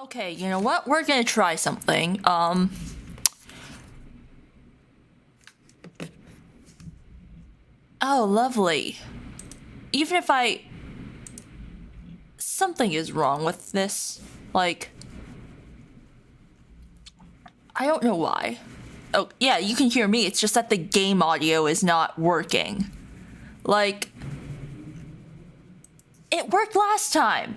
Okay, you know what? We're gonna try something. Oh, lovely. Even if something is wrong with this. Like, I don't know why. Oh, yeah, you can hear me. It's just that the game audio is not working. Like, it worked last time.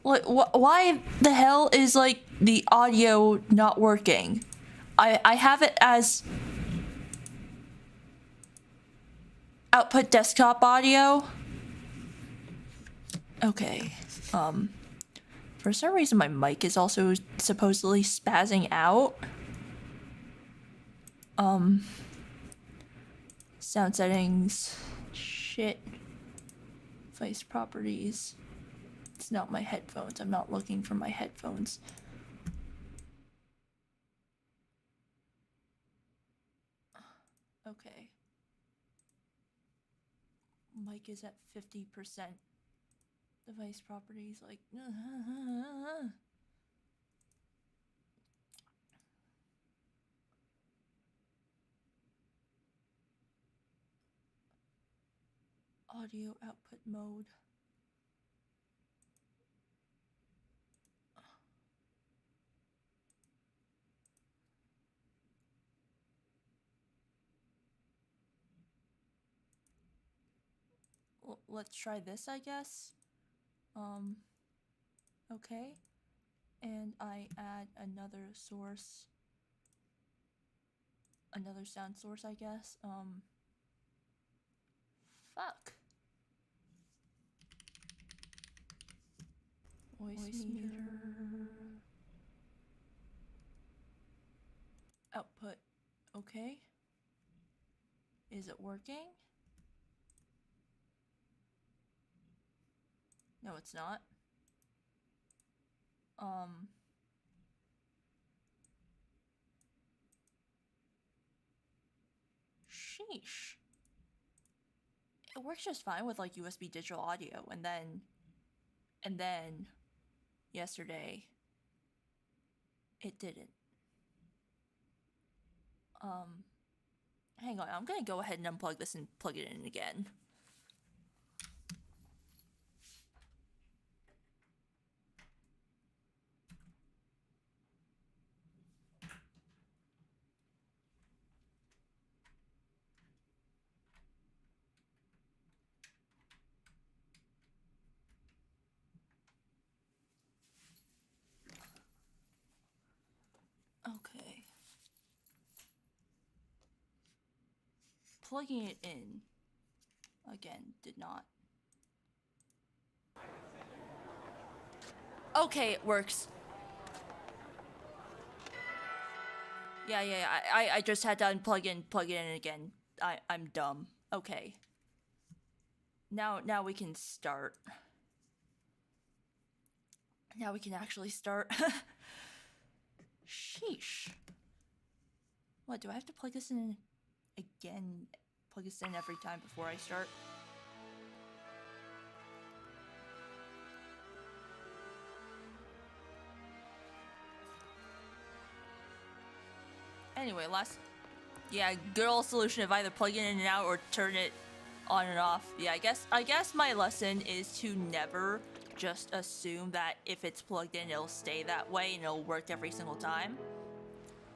Why the hell is, like, the audio not working? I have it as output desktop audio. Okay. For some reason my mic is also supposedly spazzing out. Sound settings. Shit. Device properties. It's not my headphones. I'm not looking for my headphones. Okay. Mic is at 50%. Device properties, like... Audio output mode. Let's try this, I guess. Okay. And I add another source. Another sound source, I guess. Fuck. Voice meter. Output. Okay. Is it working? No, it's not. Sheesh. It works just fine with like USB digital audio, and then yesterday it didn't. Hang on, I'm gonna go ahead and unplug this and plug it in again. Okay. Plugging it in again did not. Okay, it works. Yeah, I just had to unplug and plug it in again. I'm dumb. Okay. Now we can start. Now we can actually start. Sheesh. What, do I have to plug this in again? Plug this in every time before I start? Anyway, yeah, good old solution of either plug it in and out or turn it on and off. Yeah, I guess my lesson is to never just assume that if it's plugged in, it'll stay that way and it'll work every single time.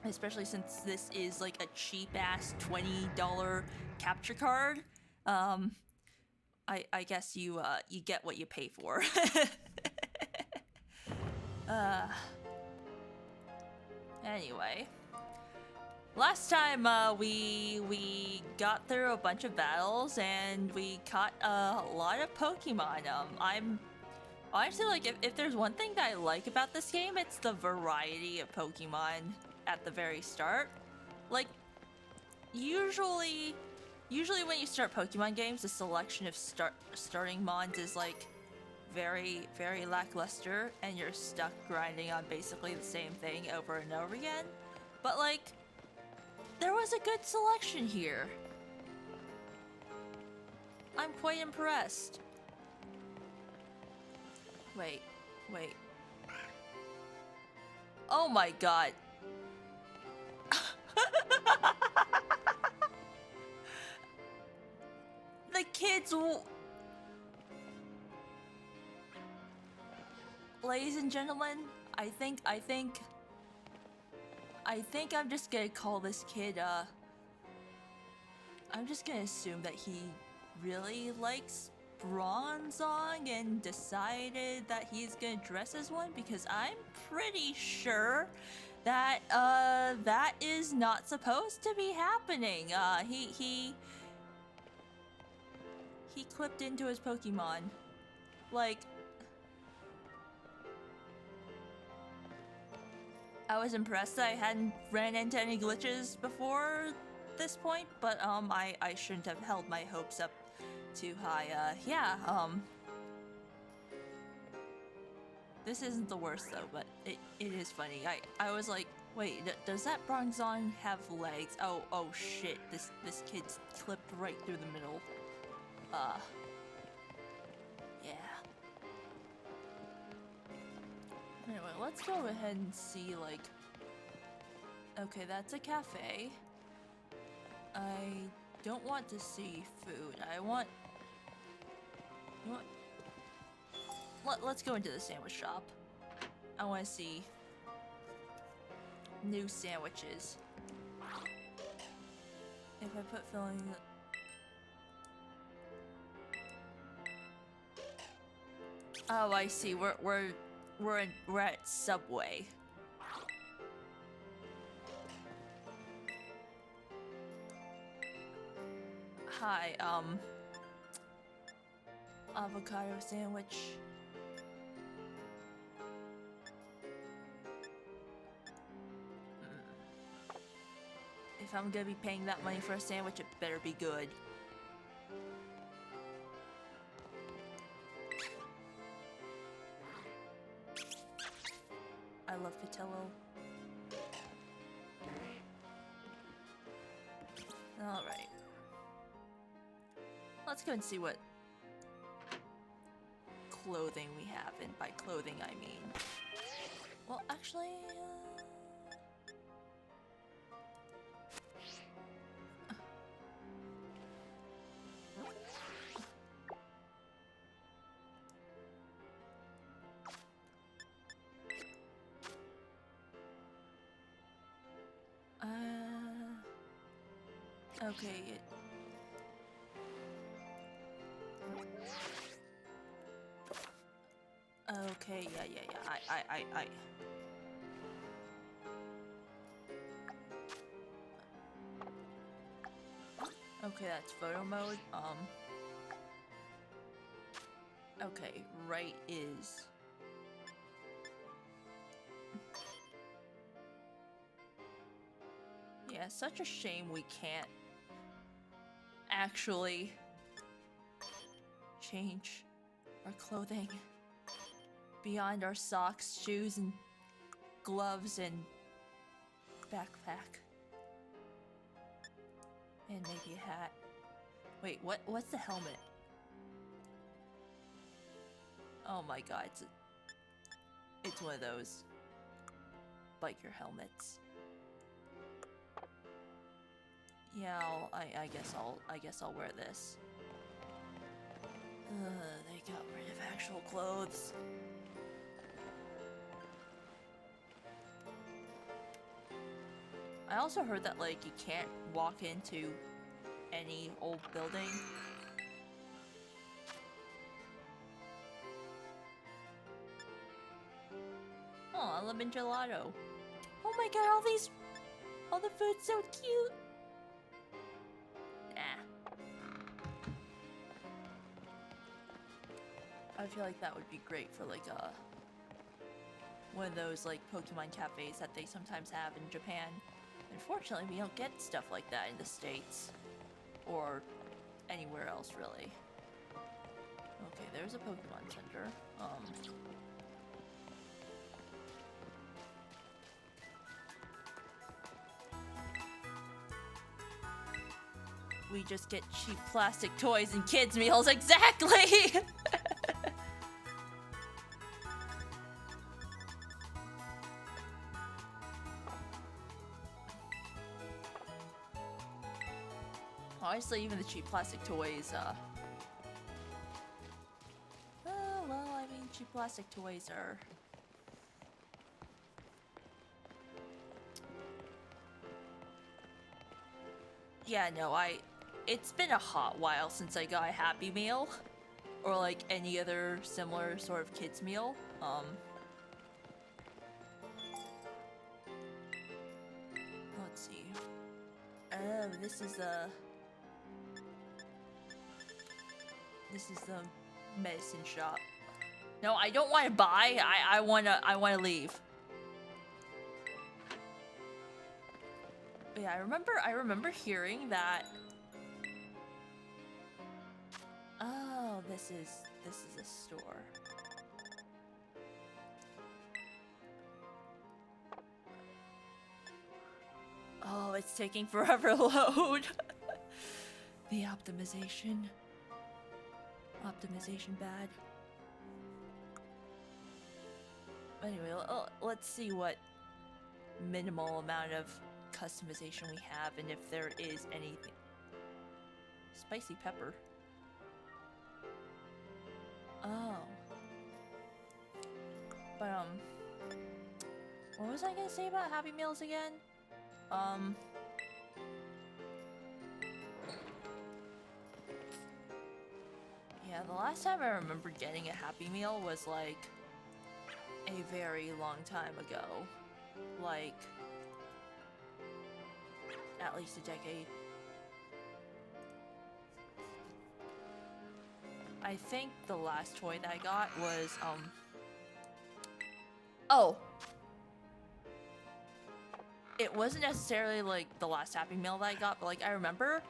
Especially since this is like a cheap-ass $20 capture card. I guess you get what you pay for. Anyway. Last time, we got through a bunch of battles and we caught a lot of Pokemon. I'm honestly, like, if there's one thing that I like about this game, it's the variety of Pokemon at the very start. Like, usually when you start Pokemon games, the selection of starting mons is like very, very lackluster, and you're stuck grinding on basically the same thing over and over again. But like, there was a good selection here. I'm quite impressed. Wait, Wait. Oh my god. The kids will... Ladies and gentlemen, I think I'm just gonna call this kid, I'm just gonna assume that he really likes Bronzong and decided that he's gonna dress as one, because I'm pretty sure that, that is not supposed to be happening. He clipped into his Pokemon. Like... I was impressed that I hadn't ran into any glitches before this point, but I shouldn't have held my hopes up too high. Yeah, this isn't the worst though, but it is funny. I was like, wait, does that Bronzong have legs? Oh shit, this kid's clipped right through the middle. Yeah. Anyway, let's go ahead and see, like... Okay, that's a cafe. I don't want to see food. I want... Let's go into the sandwich shop. I want to see... new sandwiches. If I put filling... Oh, I see. We're at Subway. Hi, avocado sandwich. If I'm gonna be paying that money for a sandwich, it better be good. I love Patello. Alright. Let's go and see what clothing we have, and by clothing I mean... Well, actually... Okay. Okay, yeah. I. Okay, that's photo mode. Okay, right is... Yeah, such a shame we can't actually change our clothing beyond our socks, shoes, and gloves and backpack. And maybe a hat. Wait, what's the helmet? Oh my god, it's one of those biker helmets. Yeah, I guess I'll wear this. They got rid of actual clothes. I also heard that, like, you can't walk into any old building. Oh, a lemon gelato. Oh my god, all the food's so cute. I feel like that would be great for like one of those like Pokemon cafes that they sometimes have in Japan. Unfortunately, we don't get stuff like that in the States or anywhere else really. Okay, there's a Pokemon Center. We just get cheap plastic toys and kids meals, exactly! Honestly, even the cheap plastic toys, well, I mean, cheap plastic toys are... Yeah, no, it's been a hot while since I got a Happy Meal. Or, like, any other similar sort of kids meal. Let's see. Oh, this is the medicine shop. No, I don't want to buy. I wanna leave. But yeah, I remember hearing that. Oh, this is a store. Oh, it's taking forever to load. The optimization bad. Anyway, let's see what minimal amount of customization we have and if there is anything. Spicy pepper. Oh. But what was I gonna say about Happy Meals again? Yeah, the last time I remember getting a Happy Meal was like a very long time ago. Like at least a decade. I think the last toy that I got was oh, it wasn't necessarily like the last Happy Meal that I got, but like I remember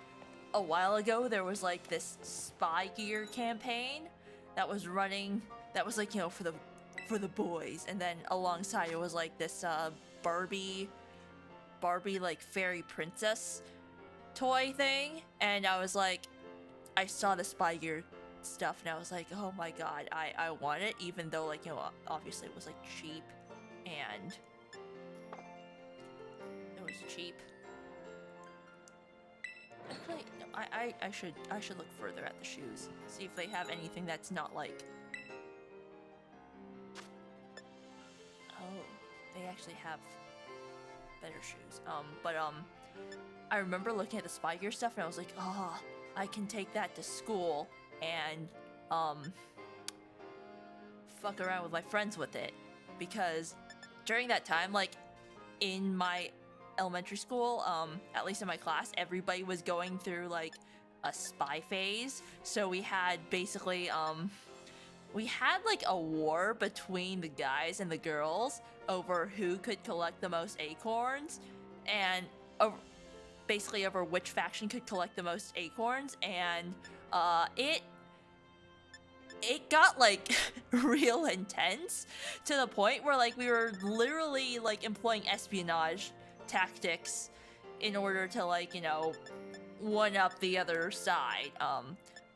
a while ago there was like this spy gear campaign that was running, that was like, you know, for the boys, and then alongside it was like this Barbie like fairy princess toy thing, and I was like, I saw the spy gear stuff and I was like, oh my god, I want it, even though, like, you know, obviously it was like cheap, and it was cheap. Actually, no, I should look further at the shoes, see if they have anything that's not like... Oh, they actually have better shoes. I remember looking at the spy gear stuff and I was like, oh, I can take that to school and fuck around with my friends with it, because during that time, like in my elementary school, at least in my class, everybody was going through like a spy phase. So we had basically we had like a war between the guys and the girls over who could collect the most acorns, and basically over which faction could collect the most acorns, and it got like real intense to the point where like we were literally like employing espionage tactics in order to, like, you know, one up the other side.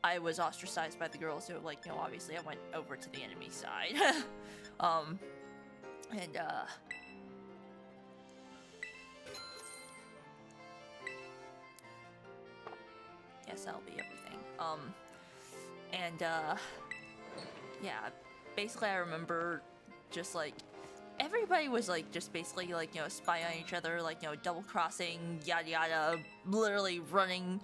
I was ostracized by the girls, so like, you know, obviously I went over to the enemy side. Guess that'll be everything. Yeah, basically I remember just like everybody was like just basically like, you know, spying on each other, like, you know, double crossing, yada yada, literally running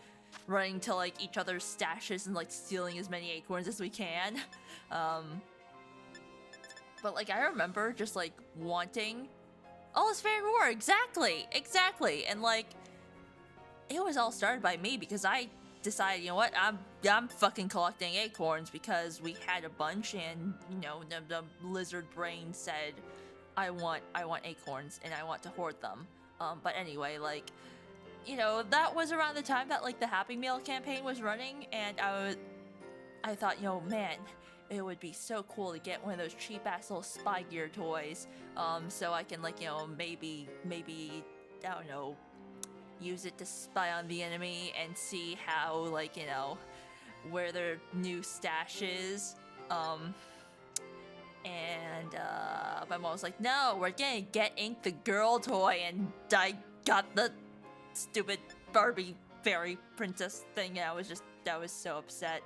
to like each other's stashes and like stealing as many acorns as we can. But like I remember just like wanting, oh, it's fair war, exactly, and like it was all started by me because I decided, you know what, I'm fucking collecting acorns because we had a bunch, and you know, the lizard brain said I want acorns and I want to hoard them. But anyway, like, you know, that was around the time that like the Happy Meal campaign was running, and I thought, you know, man, it would be so cool to get one of those cheap ass little spy gear toys, so I can, like, you know, maybe I don't know, use it to spy on the enemy and see how, like, you know, where their new stash is. My mom was like, no, we're gonna get Ink the girl toy, and I got the stupid Barbie fairy princess thing, and I was so upset.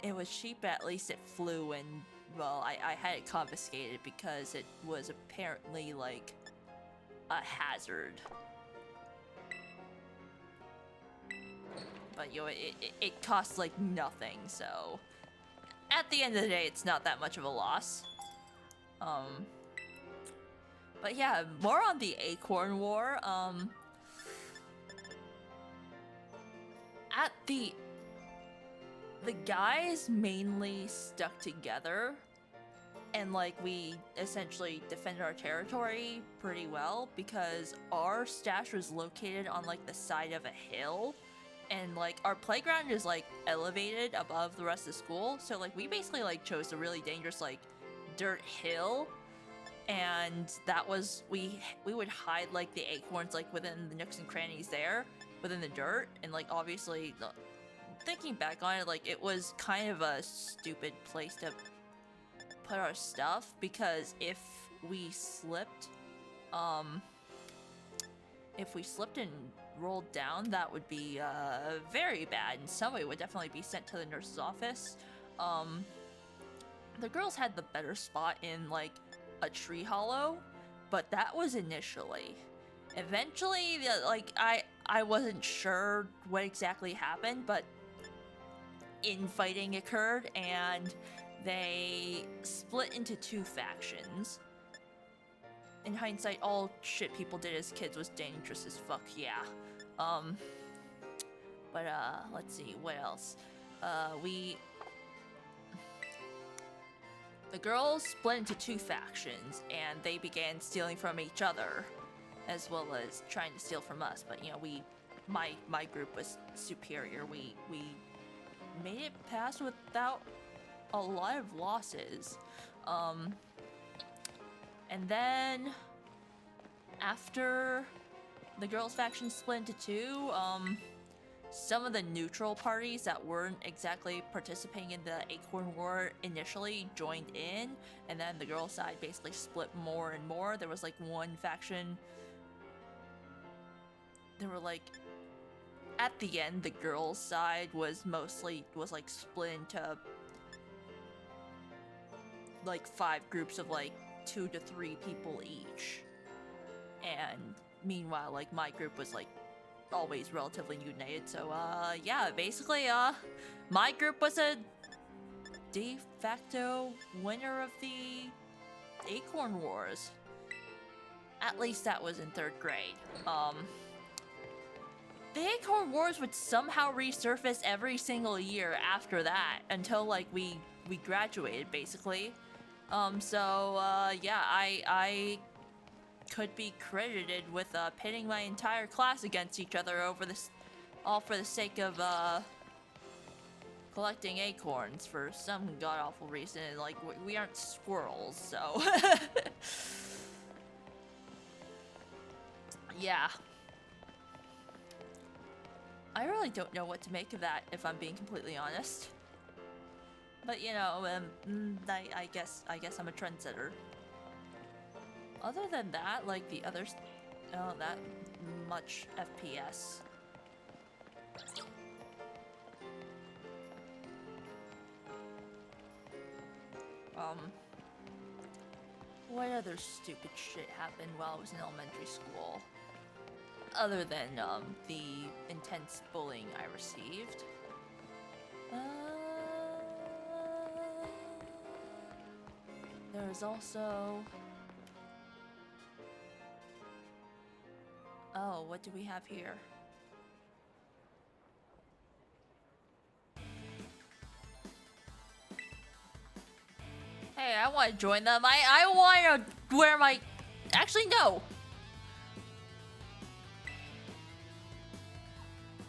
It was cheap, at least it flew, and well, I had it confiscated because it was apparently like a hazard. But you know, it costs like nothing, so at the end of the day, it's not that much of a loss. But yeah, more on the Acorn War. The guys mainly stuck together, and like we essentially defended our territory pretty well because our stash was located on like the side of a hill, and like our playground is like elevated above the rest of the school, so like we basically like chose a really dangerous like dirt hill. And that was, we would hide like the acorns like within the nooks and crannies there, within the dirt, and like obviously, thinking back on it, like it was kind of a stupid place to put our stuff, because if we slipped and rolled down, that would be very bad, and somebody would definitely be sent to the nurse's office. The girls had the better spot in like a tree hollow, but that was initially. Eventually, like I wasn't sure what exactly happened, but infighting occurred and they split into two factions. In hindsight, all shit people did as kids was dangerous as fuck, yeah. But let's see, what else? The girls split into two factions, and they began stealing from each other, as well as trying to steal from us. But you know, my group was superior. We made it past without a lot of losses. And then after the girls' faction split into two, some of the neutral parties that weren't exactly participating in the Acorn War initially joined in, and then the girls' side basically split more and more. There was like one faction. There were like, at the end, the girls' side was like split into like 5 groups of like 2 to 3 people each. And meanwhile, like my group was like always relatively united, so yeah, basically my group was a de facto winner of the Acorn Wars. At least that was in 3rd grade. The Acorn Wars would somehow resurface every single year after that until like we graduated, basically. So yeah, I could be credited with pitting my entire class against each other over this, all for the sake of collecting acorns for some god-awful reason. Like, we aren't squirrels, so yeah. I really don't know what to make of that, if I'm being completely honest. But you know, I guess I'm a trendsetter. Other than that, like the others, not that much FPS. What other stupid shit happened while I was in elementary school? Other than the intense bullying I received. There's also... Oh, what do we have here? Hey, I want to join them. I want to wear my... Actually, no.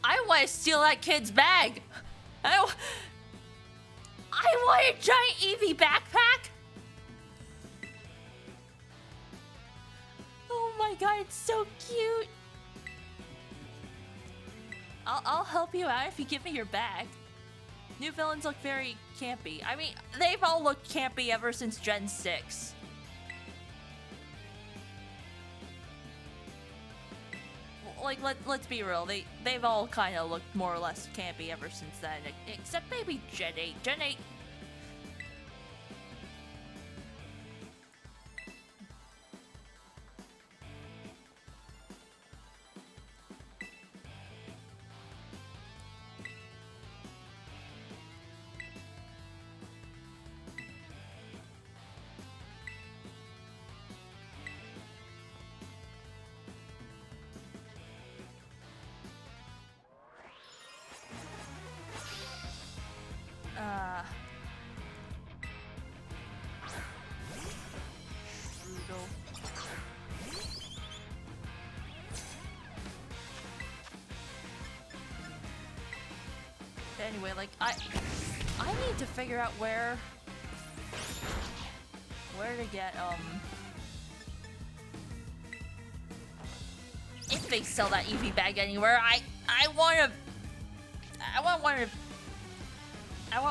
I want to steal that kid's bag. I want a giant Eevee backpack. Oh my god, it's so cute. I'll help you out if you give me your bag. New villains look very campy. I mean, they've all looked campy ever since Gen 6. like let's be real. They've all kind of looked more or less campy ever since then, except maybe Gen 8. Gen 8. Brutal. Anyway, like I need to figure out where to get if they sell that EV bag anywhere. I want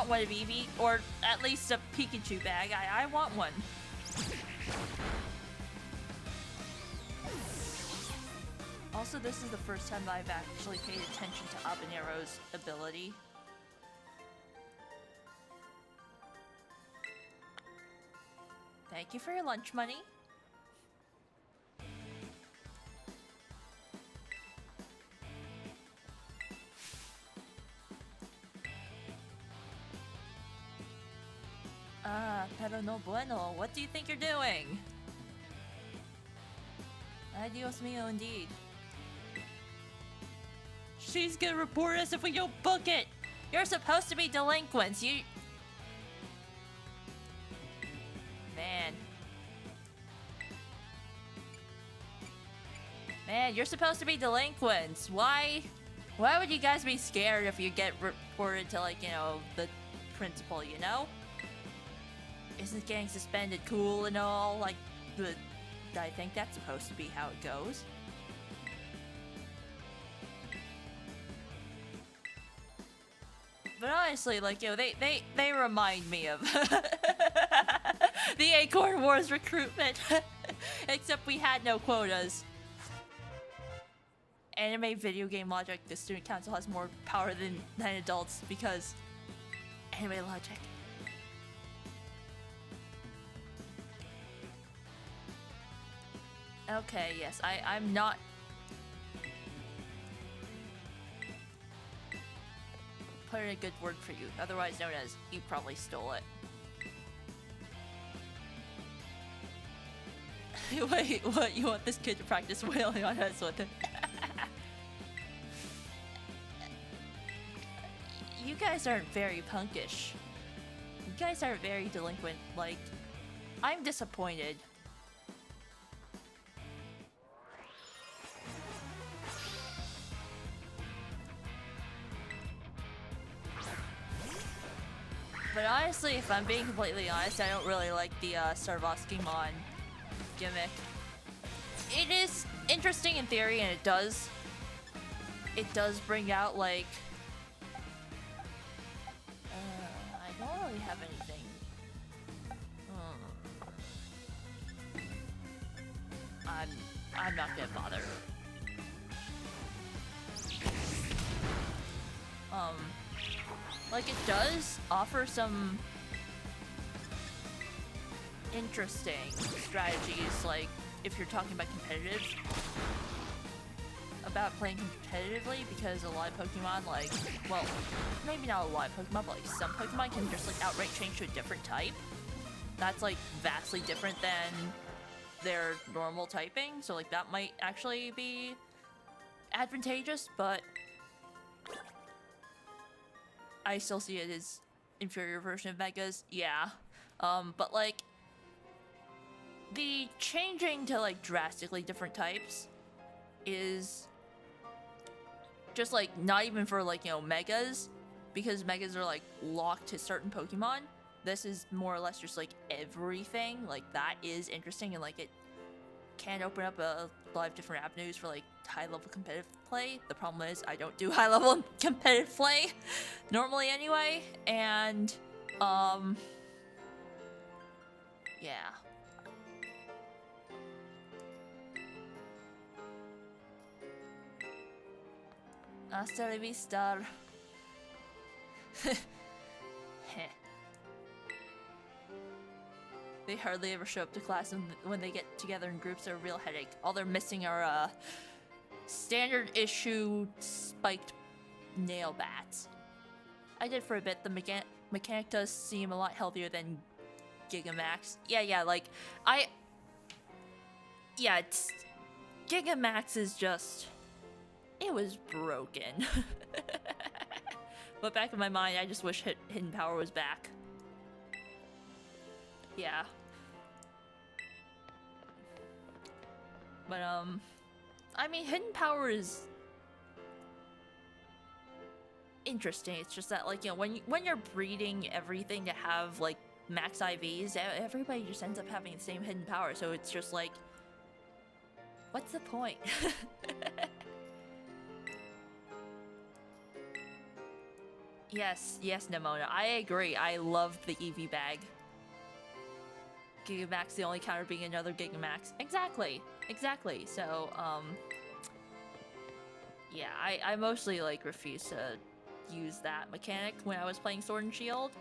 one of Eevee, or at least a Pikachu bag. I want one. Also, this is the first time that I've actually paid attention to Habanero's ability. Thank you for your lunch money. Pero no bueno. What do you think you're doing? Ay, Dios mío, indeed. She's gonna report us if we don't book it. You're supposed to be delinquents. Man, you're supposed to be delinquents. Why would you guys be scared if you get reported to, like, you know, the principal, you know? Isn't getting suspended cool and all? Like, I think that's supposed to be how it goes. But honestly, like, you know, they remind me of the Acorn Wars recruitment. Except we had no quotas. Anime video game logic, the student council has more power than adults because anime logic. Okay, yes, I'm not put in a good word for you, otherwise known as you probably stole it. Wait, what? You want this kid to practice wailing on us with it? You guys aren't very punkish. You guys are very delinquent. Like, I'm disappointed. But honestly, if I'm being completely honest, I don't really like the Sarvasquemon gimmick. It is interesting in theory, and it does bring out, like, I don't really have anything. I'm not gonna bother. Like, it does offer some interesting strategies, like, if you're talking about competitive, about playing competitively, because a lot of Pokemon, like, well, maybe not a lot of Pokemon, but like some Pokemon can just like outright change to a different type. That's like vastly different than their normal typing, so like that might actually be advantageous, but I still see it as inferior version of Megas, yeah. But like, the changing to like drastically different types is just like not even for like, you know, Megas, because Megas are like locked to certain Pokemon. This is more or less just like everything. Like, that is interesting, and like it can open up a lot of different avenues for like high-level competitive play. The problem is I don't do high-level competitive play normally anyway, and yeah. Hasta la vista. Heh. They hardly ever show up to class, and when they get together in groups, they're a real headache. All they're missing are standard issue spiked nail bats. I did for a bit. The mechanic does seem a lot healthier than Gigamax. Yeah, like it's Gigamax is just, it was broken. But back in my mind, I just wish Hidden Power was back. Yeah. But I mean, Hidden Power is interesting. It's just that, like, you know, when you're breeding everything to have like max IVs, everybody just ends up having the same Hidden Power. So it's just like, what's the point? Yes, Nimona, I agree. I love the EV bag. Gigamax, the only counter being another Gigamax. Exactly. So, yeah, I mostly, like, refuse to use that mechanic when I was playing Sword and Shield.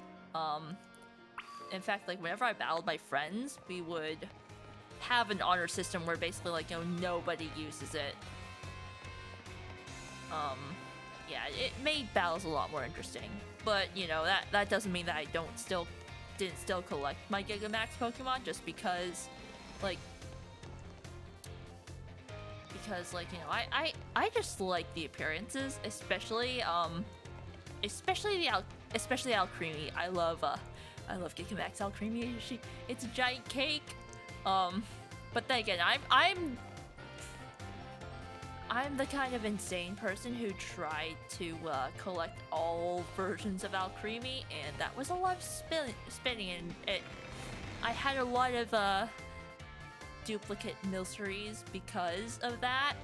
In fact, like, whenever I battled my friends, we would have an honor system where basically, like, you know, nobody uses it. Yeah, it made battles a lot more interesting. But, you know, that doesn't mean that I didn't still collect my Gigamax Pokemon, just because, like, you know, I just like the appearances, especially Alcremie. I love Gigamax Alcremie. It's a giant cake. But then again, I'm the kind of insane person who tried to collect all versions of Alcremie, and that was a lot of spinning, and I had a lot of duplicate Milceries because of that.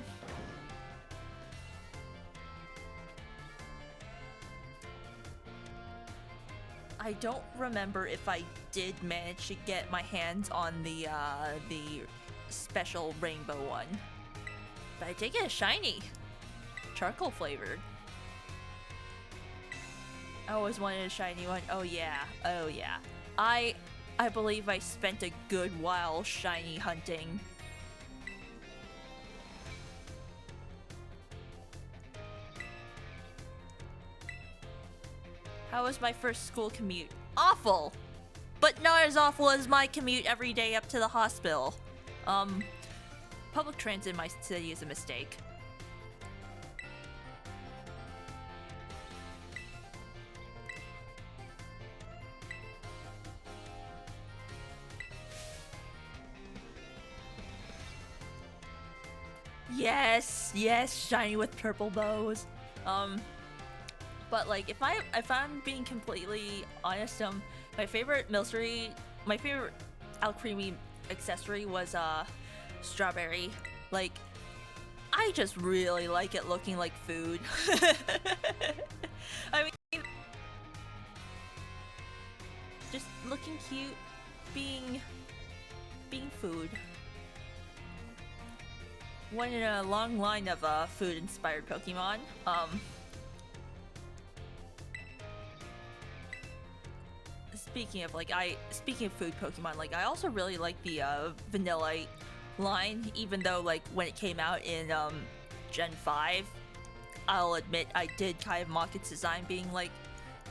I don't remember if I did manage to get my hands on the special rainbow one. But I did get a shiny. Charcoal flavored. I always wanted a shiny one. Oh yeah. I believe I spent a good while shiny hunting. How was my first school commute? Awful! But not as awful as my commute every day up to the hospital. Public transit in my city is a mistake. Yes, shiny with purple bows. But like, if I'm being completely honest, my favorite Alcremie accessory was strawberry. Like, I just really like it looking like food. I mean, just looking cute, being food. One in a long line of food-inspired Pokemon. Speaking of food Pokemon, like, I also really like the Vanillite line, even though, like, when it came out in Gen 5, I'll admit I did kind of mock its design being like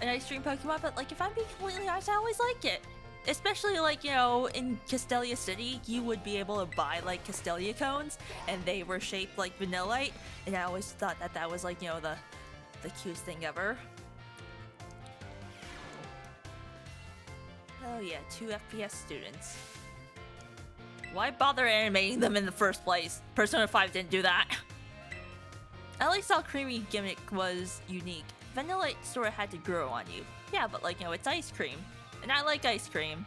an ice cream Pokemon, but like, if I'm being completely honest, I always liked it. Especially, like, you know, in Castelia City, you would be able to buy, like, Castelia cones, and they were shaped like Vanillite, and I always thought that was, like, you know, the cutest thing ever. Oh yeah, 2 FPS students. Why bother animating them in the first place? Persona 5 didn't do that. At least Alcremie gimmick was unique. Vanillite sort of had to grow on you. Yeah, but, like, you know, it's ice cream. And I like ice cream.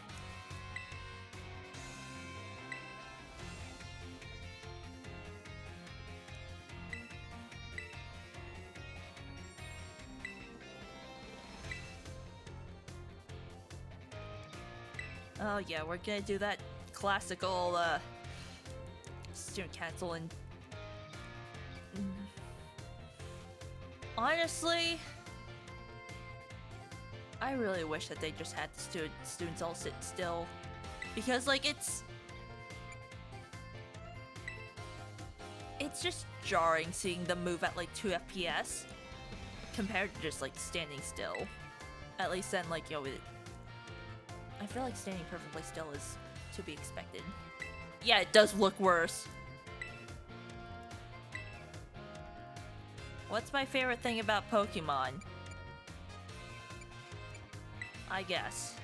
Oh yeah, we're gonna do that classical student council and Honestly, I really wish that they just had the students all sit still. Because, like, it's just jarring seeing them move at, like, 2 FPS compared to just, like, standing still. At least then, like, you know, I feel like standing perfectly still is to be expected. Yeah, it does look worse. What's my favorite thing about Pokemon? I guess.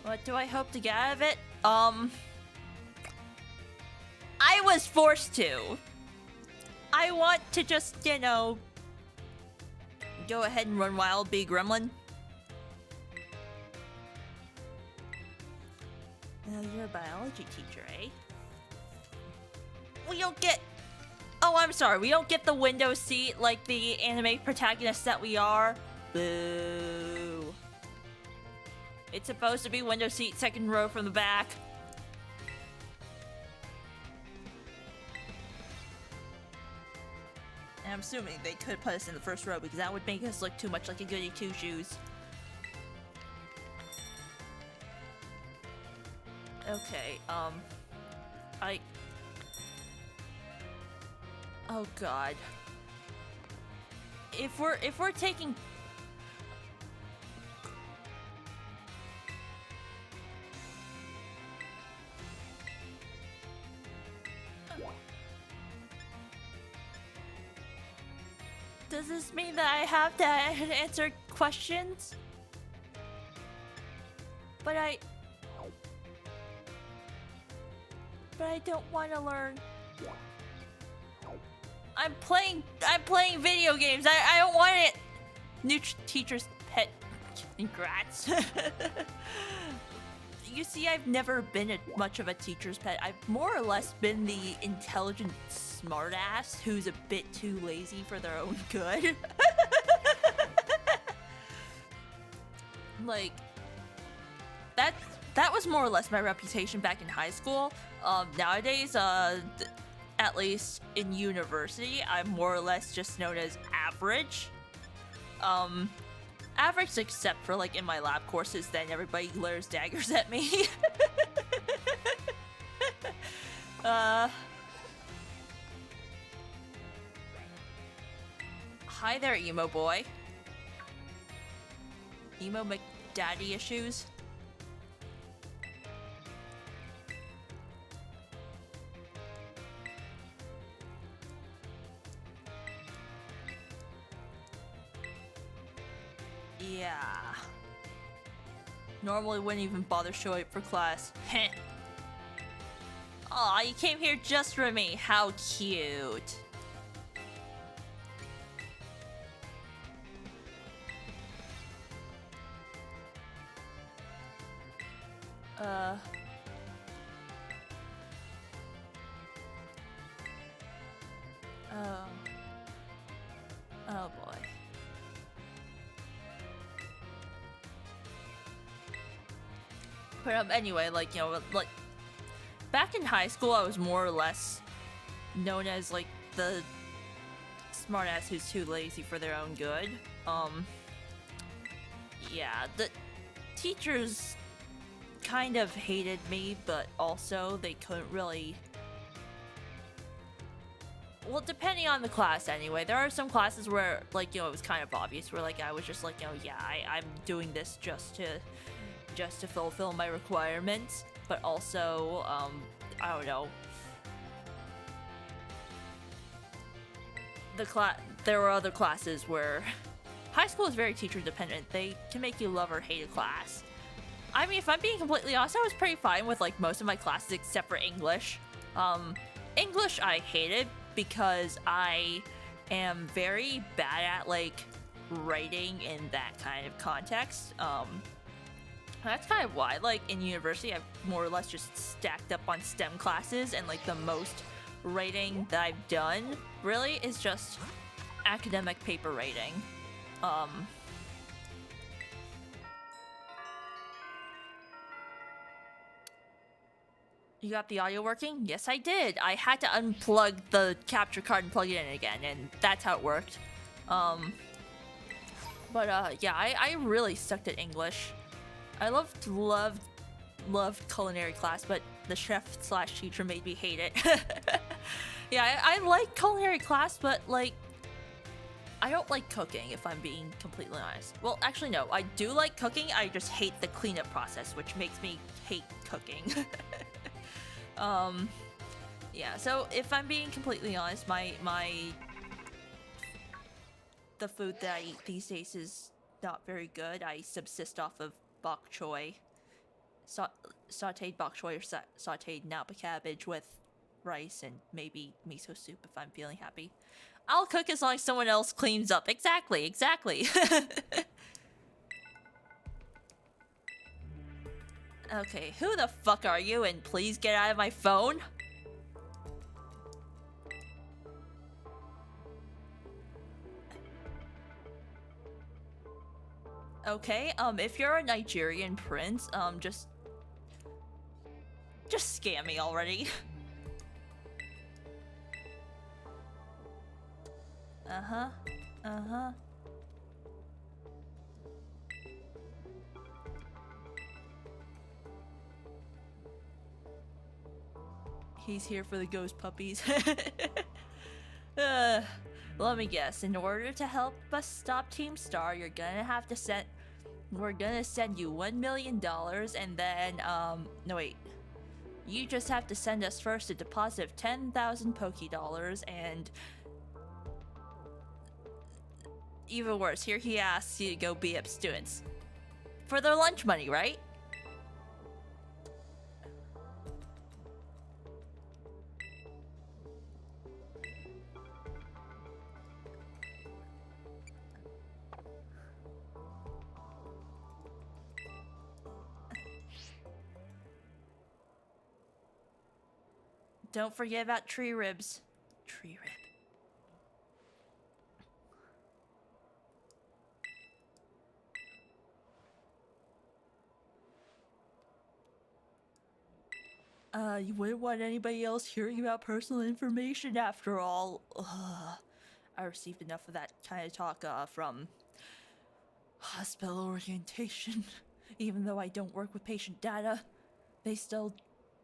What do I hope to get out of it? I was forced to. I want to just, you know, go ahead and run wild, be a gremlin. You're a biology teacher, eh? We don't get... Oh, I'm sorry. We don't get the window seat like the anime protagonists that we are. Boo. It's supposed to be window seat, second row from the back. And I'm assuming they could put us in the first row because that would make us look too much like a goody two-shoes. Okay, oh god. If we're taking... Does this mean that I have to answer questions? But I don't want to learn. I'm playing video games. I don't want it. New teacher's pet. Congrats. You see, I've never been much of a teacher's pet. I've more or less been the intelligent smartass who's a bit too lazy for their own good. Like, that was more or less my reputation back in high school. Nowadays, at least in university, I'm more or less just known as average. Average except for, like, in my lab courses, then everybody glares daggers at me. Hi there, emo boy. Emo McDaddy issues. Yeah. Normally wouldn't even bother showing up for class. Heh. Aw, you came here just for me. How cute. Oh boy. But anyway, like, you know, like, back in high school, I was more or less known as, like, the smartass who's too lazy for their own good. Yeah, the teachers kind of hated me, but also they couldn't really... Well, depending on the class anyway. There are some classes where, like, you know, it was kind of obvious, where, like, I was just like, you know, yeah, I'm doing this just to fulfill my requirements, but also, I don't know. There were other classes where high school is very teacher dependent. They can make you love or hate a class. I mean, if I'm being completely honest, I was pretty fine with, like, most of my classes except for English. English I hated because I am very bad at, like, writing in that kind of context. That's kind of why, like, in university, I've more or less just stacked up on STEM classes, and, like, the most writing that I've done, really, is just academic paper writing. You got the audio working? Yes, I did. I had to unplug the capture card and plug it in again, and that's how it worked. Yeah, I really sucked at English. I loved culinary class, but the chef/teacher made me hate it. Yeah, I like culinary class, but like, I don't like cooking, if I'm being completely honest. Well, actually, no, I do like cooking. I just hate the cleanup process, which makes me hate cooking. Yeah, so if I'm being completely honest, the food that I eat these days is not very good. I subsist off of bok choy, sauteed bok choy or sauteed napa cabbage with rice and maybe miso soup if I'm feeling happy. I'll cook as long as someone else cleans up. Exactly. Okay, who the fuck are you? And please get out of my phone. Okay, if you're a Nigerian prince, just scam me already. Uh-huh. He's here for the ghost puppies. Let me guess. In order to help us stop Team Star, we're gonna send you $1 million, and then no wait. You just have to send us first a deposit of 10,000 Poké Dollars, and even worse, here he asks you to go beat up students for their lunch money, right? Don't forget about tree ribs. Tree rib. You wouldn't want anybody else hearing about personal information after all. Ugh. I received enough of that kind of talk from hospital orientation. Even though I don't work with patient data, they still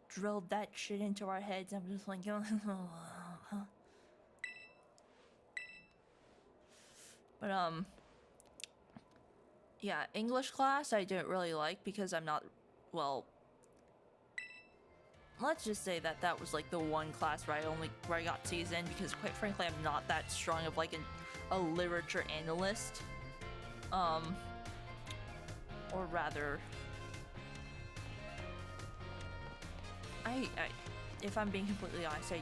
drilled that shit into our heads. I'm just like, but yeah, English class I didn't really like because I'm not, well, let's just say that was like the one class where I got C's in, because quite frankly I'm not that strong of like a literature analyst, or rather, I if I'm being completely honest,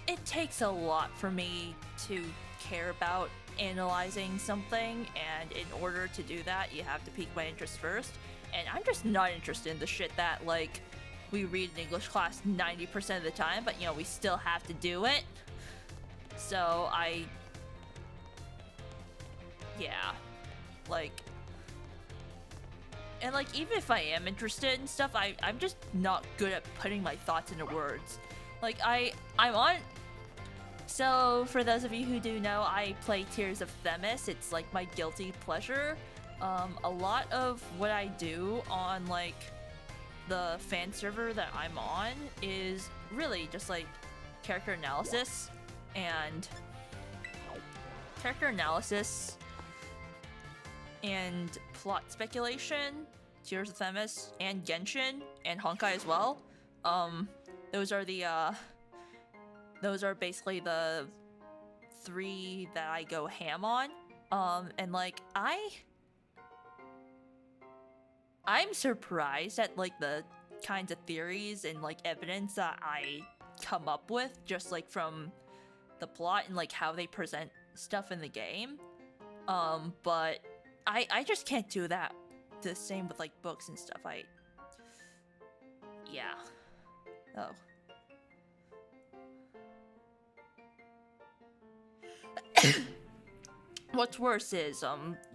it takes a lot for me to care about analyzing something, and in order to do that you have to pique my interest first, and I'm just not interested in the shit that like we read in English class 90% of the time, but you know, we still have to do it. So yeah, like, and like, even if I am interested in stuff, I'm just not good at putting my thoughts into words. Like, I'm on, so for those of you who do know, I play Tears of Themis. It's like my guilty pleasure. A lot of what I do on like the fan server that I'm on is really just like character analysis and plot speculation, Tears of Themis, and Genshin, and Honkai as well. Those are basically the three that I go ham on. And like, I'm surprised at like the kinds of theories and like evidence that I come up with just like from the plot and like how they present stuff in the game. But I just can't do that the same with like books and stuff. Yeah. Oh. What's worse is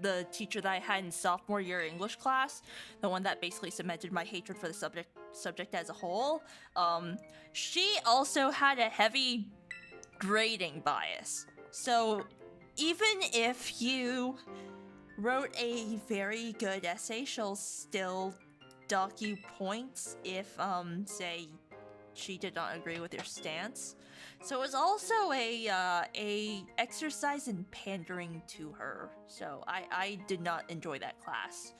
the teacher that I had in sophomore year English class, the one that basically cemented my hatred for the subject subject as a whole, she also had a heavy grading bias. So even if you wrote a very good essay, she'll still dock you points if, say, she did not agree with your stance. So it was also a exercise in pandering to her. So I did not enjoy that class.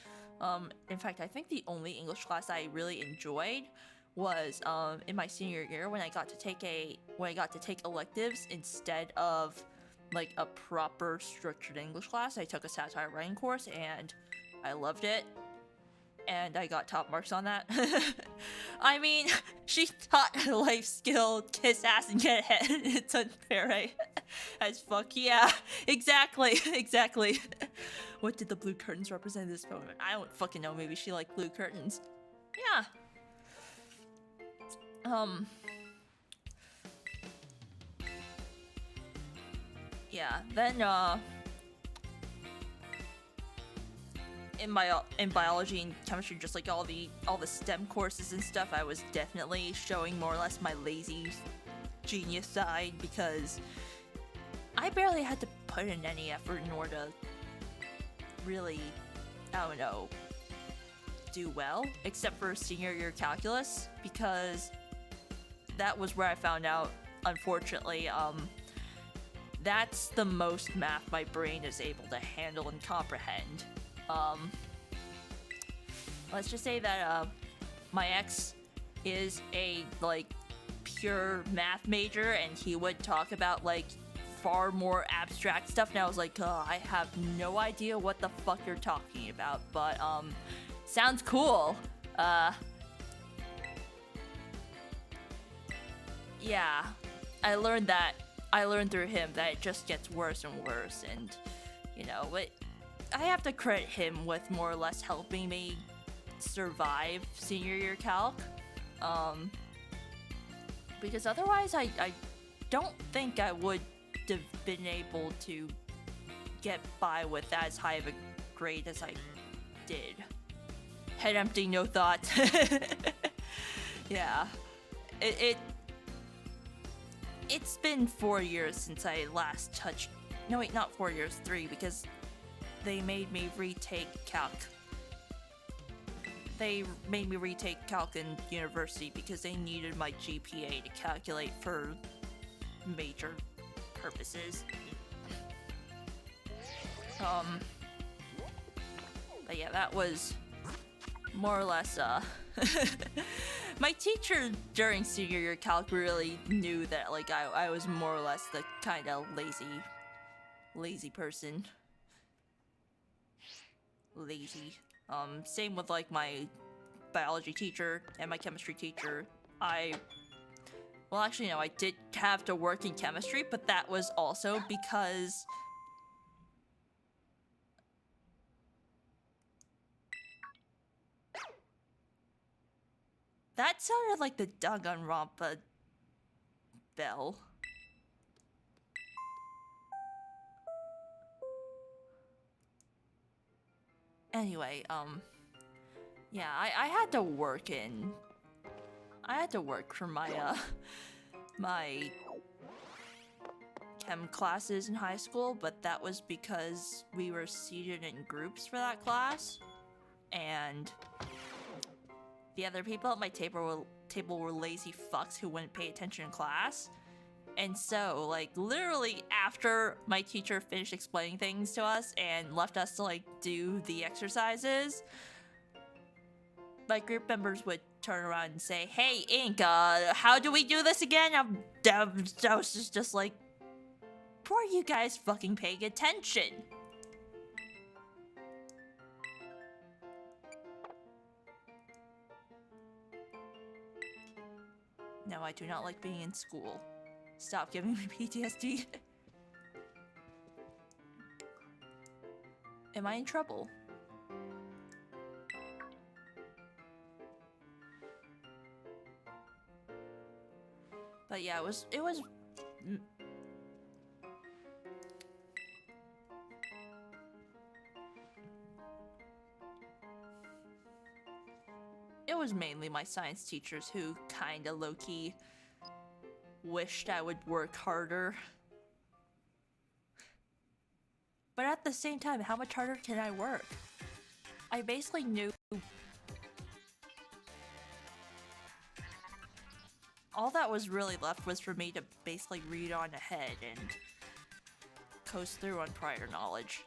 In fact, I think the only English class I really enjoyed was in my senior year when I got to take electives instead of like a proper structured English class. I took a satire writing course and I loved it. And I got top marks on that. I mean, she taught life skill, kiss ass and get head. It's unfair, right? As fuck, yeah. Exactly. What did the blue curtains represent in this moment? I don't fucking know. Maybe she liked blue curtains. Yeah. Yeah, then, in biology and chemistry, just like all the STEM courses and stuff, I was definitely showing more or less my lazy genius side because I barely had to put in any effort in order to really, I don't know, do well, except for senior year calculus, because that was where I found out, unfortunately, that's the most math my brain is able to handle and comprehend. Let's just say that my ex is a like pure math major, and he would talk about like far more abstract stuff, and I was like, I have no idea what the fuck you're talking about, but sounds cool. Yeah, I learned through him that it just gets worse and worse, and you know, I have to credit him with more or less helping me survive senior year calc, because otherwise I don't think I would have been able to get by with as high of a grade as I did. Head empty, no thought. Yeah, it's been 4 years since I last touched. No wait, not 4 years, 3, because they made me retake calc. They made me retake calc in university because they needed my GPA to calculate for major purposes. But yeah, that was more or less, my teacher during senior year calc really knew that, like, I was more or less the kind of lazy person. Lazy. Same with, like, my biology teacher and my chemistry teacher. Well, actually, no, I did have to work in chemistry, but that was also because that sounded like the Danganronpa bell. Anyway, yeah, I had to work for my, my chem classes in high school, but that was because we were seated in groups for that class, and the other people at my table were lazy fucks who wouldn't pay attention in class. And so, like, literally after my teacher finished explaining things to us and left us to, like, do the exercises, my group members would turn around and say, "Hey, Ink, how do we do this again?" I was just like, why are you guys fucking paying attention? No, I do not like being in school. Stop giving me PTSD. Am I in trouble? But yeah, it was it was mainly my science teachers who kinda low-key wished I would work harder. But at the same time, how much harder can I work? I basically knew all that was really left was for me to basically read on ahead and coast through on prior knowledge.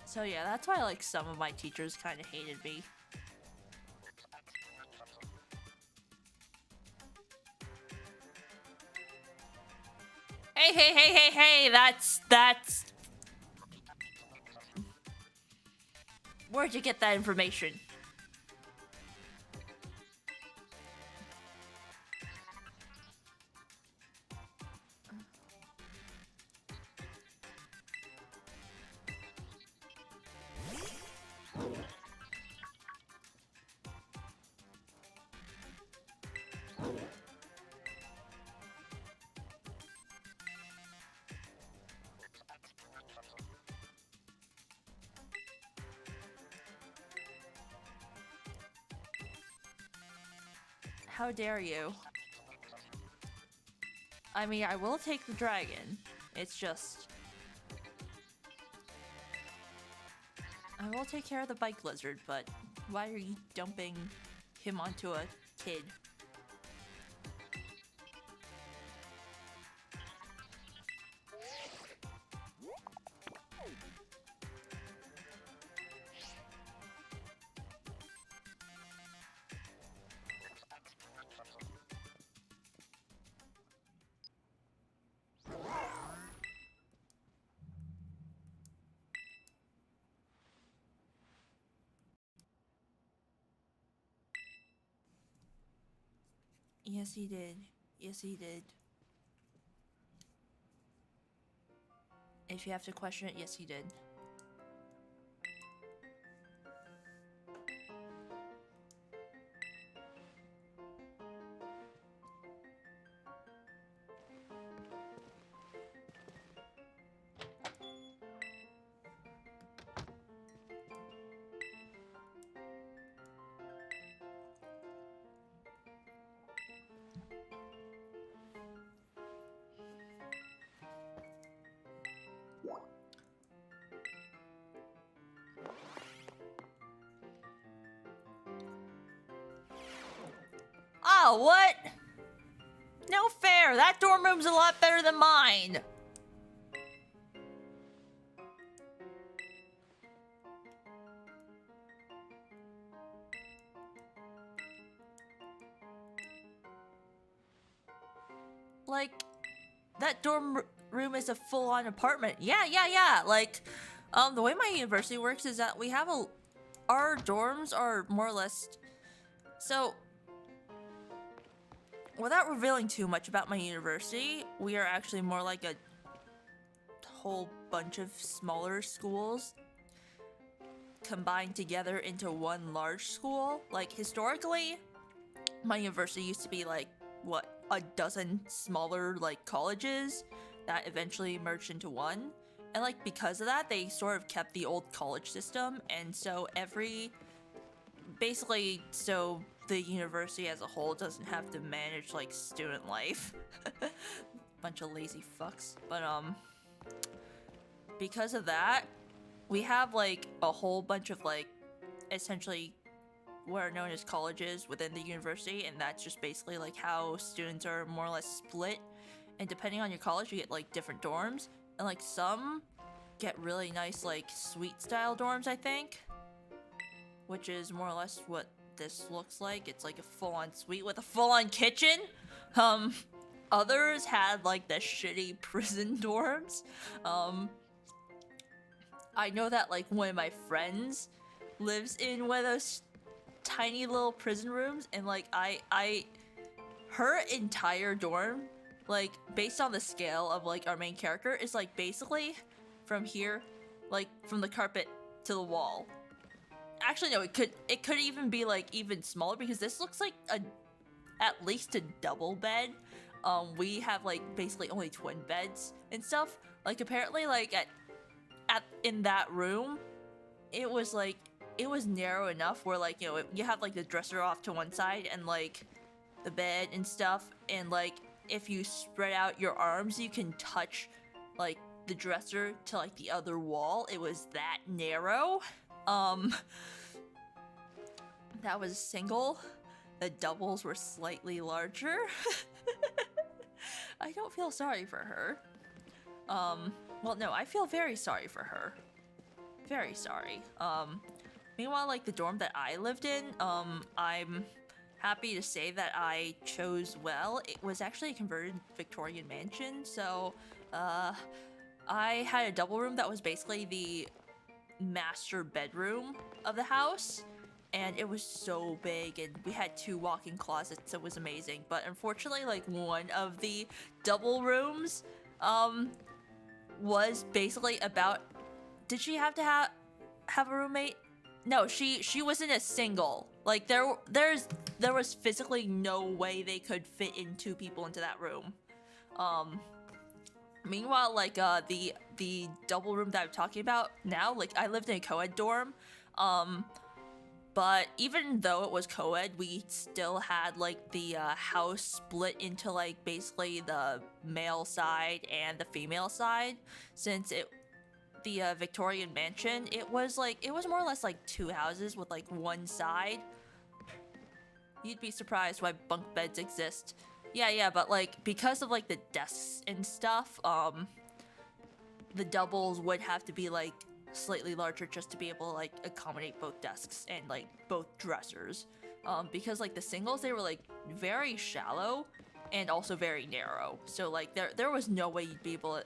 So yeah, that's why like some of my teachers kind of hated me. Hey, that's... Where'd you get that information? How dare you? I mean, I will take the dragon. It's just... I will take care of the bike lizard, but why are you dumping him onto a kid? Yes, he did. Yes, he did. If you have to question it, yes, he did. Oh, what? No fair! That dorm room's a lot better than mine! Like, that dorm room is a full-on apartment. Yeah. Like, the way my university works is that we have our dorms are more or less... So, without revealing too much about my university, we are actually more like a whole bunch of smaller schools combined together into one large school. Like, historically, my university used to be like, what, a dozen smaller, like, colleges that eventually merged into one. And, like, because of that, they sort of kept the old college system, and so basically, so the university as a whole doesn't have to manage, like, student life. Bunch of lazy fucks. But, because of that, we have, like, a whole bunch of, like, essentially what are known as colleges within the university, and that's just basically, like, how students are more or less split. And depending on your college, you get, like, different dorms. And, like, some get really nice, like, suite-style dorms, I think. Which is more or less what this looks like. It's like a full-on suite with a full-on kitchen. Others had like the shitty prison dorms. I know that like one of my friends lives in one of those tiny little prison rooms, and like her entire dorm, like based on the scale of like our main character, is like basically from here, like from the carpet to the wall. Actually, no, it could even be like even smaller, because this looks like at least a double bed. We have like basically only twin beds and stuff. Like apparently like in that room, it was narrow enough where like, you know, you have like the dresser off to one side and like the bed and stuff, and like if you spread out your arms you can touch like the dresser to like the other wall. It was that narrow. That was single. The doubles were slightly larger. I don't feel sorry for her. Well, no, I feel very sorry for her. Very sorry. Meanwhile, like the dorm that I lived in, I'm happy to say that I chose well. It was actually a converted Victorian mansion, so I had a double room that was basically the master bedroom of the house, and it was so big, and we had 2 walk-in closets. It was amazing. But unfortunately, like one of the double rooms was basically about, did she have to have a roommate? No, she wasn't a single. Like there was physically no way they could fit in 2 people into that room. Meanwhile, like the double room that I'm talking about now, like I lived in a co-ed dorm, but even though it was co-ed, we still had like the house split into like basically the male side and the female side, since the Victorian mansion, it was more or less like 2 houses with like one side. You'd be surprised why bunk beds exist. Yeah, but like because of like the desks and stuff, the doubles would have to be like slightly larger just to be able to like accommodate both desks and like both dressers. Because like the singles, they were like very shallow and also very narrow. So like there was no way you'd be able to,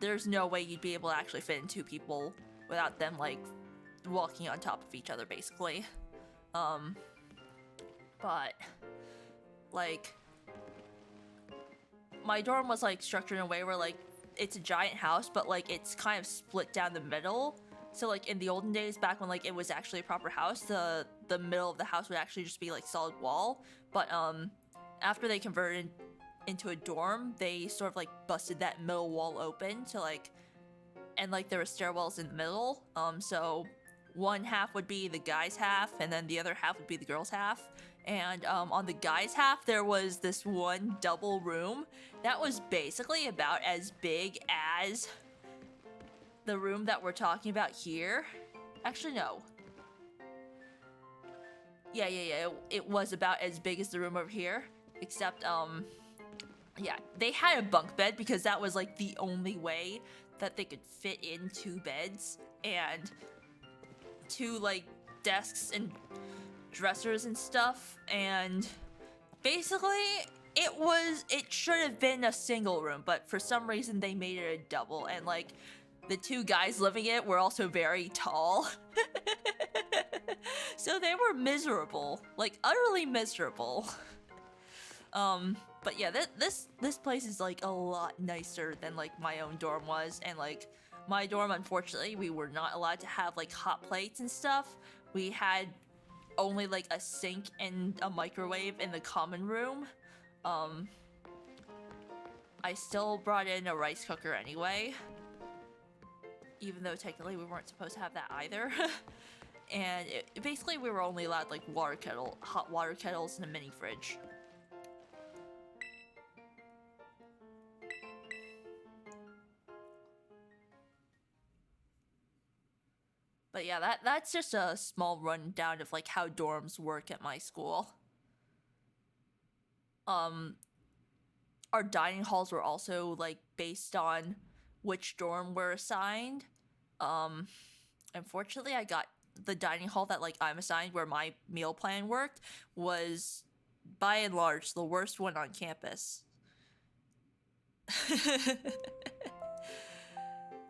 there's no way you'd be able to actually fit in 2 people without them like walking on top of each other basically. But like my dorm was like structured in a way where like it's a giant house, but like it's kind of split down the middle. So like in the olden days, back when like it was actually a proper house, the middle of the house would actually just be like solid wall. But after they converted into a dorm, they sort of like busted that middle wall open to like, and like there were stairwells in the middle. So one half would be the guys' half, and then the other half would be the girls' half. And on the guys' half, there was this one double room that was basically about as big as the room that we're talking about here. Actually, no. Yeah. It was about as big as the room over here, except, yeah, they had a bunk bed because that was like the only way that they could fit in 2 beds and 2 like desks and dressers and stuff, and basically it should have been a single room, but for some reason they made it a double, and like the 2 guys living in it were also very tall. So they were miserable, like utterly miserable. But yeah, this place is like a lot nicer than like my own dorm was, and like my dorm, unfortunately, we were not allowed to have like hot plates and stuff. We had only like a sink and a microwave in the common room. I still brought in a rice cooker anyway, even though technically we weren't supposed to have that either. And basically we were only allowed like hot water kettles and a mini fridge. But yeah, that's just a small rundown of like how dorms work at my school. Our dining halls were also like based on which dorm we're assigned. Unfortunately, I got the dining hall that like I'm assigned, where my meal plan worked, was by and large the worst one on campus.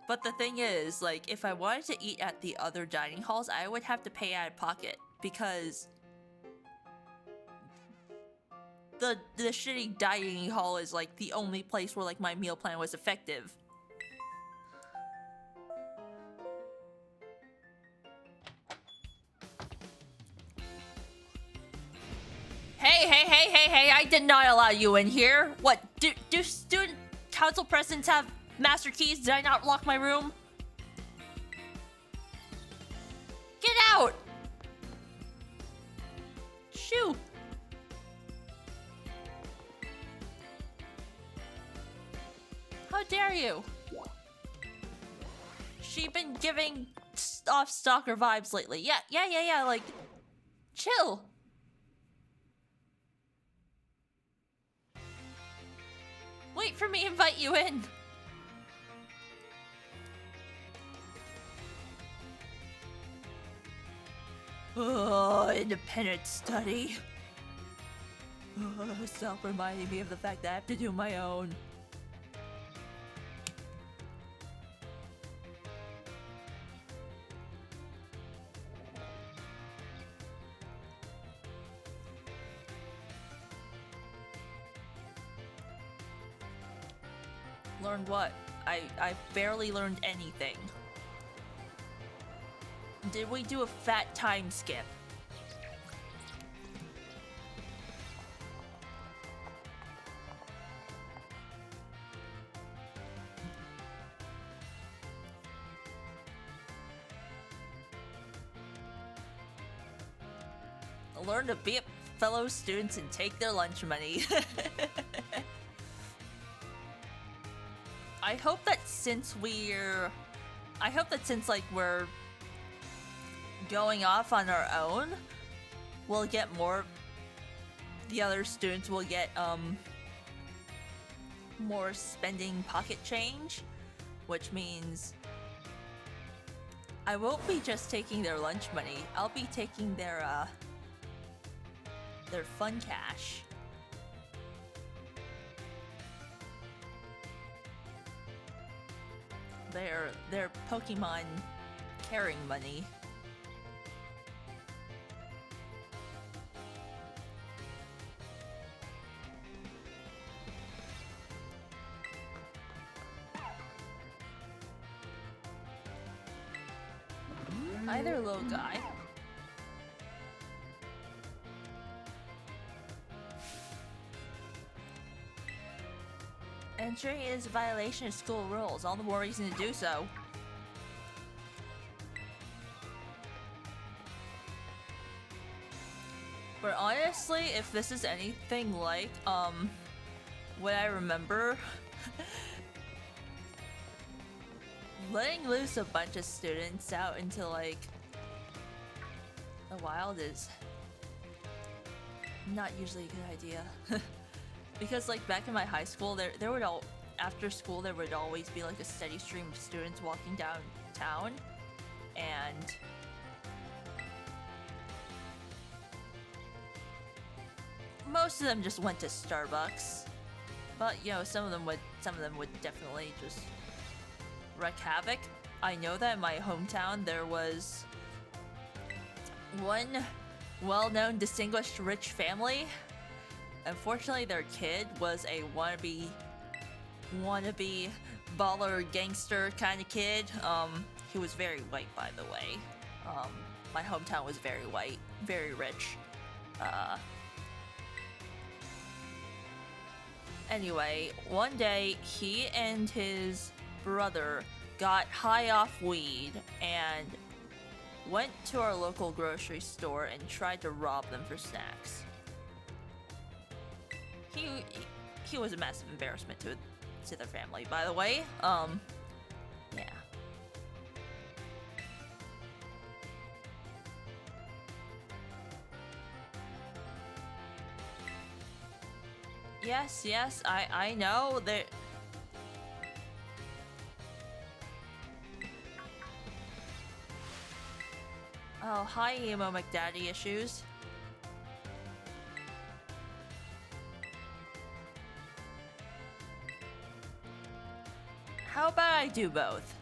But the thing is, like, if I wanted to eat at the other dining halls, I would have to pay out of pocket, because the shitty dining hall is like the only place where like my meal plan was effective. Hey, I did not allow you in here. What, do student council presidents have Master Keys, did I not lock my room? Get out! Shoo! How dare you? She been giving off stalker vibes lately. Yeah, like, chill. Wait for me to invite you in. Oh, independent study. Oh, stop reminding me of the fact that I have to do my own. Learned what? I barely learned anything. Did we do a fat time skip? Learn to be fellow students and take their lunch money. I hope that since we're like we're going off on our own, we'll get more, the other students will get more spending pocket change, which means I won't be just taking their lunch money, I'll be taking their fun cash. Their Pokemon caring money. Hi there, little guy. Entering is a violation of school rules. All the more reason to do so. But honestly, if this is anything like, what I remember, letting loose a bunch of students out into, like, the wild is not usually a good idea. Because, like, back in my high school, there would after school, there would always be, like, a steady stream of students walking downtown, and most of them just went to Starbucks. But, you know, some of them would definitely just wreak havoc. I know that in my hometown, there was one well-known, distinguished, rich family. Unfortunately, their kid was a wannabe baller gangster kind of kid. He was very white, by the way. My hometown was very white, very rich. Anyway, one day he and his brother got high off weed and went to our local grocery store and tried to rob them for snacks. He was a massive embarrassment to their family, by the way. Yeah. Yes, I know that. Oh, hi, Emo McDaddy issues. How about I do both?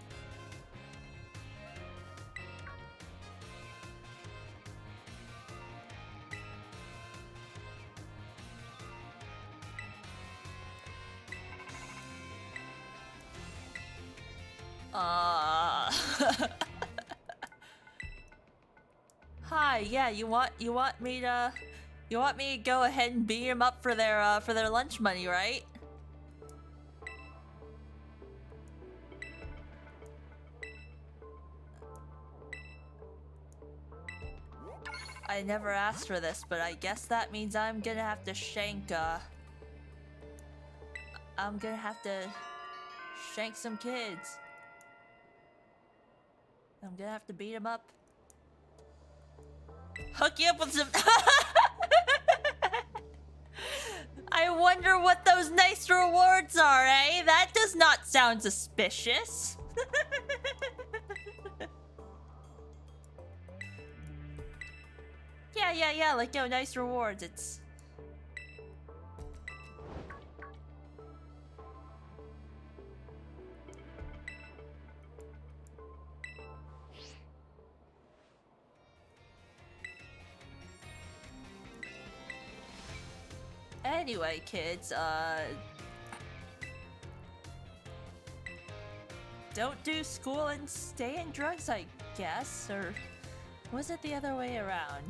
Hi, yeah, you want me to go ahead and beat them up for their lunch money, right? I never asked for this, but I guess that means I'm gonna have to shank, I'm gonna have to shank some kids. I'm gonna have to beat them up. Hook you up with some... I wonder what those nice rewards are, eh? That does not sound suspicious. Yeah, like, no, nice rewards, it's... Anyway, kids, don't do school and stay in drugs, I guess, or was it the other way around?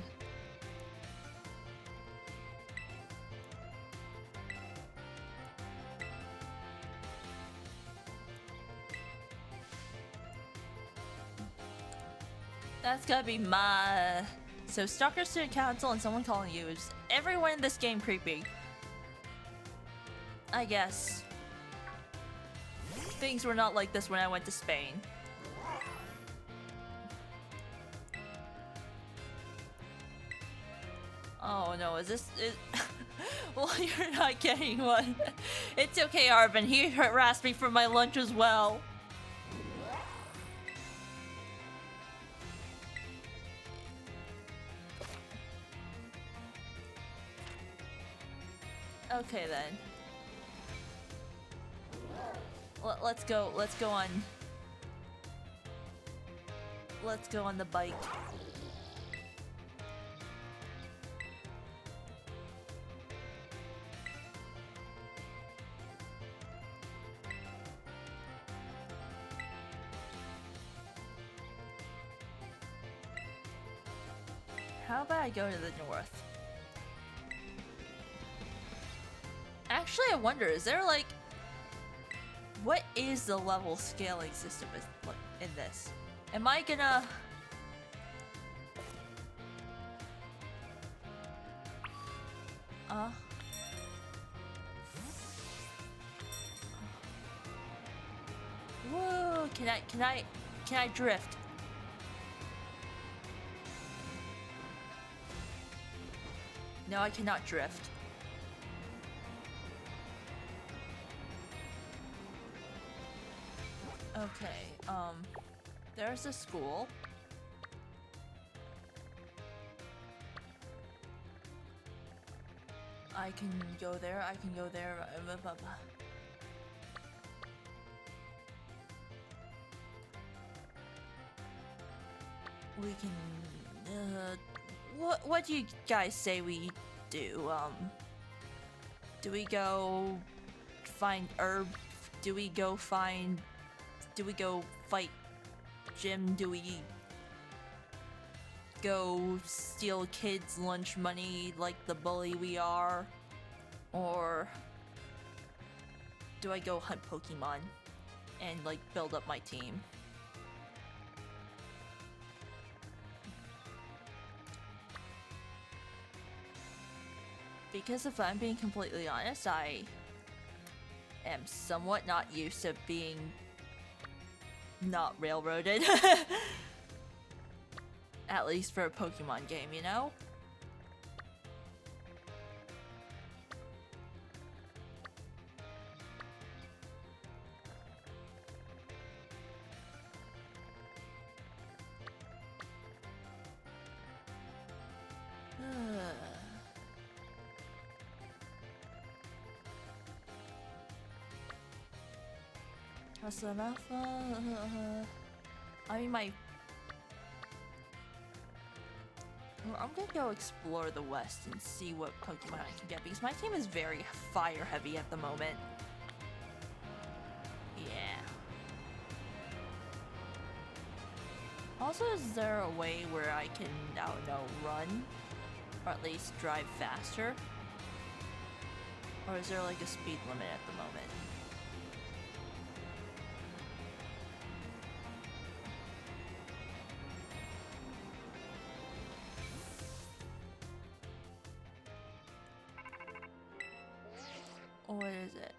That's gotta be my... So, Stalker Student Council and someone calling you. Is everyone in this game creepy? I guess. Things were not like this when I went to Spain. Oh no, is this... Well, you're not getting one. It's okay, Arven. He harassed me for my lunch as well. Okay then. Let's go on. Let's go on the bike. How about I go to the north? Actually, I wonder, is there like... What is the level scaling system in this? Am I gonna... Whoa, can I drift? No, I cannot drift. Okay, there's a school. I can go there, I can go there. We can, what do you guys say we do? Do we go find herb? Do we go fight Jim? Do we go steal kids' lunch money like the bully we are? Or do I go hunt Pokemon and like build up my team? Because if I'm being completely honest, I am somewhat not used to being not railroaded. At least for a Pokemon game, you know? That's enough. I mean, I'm gonna go explore the west and see what Pokemon I can get because my team is very fire heavy at the moment. Yeah. Also, is there a way where I can, I don't know, run? Or at least drive faster? Or is there like a speed limit at the moment? What is it?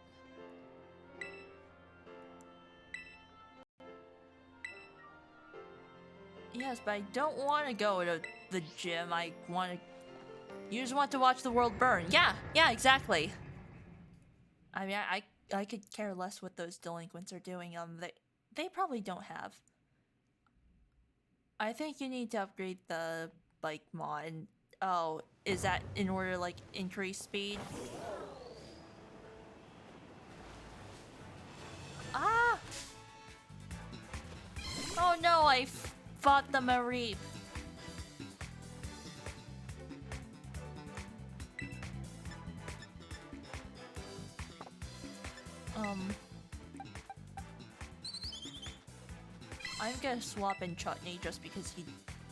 Yes, but I don't want to go to the gym. I want to... You just want to watch the world burn. Yeah, exactly. I mean, I could care less what those delinquents are doing. They probably don't have. I think you need to upgrade the bike mod. Oh, is that in order to, like, increase speed? Ah! Oh no, I fought the Mareep. I'm gonna swap in Chutney just because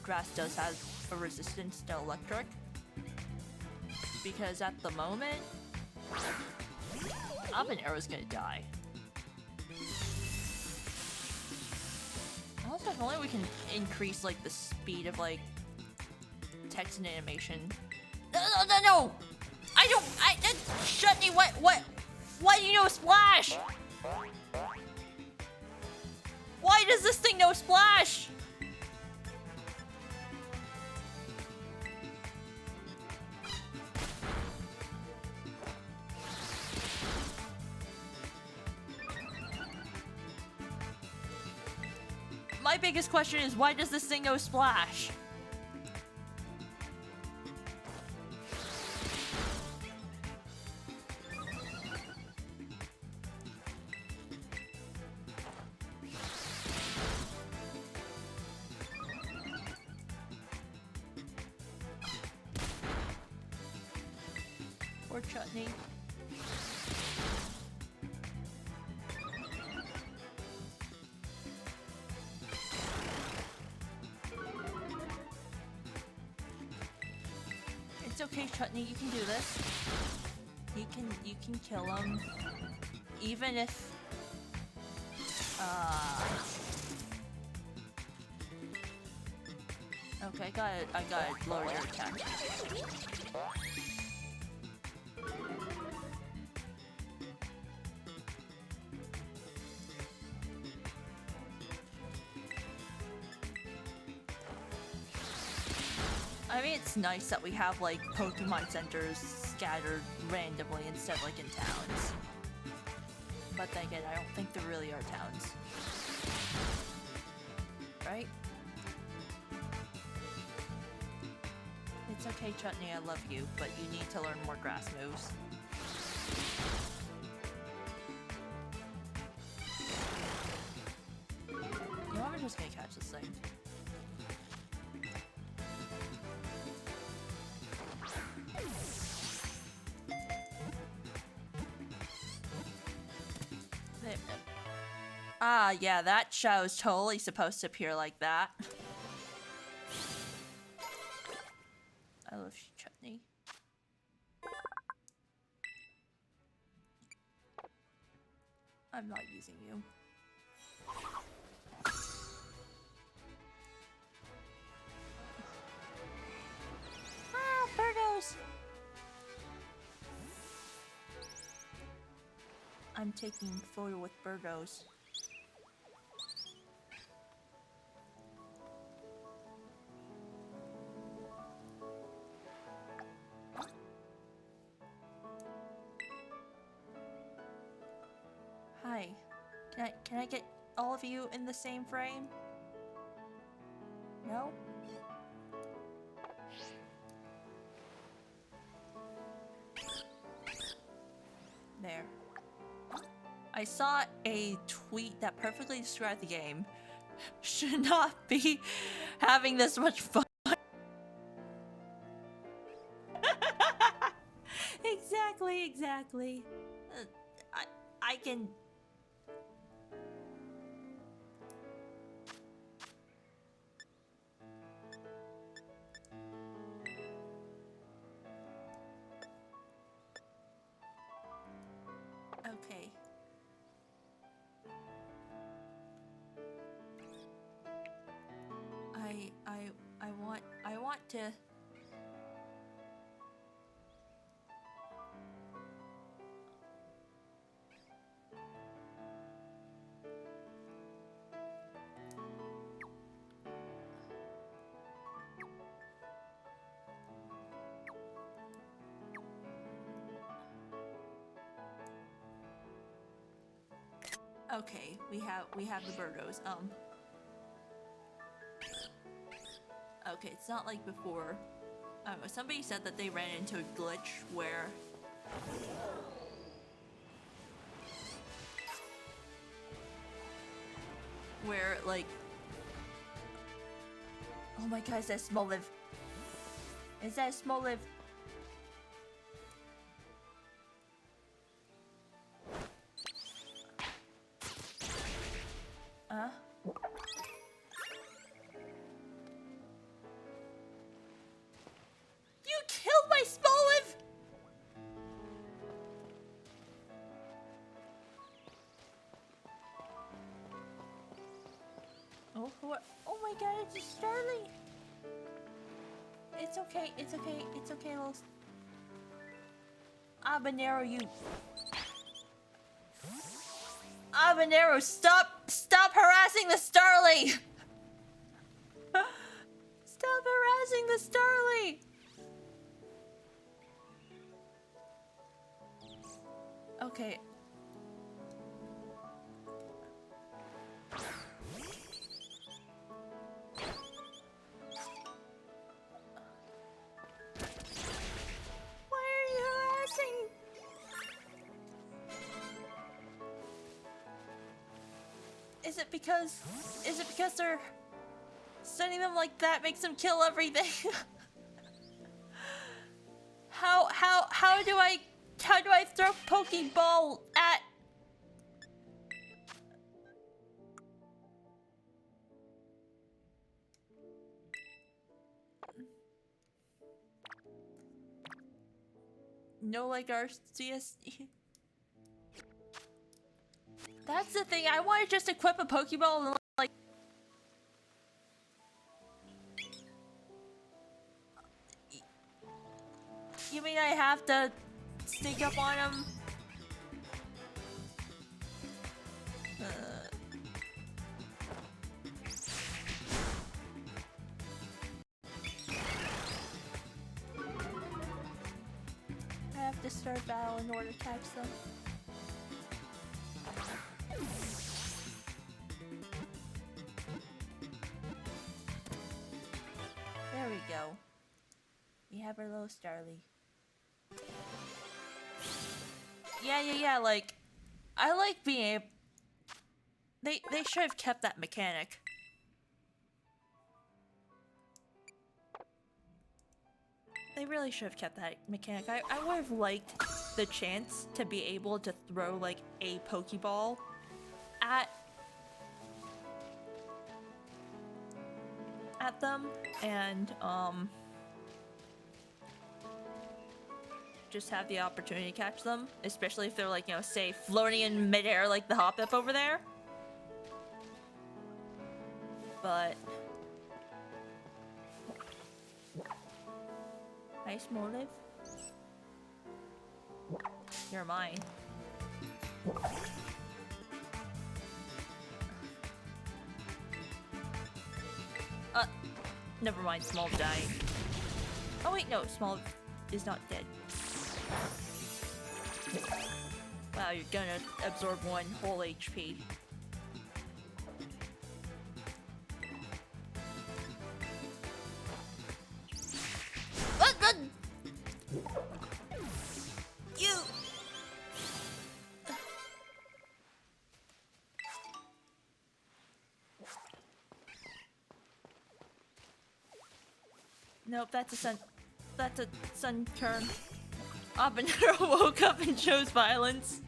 grass does have a resistance to electric. Because at the moment, Habanero's gonna die. Also, if only we can increase, like, the speed of, like, text and animation. No! Chutney, why do you know Splash? Why does this thing know Splash? My biggest question is, why does this thing know Splash? Or Chutney. It's okay, Chutney, you can do this. You can kill him. Even if okay, I gotta lower your attack. I mean, it's nice that we have, like, Pokemon centers scattered randomly instead of, like, in towns. But then again, I don't think there really are towns. Right? It's okay, Chutney, I love you, but you need to learn more grass moves. You know, I'm just gonna catch this thing. Ah, yeah, that show's totally supposed to appear like that. I love Chutney. I'm not using you. Ah, Birdos! I'm taking a photo with Birdos. Hi. Can I get all of you in the same frame? No? There. I saw a tweet that perfectly described the game. Should not be having this much fun. Exactly. I can... Okay. I want to... Okay, we have the birdos. Okay, it's not like before. I don't know, somebody said that they ran into a glitch where like, oh my god, is that small live? Is that small live? You killed my small live! Oh, what? Oh my god, it's just Starly! It's okay, it's okay, it's okay, little... Habanero, you... Habanero, stop harassing the Starly! Stop harassing the Starly! Okay. Why are you harassing? Is it because they're sending them like that makes them kill everything? How do I throw Pokeball at... No, like our CS... That's the thing, I want to just equip a Pokeball and like... You mean I have to sneak up on him? I have to start battle in order to catch them. There we go. We have our little Starly. Yeah, like... I like being able... They should have kept that mechanic. They really should have kept that mechanic. I would have liked the chance to be able to throw, like, a Pokeball at them, and, just have the opportunity to catch them, especially if they're, like, you know, say, floating in midair like the Hoppip over there. But... Nice motive. You're mine. Never mind, Small dying. Oh wait, no, Small is not dead. Wow, you're gonna absorb one whole HP. You! Nope, that's a sun turn. Habanero woke up and chose violence.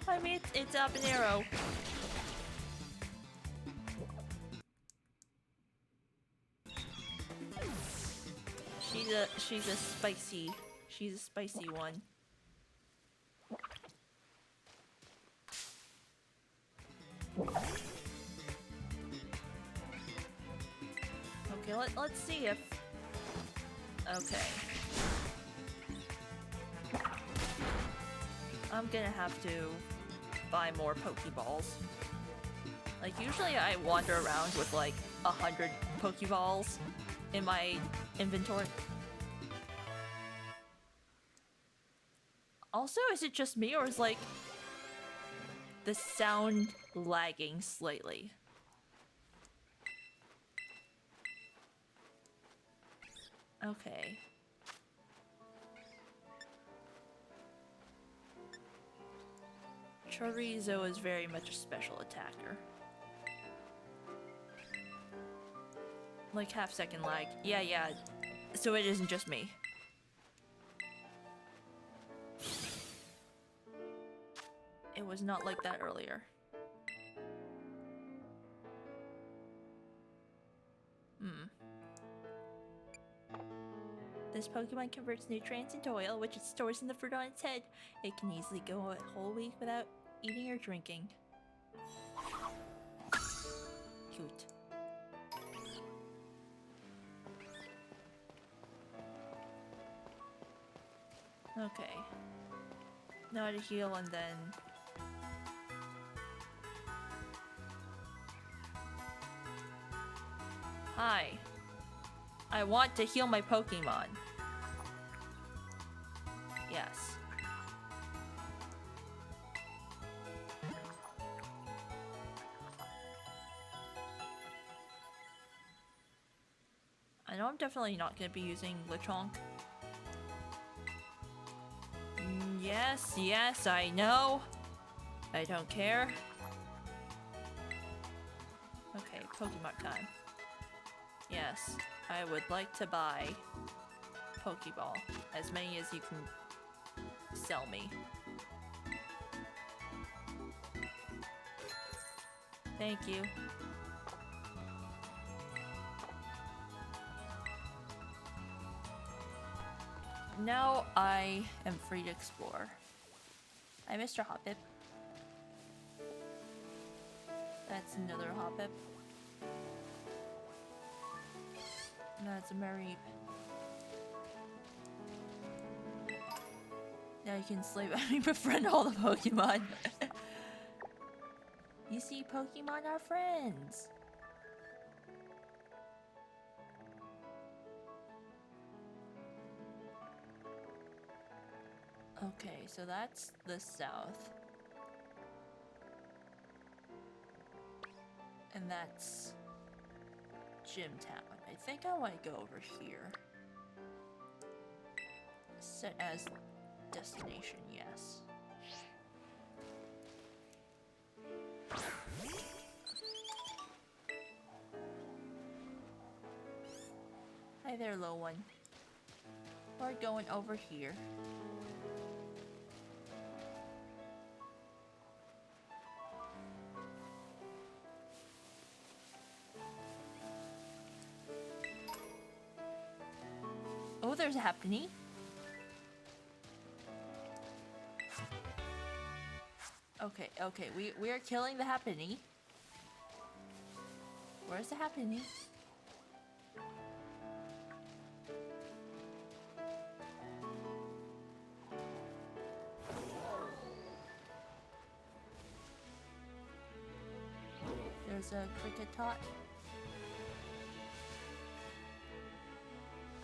I mean, it's Habanero. She's a spicy one. Okay, let's see if... Okay. I'm gonna have to buy more Pokeballs. Like, usually I wander around with like 100 Pokeballs in my inventory. Also, is it just me, or is like the sound lagging slightly. Okay. Chorizo is very much a special attacker. Like half-second lag. Yeah. So it isn't just me. It was not like that earlier. This Pokemon converts nutrients into oil, which it stores in the fruit on its head. It can easily go a whole week without eating or drinking. Cute. Okay. Now to heal and then... Hi. I want to heal my Pokemon. Yes. I know I'm definitely not going to be using Lechonk. Yes, I know. I don't care. Okay, Pokemon time. Yes, I would like to buy Pokeball. As many as you can sell me. Thank you. Now I am free to explore. Hi, Mr. Hoppip. That's another Hoppip. That's a Mareep. Now you can slave at me, befriend all the Pokemon. You see, Pokemon are friends. Okay, so that's the south. And that's Gym Town. I think I want to go over here. Set as destination, yes. Hi there, low one. We're going over here. Oh, there's a Happiny. Okay, we are killing the Happiny. Where's the Happiny? There's a Cricket Tot.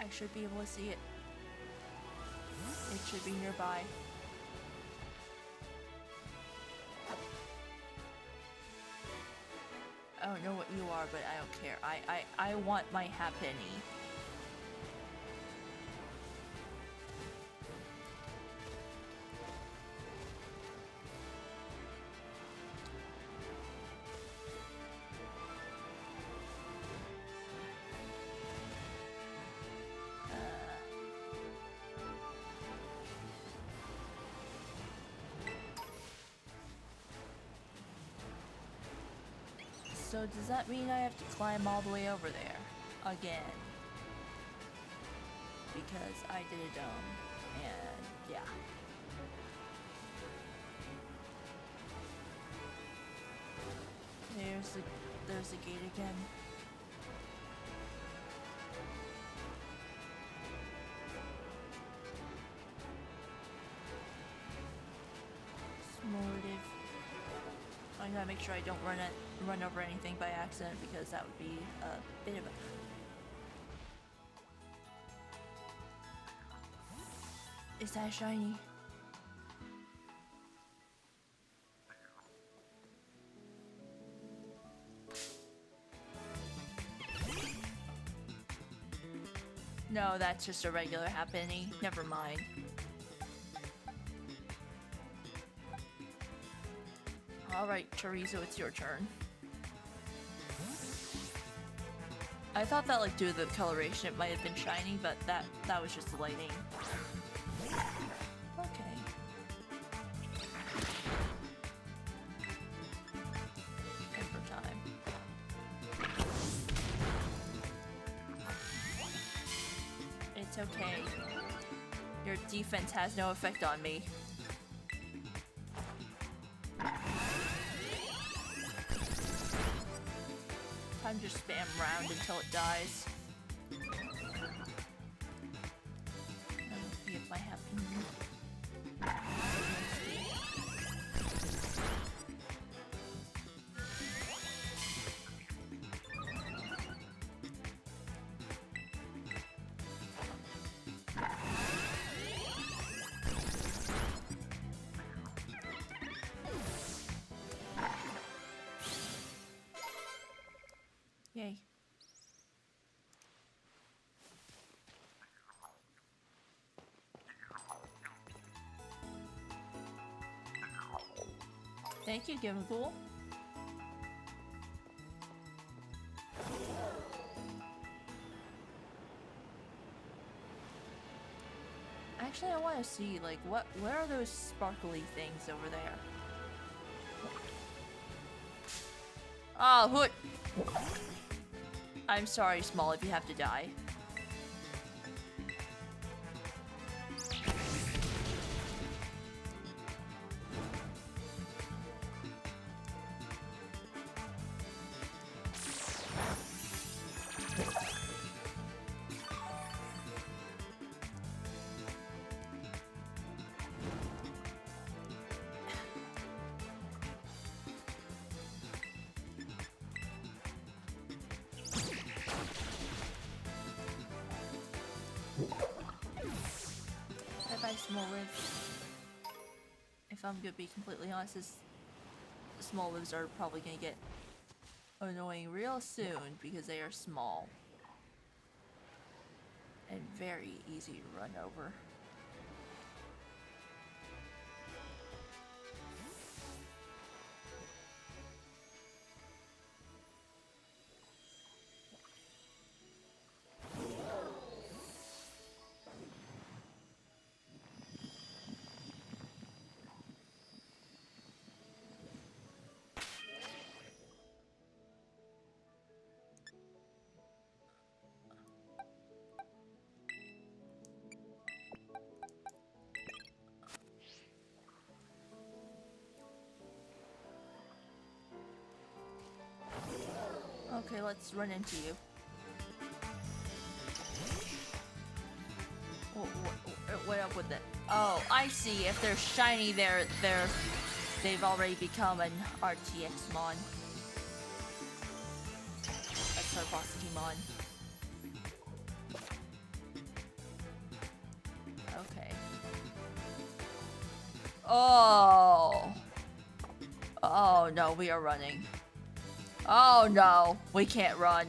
I should be able to see it. It should be nearby. I don't know what you are, but I don't care. I want my Happiny. So does that mean I have to climb all the way over there? Again. Because I did a dome. And yeah. There's the gate again. Smorative. I gotta make sure I don't run over anything by accident, because that would be a bit of a... Is that shiny? Oh, that's just a regular happening. Never mind. Alright, Chorizo, it's your turn. I thought that, like, due to the coloration, it might have been shiny, but that was just lighting. Okay. Ember time. It's okay. Your defense has no effect on me. Time to spam round until it dies. See if I have Yay. Thank you, Gimghoul. Actually, I want to see, like, what are those sparkly things over there? Oh, hood! I'm sorry, Small, if you have to die. Small lives. If I'm gonna be completely honest, small lives are probably gonna get annoying real soon because they are small and very easy to run over. Okay, let's run into you. What up with it? Oh, I see. If they're shiny, they've already become an RTX mon. That's our bossy mon. Okay. Oh. Oh no, we are running. Oh no, we can't run.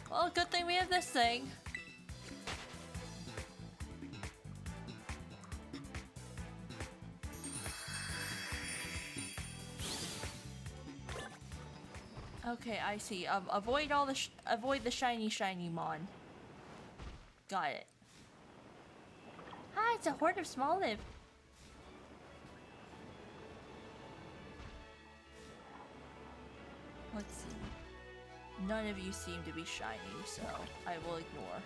Well, good thing we have this thing. Okay, I see. Avoid all the avoid the shiny mon. Got it. Hi, it's a horde of small live. Let's see. None of you seem to be shiny, so I will ignore.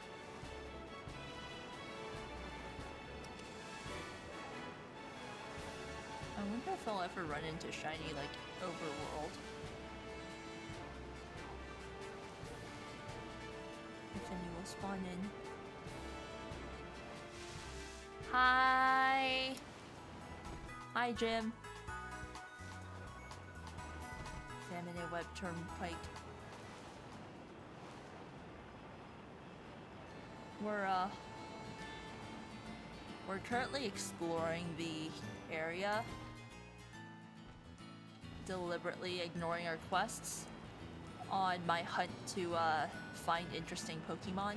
I wonder if I'll ever run into shiny, like, overworld. If any will spawn in. Hi! Hi, Jim. Salmon web turnpike. We're currently exploring the area, deliberately ignoring our quests. on my hunt to find interesting Pokemon.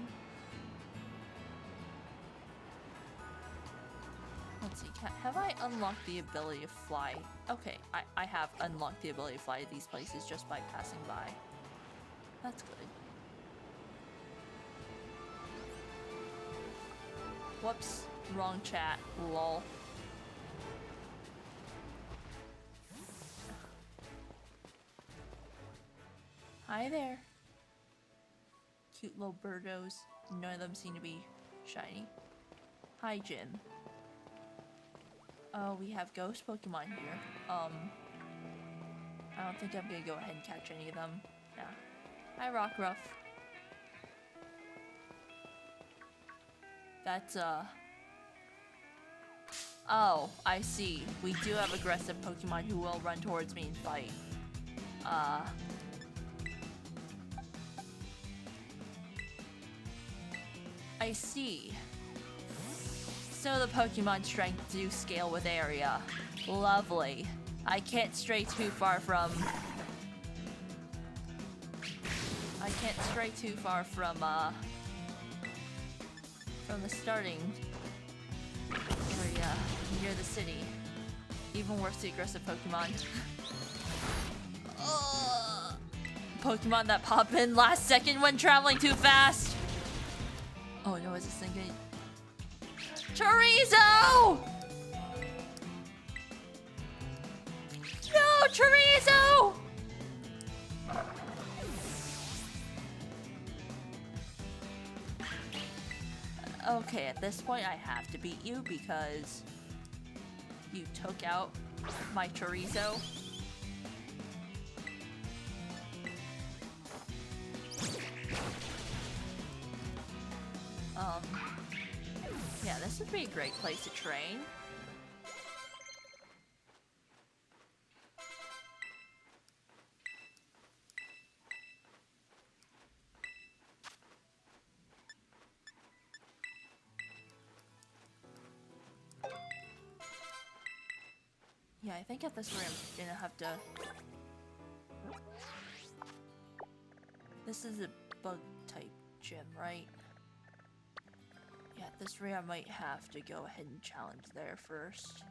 Let's see, have I unlocked the ability to fly? Okay, I have unlocked the ability to fly to these places just by passing by. That's good. Whoops, wrong chat, lol. Hi there. Cute little birdos. None of them seem to be shiny. Hi, Jim. Oh, we have ghost Pokemon here. I don't think I'm gonna go ahead and catch any of them. Yeah. Hi, Rockruff. That's, oh, I see. We do have aggressive Pokemon who will run towards me and fight. I see. So the Pokemon strength do scale with area. Lovely. I can't stray too far from... from the starting area near the city. Even worse, the aggressive Pokemon. Pokemon that pop in last second when traveling too fast. Oh no, is this thing gonna... Chorizo! No, Chorizo! Okay, at this point I have to beat you because you took out my Chorizo. Yeah, this would be a great place to train. Yeah, I think at this rate I'm gonna have to... This is a bug type gym, right? Yeah, at this rate I might have to go ahead and challenge there first.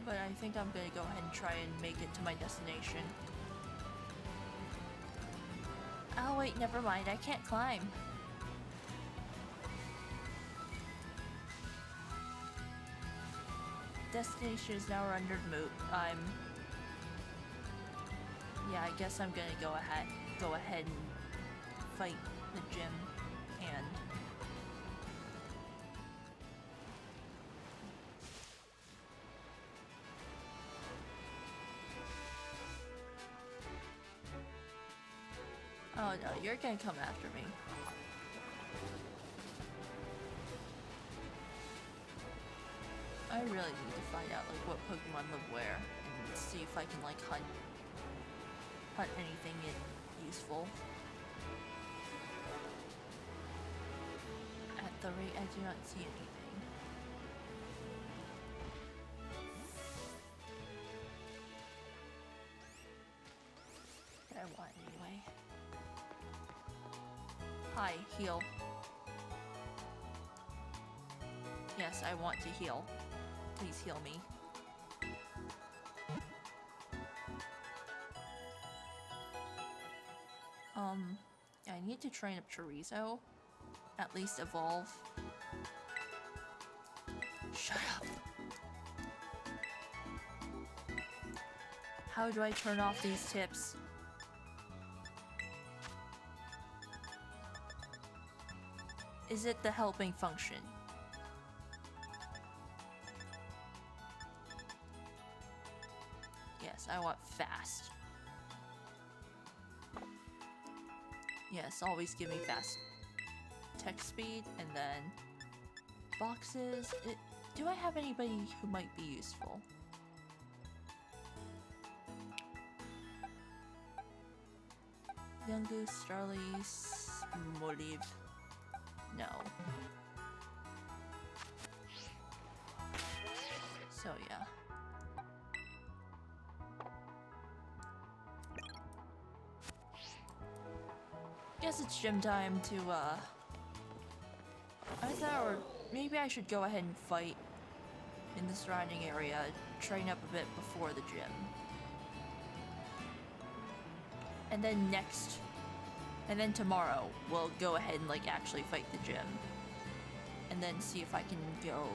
But I think I'm gonna go ahead and try and make it to my destination. Oh wait, never mind, I can't climb. Destination is now rendered moot. Yeah, I guess I'm gonna go ahead and fight the gym and... Oh no, you're gonna come after me. I really need to find out like what Pokemon live where and see if I can like hunt anything useful. At the rate I do not see anything. That I want anyway. Hi, heal. Yes, I want to heal. Please heal me. I need to train up Chorizo. At least evolve. Shut up. How do I turn off these tips? Is it the helping function? Yes, I want fast. Yes, always give me fast text speed, and then boxes. Do I have anybody who might be useful? Young Goose, Starlies. Molive. No. So yeah. Guess it's gym time to I thought, or maybe I should go ahead and fight in the surrounding area, train up a bit before the gym. And then tomorrow, we'll go ahead and like actually fight the gym. And then see if I can go.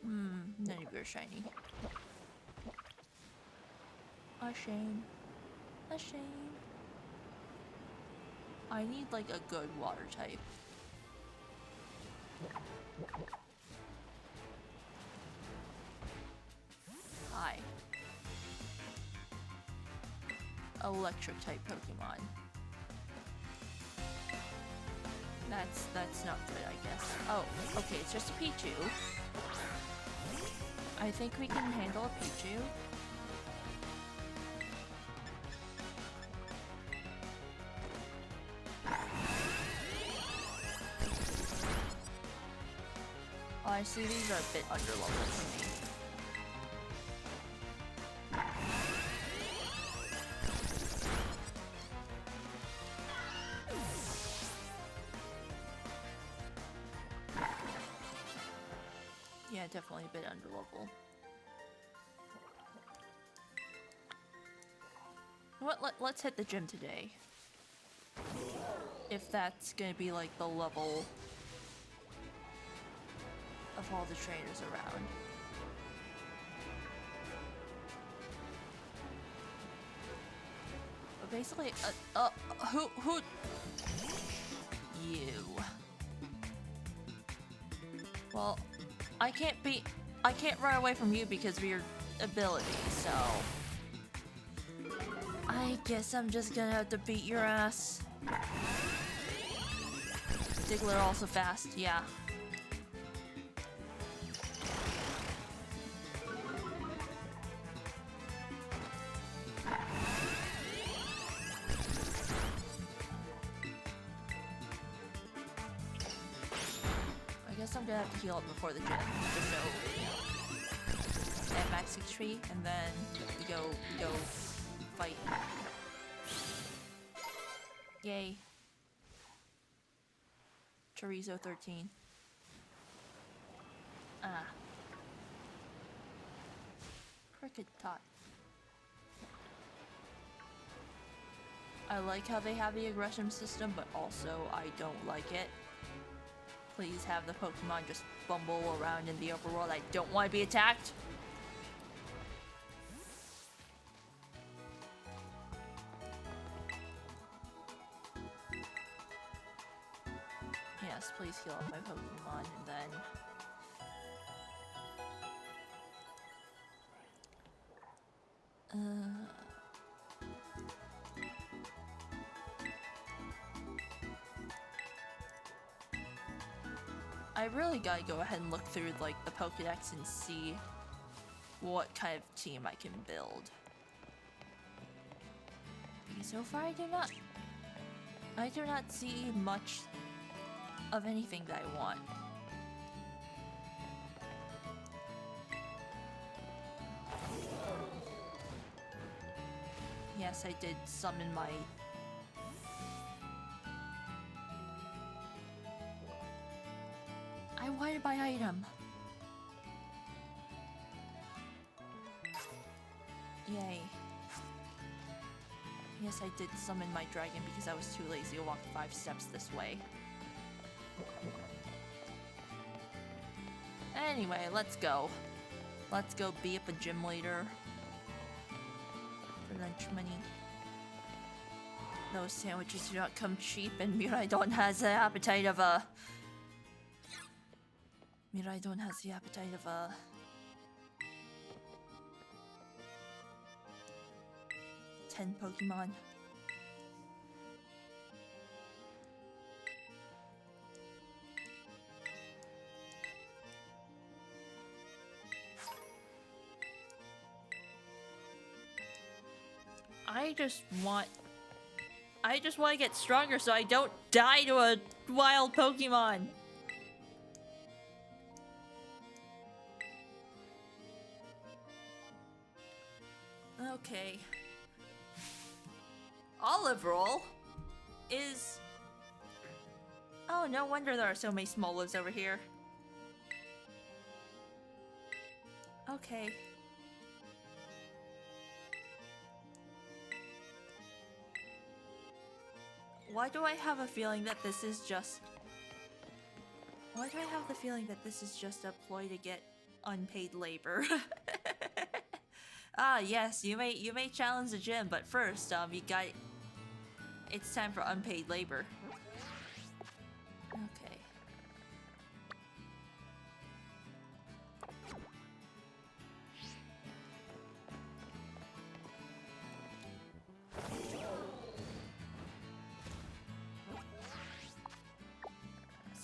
None of you are shiny. A shame. A shame. I need like a good water type. Hi. Electric type Pokemon. That's not good, I guess. Oh, okay, it's just a Pichu. I think we can handle a Pichu. Honestly, these are a bit underleveled for me. Yeah, definitely a bit underleveled. Let's hit the gym today. If that's gonna be like the level of all the trainers around. But basically, who? You. Well, I can't run away from you because of your ability, so I guess I'm just gonna have to beat your ass. Diggler also fast, yeah. I guess I'm gonna have to heal up before the gym, just so, you know. I have max HP, and then we go fight. Yay. Chorizo 13. Ah. Cricket Tot. I like how they have the aggression system, but also I don't like it. Please have the Pokemon just bumble around in the overworld. I don't want to be attacked. Yes, please heal up my Pokemon, and then I really gotta go ahead and look through like the Pokédex and see what kind of team I can build. Because so far I do not see much of anything that I want. Yes, I did summon my... I wanted my item. Yay. Yes, I did summon my dragon because I was too lazy to walk 5 steps this way. Anyway, let's go. Let's go be up a gym leader. For lunch money. Those sandwiches do not come cheap, and Miraidon has the appetite of a... 10 Pokemon. I just want to get stronger so I don't die to a wild Pokemon. Okay. Olive roll is... Oh, no wonder there are so many small lives over here. Okay. Why do I have a feeling that this is just... Why do I have the feeling that this is just a ploy to get unpaid labor? Ah, yes, you may challenge the gym, but first, you got... It's time for unpaid labor. Okay.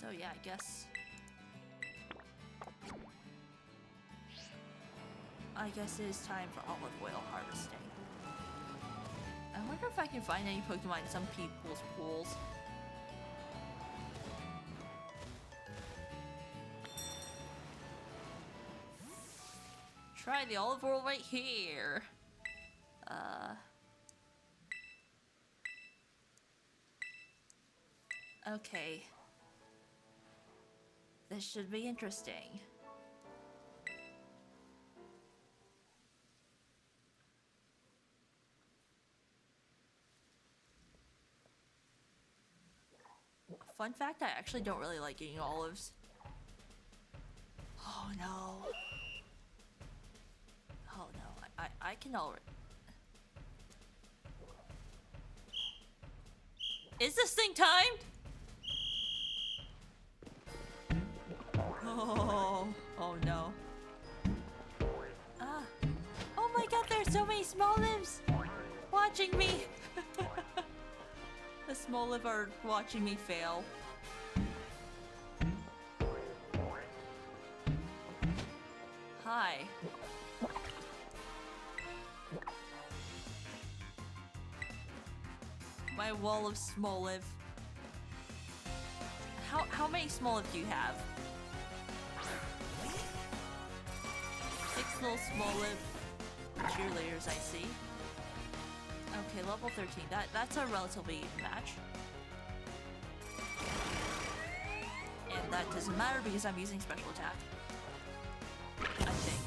So yeah, I guess it is time for olive oil harvesting. I wonder if I can find any Pokemon in some people's pools. Try the olive oil right here. Okay. This should be interesting. Fun fact, I actually don't really like eating olives. Oh no. Oh no, I can already... Is this thing timed? Oh no. Ah. Oh my god, there's so many small lives watching me. The small live are watching me fail. Hi. My wall of small live. How many small live do you have? 6 little small live cheerleaders, I see. Okay, level 13. That's a relatively even match. And that doesn't matter because I'm using special attack. I think.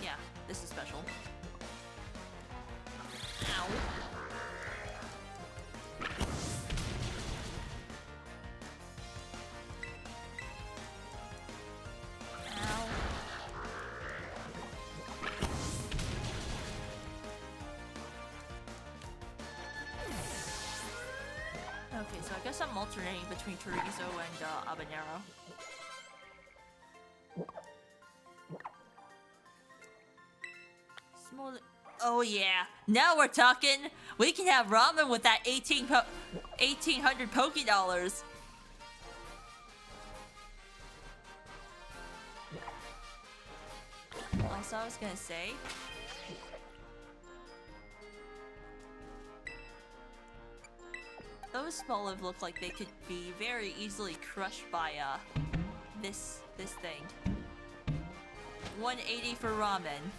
Yeah, this is special. Ow. Okay, so I guess I'm alternating between Chorizo and Habanero. Small. Oh yeah, now we're talking. We can have ramen with that 1,800 Poké Dollars. Also, I was gonna say. Those small live look like they could be very easily crushed by this thing. 180 for ramen.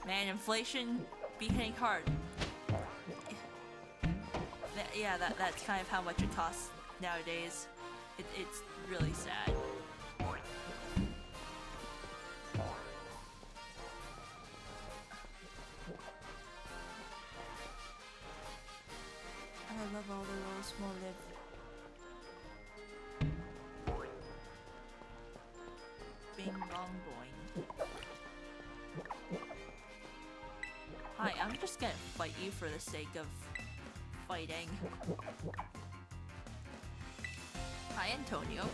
Man, inflation be hitting hard. Yeah, that's kind of how much it costs nowadays. It's really sad. I love all the little small live. Bing bong boing. Hi, I'm just gonna fight you for the sake of fighting. Hi, Antonio.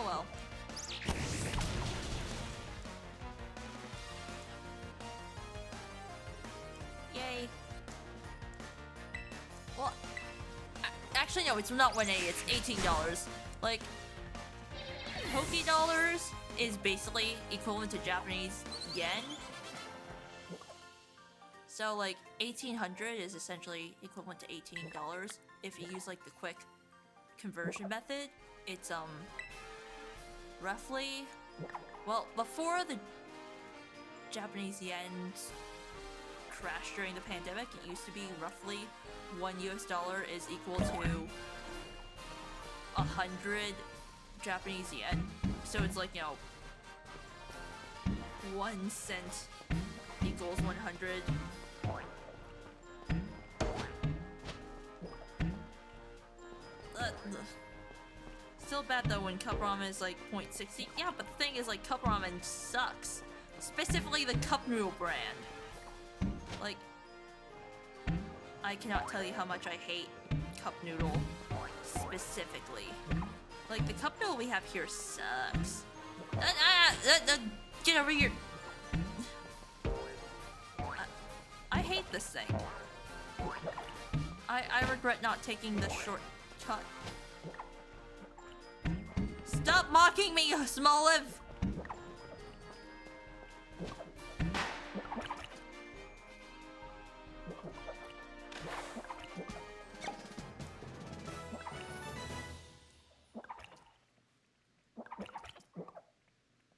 Oh well. Yay. Well, actually no, it's not 180, it's $18. Like, Poké dollars is basically equivalent to Japanese yen. So like 1800 is essentially equivalent to $18 if you use like the quick conversion method. It's roughly, well, before the Japanese yen crashed during the pandemic, it used to be roughly $1 is equal to 100 Japanese yen. So it's like, you know, 1 cent equals 100. Still bad though when cup ramen is like 0.60. Yeah, but the thing is, like, cup ramen sucks. Specifically the cup noodle brand. Like, I cannot tell you how much I hate cup noodle specifically. Like, the cup noodle we have here sucks. Get over here. I hate this thing. I regret not taking the shortcut. Stop mocking me, Smoliv!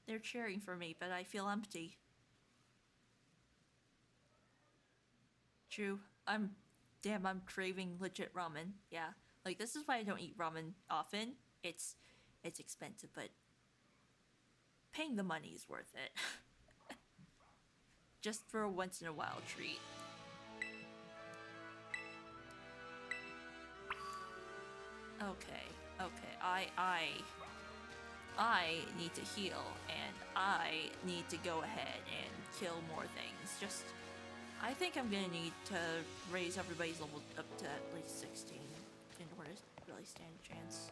They're cheering for me, but I feel empty. True. I'm craving legit ramen. Yeah. Like, this is why I don't eat ramen often. It's expensive, but paying the money is worth it. Just for a once in a while treat. Okay. I need to heal, and I need to go ahead and kill more things. I think I'm gonna need to raise everybody's level up to at least 16 in order to really stand a chance.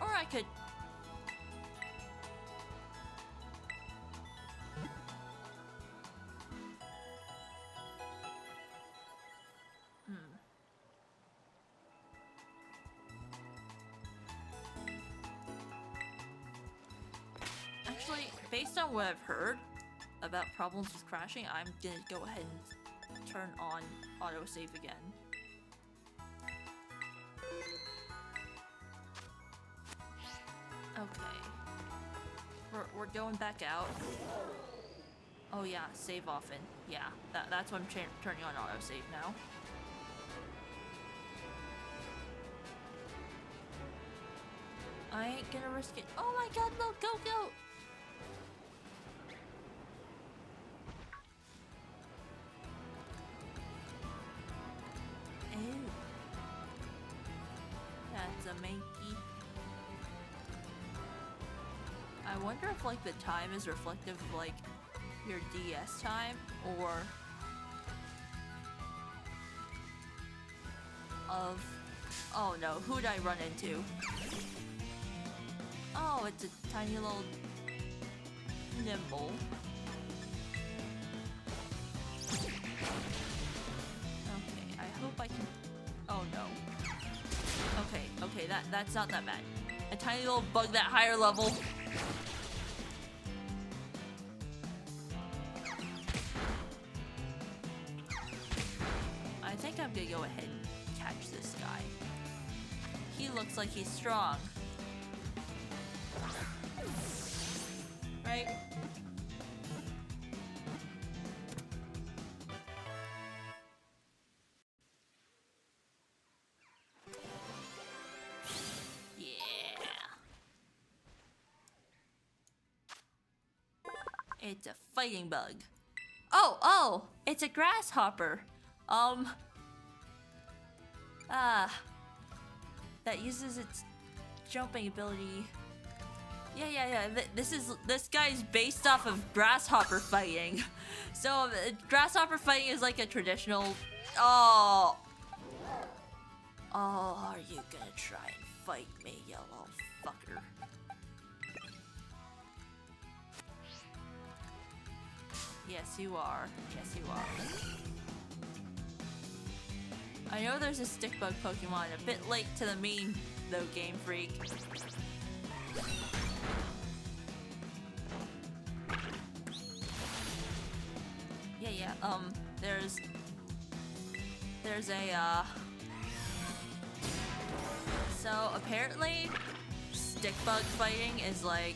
Or I could... Actually, based on what I've heard about problems with crashing, I'm gonna go ahead and turn on autosave again. Okay. We're going back out. Oh yeah, save often. Yeah, that's why I'm turning on autosave now. I ain't gonna risk it. Oh my god, no, go! Ew. That's a manky. I wonder if, like, the time is reflective of, like, your DS time, or of... Oh no, who'd I run into? Oh, it's a tiny little nimble. Okay, I hope I can... Oh no. Okay, that's not that bad. A tiny little bug that higher level. I think I'm gonna go ahead and catch this guy. He looks like he's strong. Right? Yeah. It's a fighting bug. Oh, it's a grasshopper. That uses its jumping ability. Yeah. This guy's based off of grasshopper fighting. So grasshopper fighting is like a traditional. Oh, are you gonna try and fight me, you little fucker? Yes, you are. Yes, you are. I know there's a stick bug Pokemon, a bit late to the meme, though, Game Freak. Yeah, there's a, so apparently, stick bug fighting is like,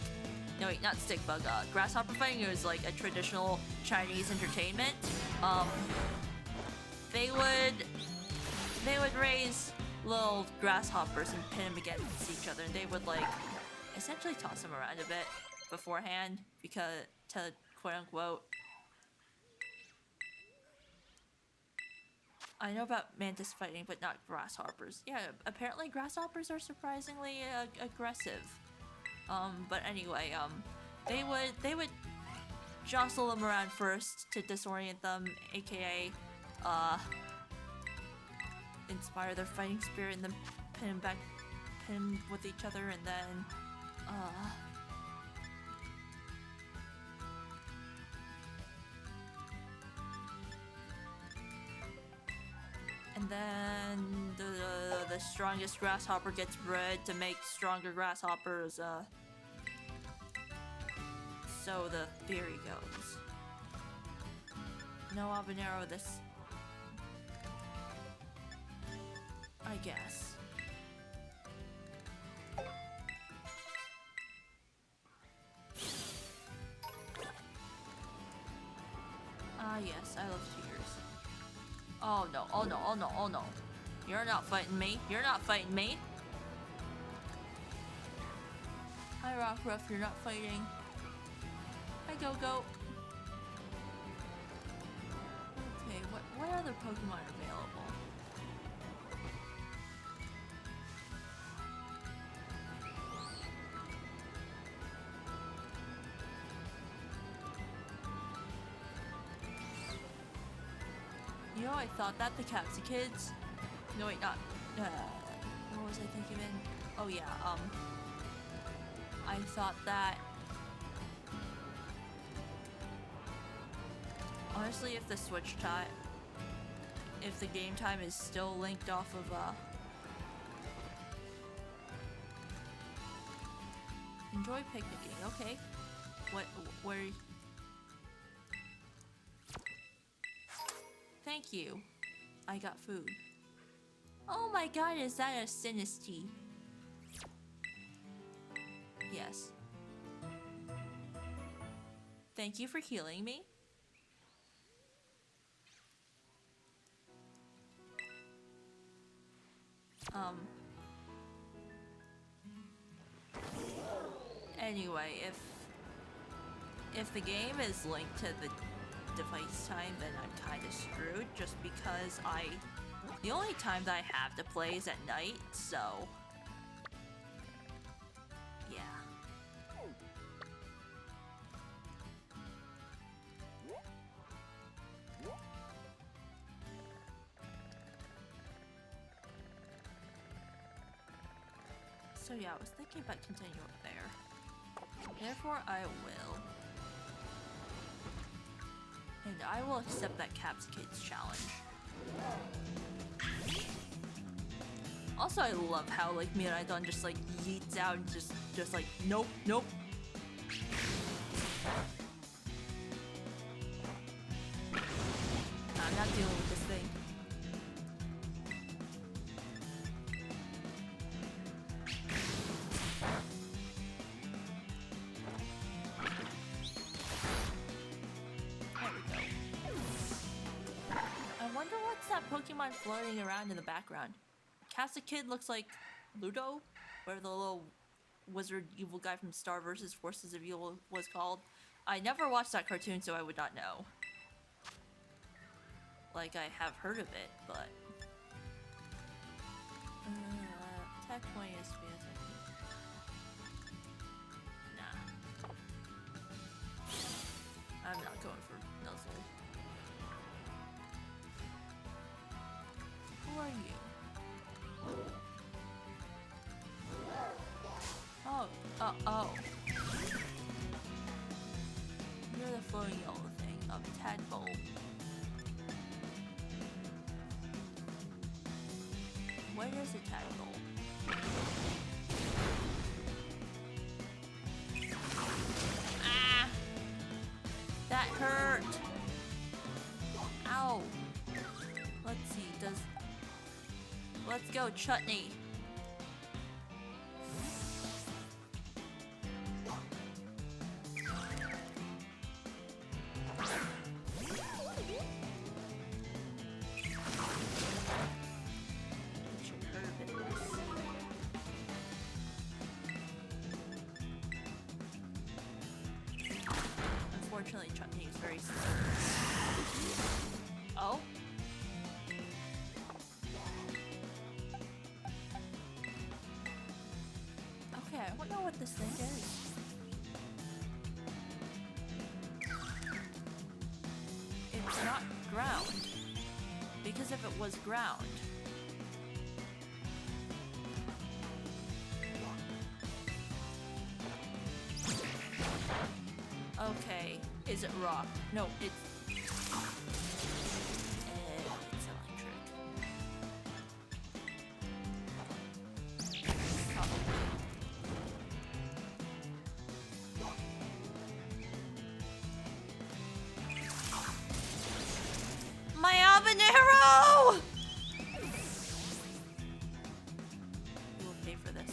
no wait, not stick bug, grasshopper fighting is like a traditional Chinese entertainment. They would raise little grasshoppers and pin them against each other, and they would like essentially toss them around a bit beforehand because to quote unquote. I know about mantis fighting, but not grasshoppers. Yeah, apparently grasshoppers are surprisingly aggressive. But anyway, they would jostle them around first to disorient them, aka inspire their fighting spirit, and then pin them with each other, and then the strongest grasshopper gets bred to make stronger grasshoppers, so the theory goes. No habanero this, I guess. Ah yes, I love tears. Oh no, oh no, oh no, oh no. You're not fighting me. You're not fighting me. Hi Rockruff, you're not fighting. Hi Go-Go. Okay, what other Pokemon are available? You know, I thought that the Capsikids. No, wait, not. What was I thinking in? Oh, yeah, I thought that. Honestly, if the Switch time. If the game time is still linked off of, enjoy picnicking, okay. Where. Thank you. I got food. Oh my god, is that a Sinistea? Yes. Thank you for healing me. Anyway, if the game is linked to the device time, then I'm kind of screwed, just because the only time that I have to play is at night, so yeah. So yeah, I was thinking about continuing up there. Therefore, I will. And I will accept that Capsikids challenge. Also, I love how like Miraidon just like yeets out and just like nope, nope. I'm not dealing with this thing. Pokemon floating around in the background. Capsikid looks like Ludo, whatever the little wizard evil guy from Star vs. Forces of Evil was called. I never watched that cartoon, so I would not know. Like, I have heard of it, but... attack 20 is nah. I'm not going for Nuzzle. Who are you? Where does the tag go? Ah! That hurt! Ow! Let's see, let's go, chutney! Unfortunately, chutney is very slow. Oh? Okay, I don't know what this thing is. It's not ground. Because if it was ground... Okay, is it rock? No, it's electric. Probably. My habanero! You will pay for this.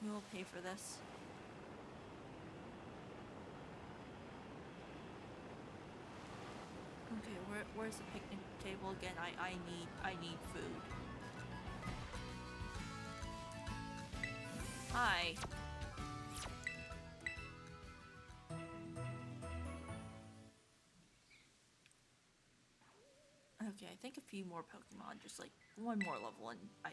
You will pay for this. Okay, where's the picnic table again? I need food. Hi. Okay, I think a few more Pokemon, just like one more level and I...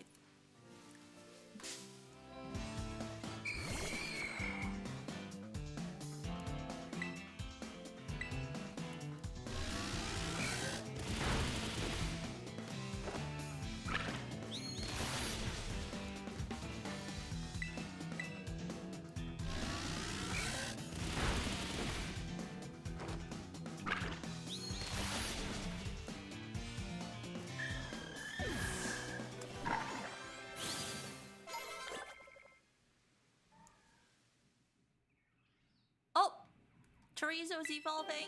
Chorizo's evolving.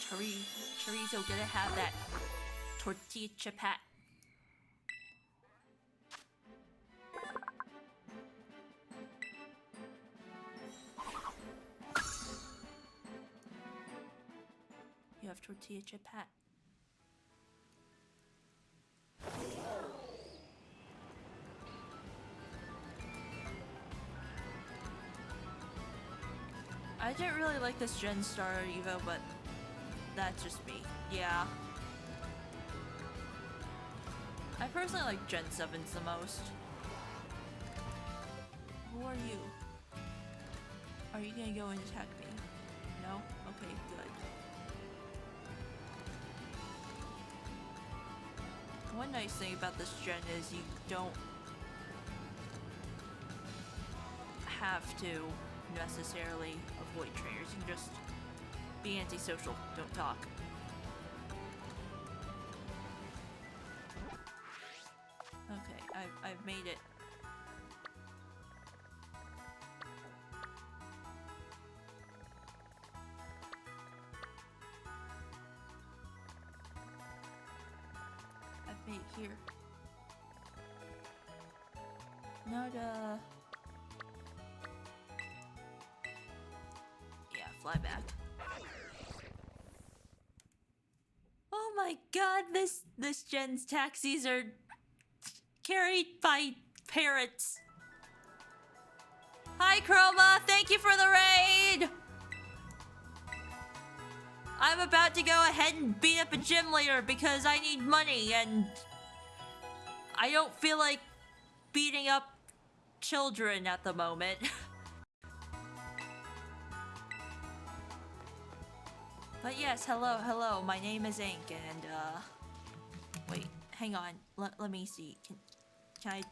Chorizo gonna have that tortilla chip hat. You have tortilla chip hat. I didn't really like this Gen Star Evo, but that's just me. Yeah. I personally like Gen 7s the most. Who are you? Are you gonna go and attack me? No? Okay, good. One nice thing about this gen is you don't have to necessarily avoid trainers. You can just be antisocial, don't talk. Okay, I've made it. I've made it here. Not fly back. Oh my god, this gen's taxis are carried by parrots. Hi Chroma, thank you for the raid! I'm about to go ahead and beat up a gym leader because I need money and I don't feel like beating up children at the moment. But yes, hello, my name is Ink, and, wait, hang on, let me see, Can I...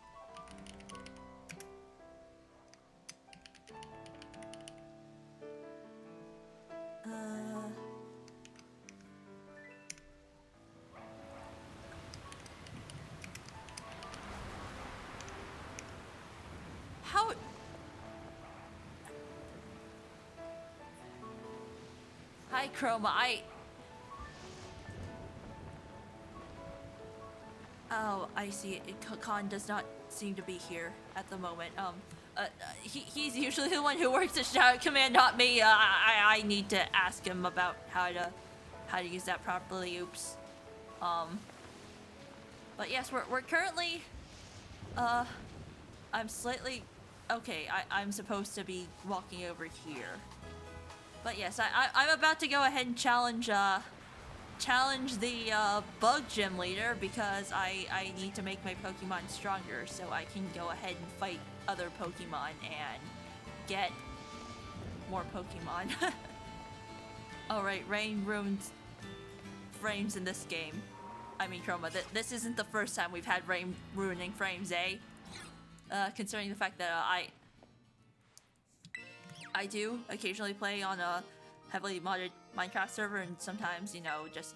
How... Hi, Chroma. Oh, I see. Khan does not seem to be here at the moment. He's usually the one who works at Shadow Command, not me. I need to ask him about how to use that properly. Oops. But yes, we're currently, I'm slightly, okay, I'm supposed to be walking over here. But yes, I'm about to go ahead and challenge the bug gym leader because I need to make my Pokemon stronger so I can go ahead and fight other Pokemon and get more Pokemon. Alright, rain ruins frames in this game. I mean, Chroma, this isn't the first time we've had rain ruining frames, eh? Considering the fact that I do occasionally play on a heavily modded Minecraft server, and sometimes, you know, just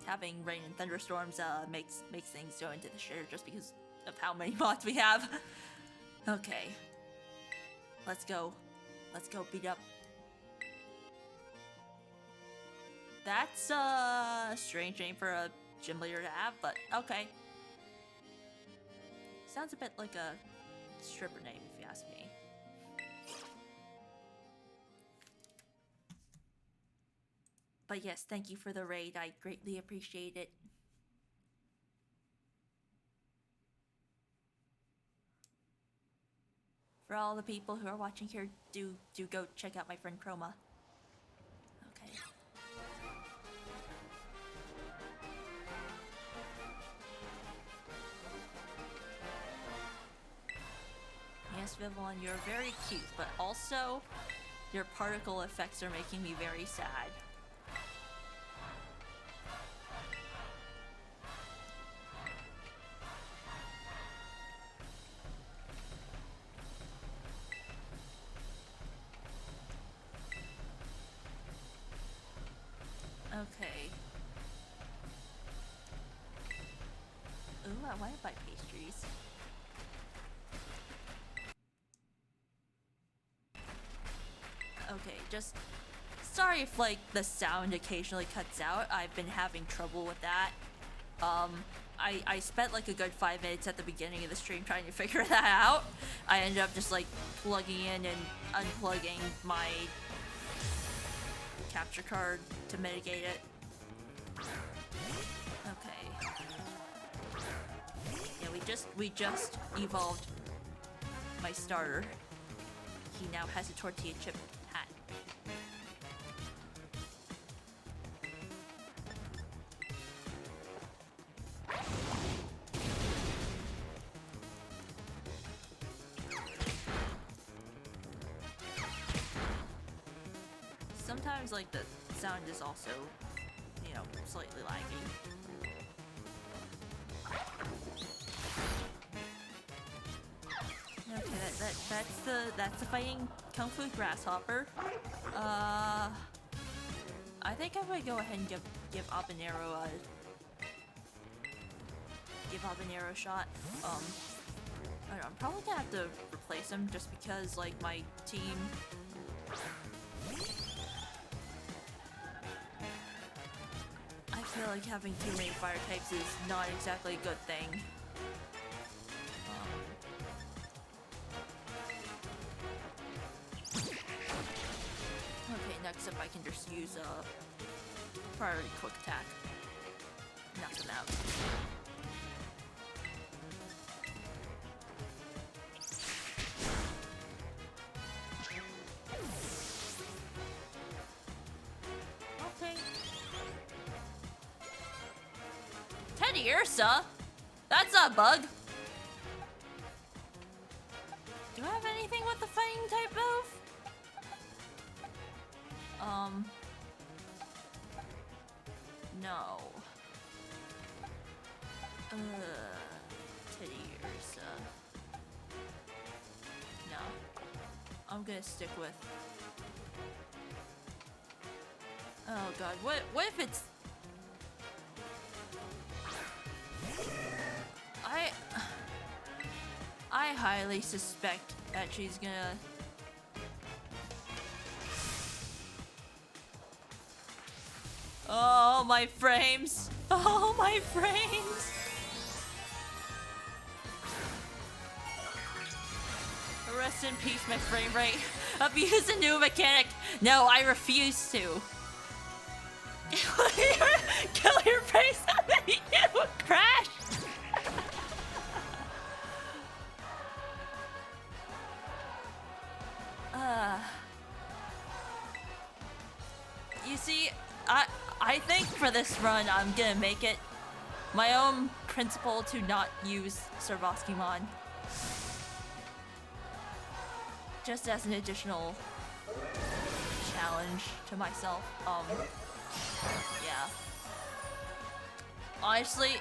having rain and thunderstorms makes things go into the shitter just because of how many mods we have. Okay, let's go beat up. That's a strange name for a gym leader to have, but okay. Sounds a bit like a stripper name, if you ask me. But yes, thank you for the raid. I greatly appreciate it. For all the people who are watching here, do go check out my friend Chroma. Okay. Yes, Vivillon, you're very cute, but also your particle effects are making me very sad. Okay. Ooh, I want to buy pastries. Okay, just sorry if like the sound occasionally cuts out. I've been having trouble with that. I spent like a good 5 minutes at the beginning of the stream trying to figure that out. I ended up just like plugging in and unplugging my capture card to mitigate it. Okay. Yeah, we just evolved my starter. He now has a tortilla chip hat. Sometimes like the sound is also, you know, slightly lagging. Okay, that's the fighting Kung Fu Grasshopper. I think I'm gonna go ahead and give Habanero a shot. I don't know, I'm probably gonna have to replace him just because like my team. I feel like having too many fire types is not exactly a good thing. Okay, next up I can just use a priority quick attack. Knock them out. Okay. Teddy Ursa? That's not a bug. Do I have anything with the fighting type move? No. Teddy here's no. I'm gonna stick with. Oh god, what if it's I highly suspect that she's gonna oh my frames! Oh my frames! Rest in peace, my frame rate. Abuse a new mechanic. No, I refuse to. Kill your face and then you crash. You see, I think for this run I'm gonna make it my own principle to not use Servoskimon. Just as an additional challenge to myself. Yeah. Honestly,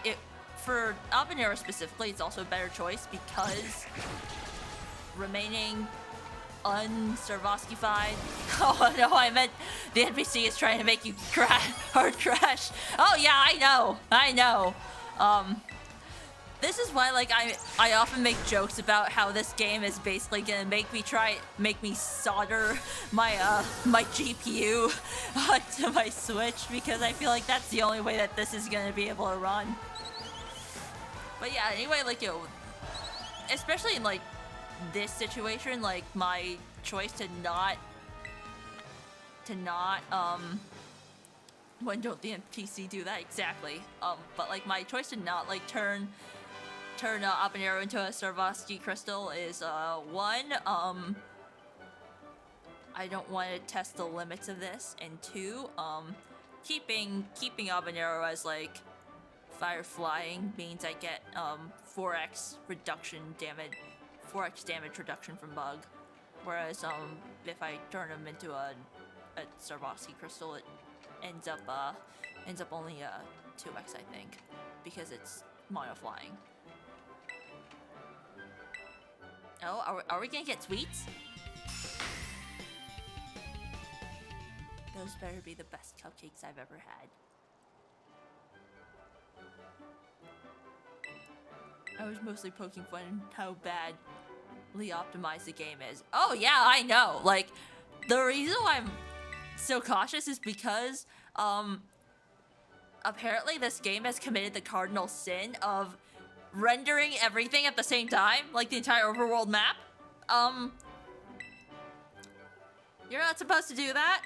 for Habanero specifically, it's also a better choice because remaining unservoskified. Oh no, I meant the NPC is trying to make you crash or trash. Oh yeah, I know. This is why, like, I often make jokes about how this game is basically gonna make me solder my my GPU to my Switch, because I feel like that's the only way that this is gonna be able to run. But yeah, anyway, like, yo, especially in like this situation, like my choice to not when don't the NPC do that exactly? But like my choice to not like turn Habanero into a Servoski crystal is one, I don't want to test the limits of this, and two, keeping Habanero as like fire flying means I get 4x damage reduction from bug, whereas if I turn him into a Servoski crystal, it ends up only 2x, I think, because it's mono flying. Oh, are we gonna get sweets? Those better be the best cupcakes I've ever had. I was mostly poking fun how badly optimized the game is. Oh yeah, I know. Like, the reason why I'm so cautious is because apparently this game has committed the cardinal sin of rendering everything at the same time, like the entire overworld map. You're not supposed to do that.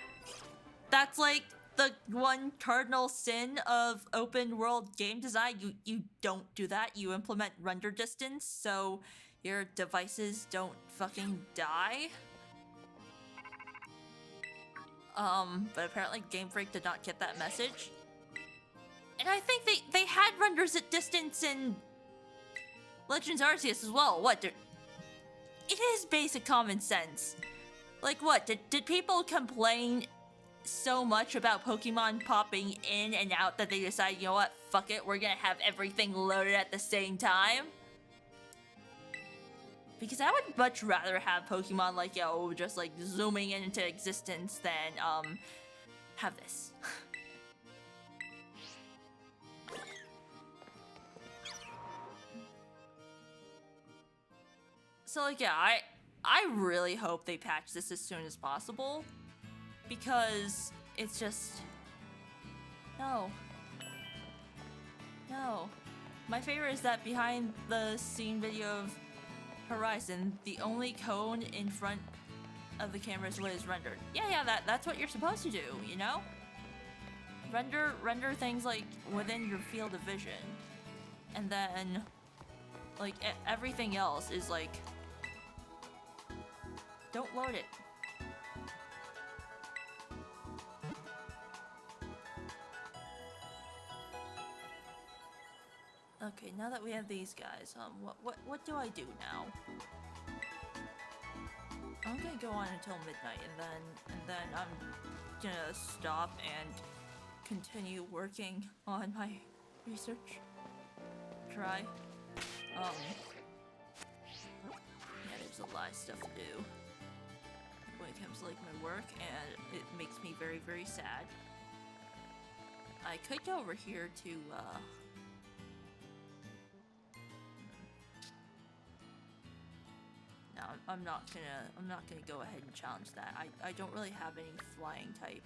That's like the one cardinal sin of open world game design. You don't do that. You implement render distance so your devices don't fucking die. But apparently Game Freak did not get that message. And I think they had renders at distance in Legends Arceus as well. What? It is basic common sense. Like, what? Did people complain so much about Pokemon popping in and out that they decided, you know what, fuck it, we're gonna have everything loaded at the same time? Because I would much rather have Pokemon, like, yo, just like zooming into existence than have this. So like, yeah, I really hope they patch this as soon as possible, because it's just no. My favorite is that behind the scene video of Horizon, the only cone in front of the camera is what is rendered. Yeah, that's what you're supposed to do, you know? Render things like within your field of vision, and then like everything else is like, don't load it. Okay, now that we have these guys, what do I do now? I'm gonna go on until midnight, and then I'm gonna stop and continue working on my research. Try. stuff to do when it comes to like my work, and it makes me very, very sad. I could go over here to no, I'm not gonna go ahead and challenge that. I don't really have any flying type,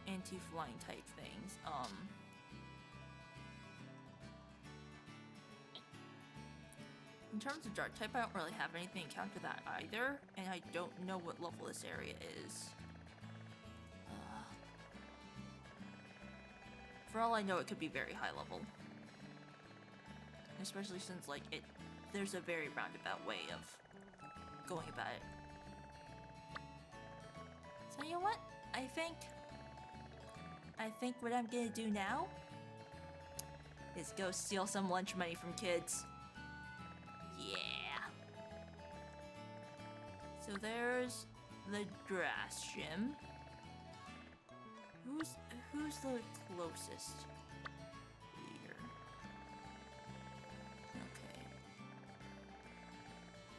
anti-flying type things. In terms of dark type, I don't really have anything to counter that either, and I don't know what level this area is. For all I know, it could be very high level. Especially since, like, there's a very roundabout way of going about it. So you know what? I think what I'm gonna do now is go steal some lunch money from kids. Yeah. So there's the grass gym. Who's the closest here? Okay.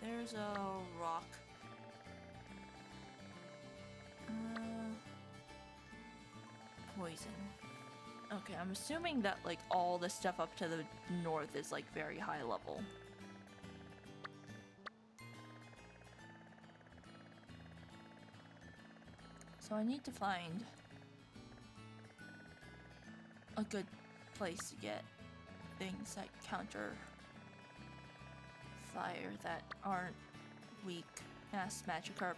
There's a rock. Poison. Okay, I'm assuming that like all the stuff up to the north is like very high level. So I need to find a good place to get things that counter fire that aren't weak. Mass Magikarp.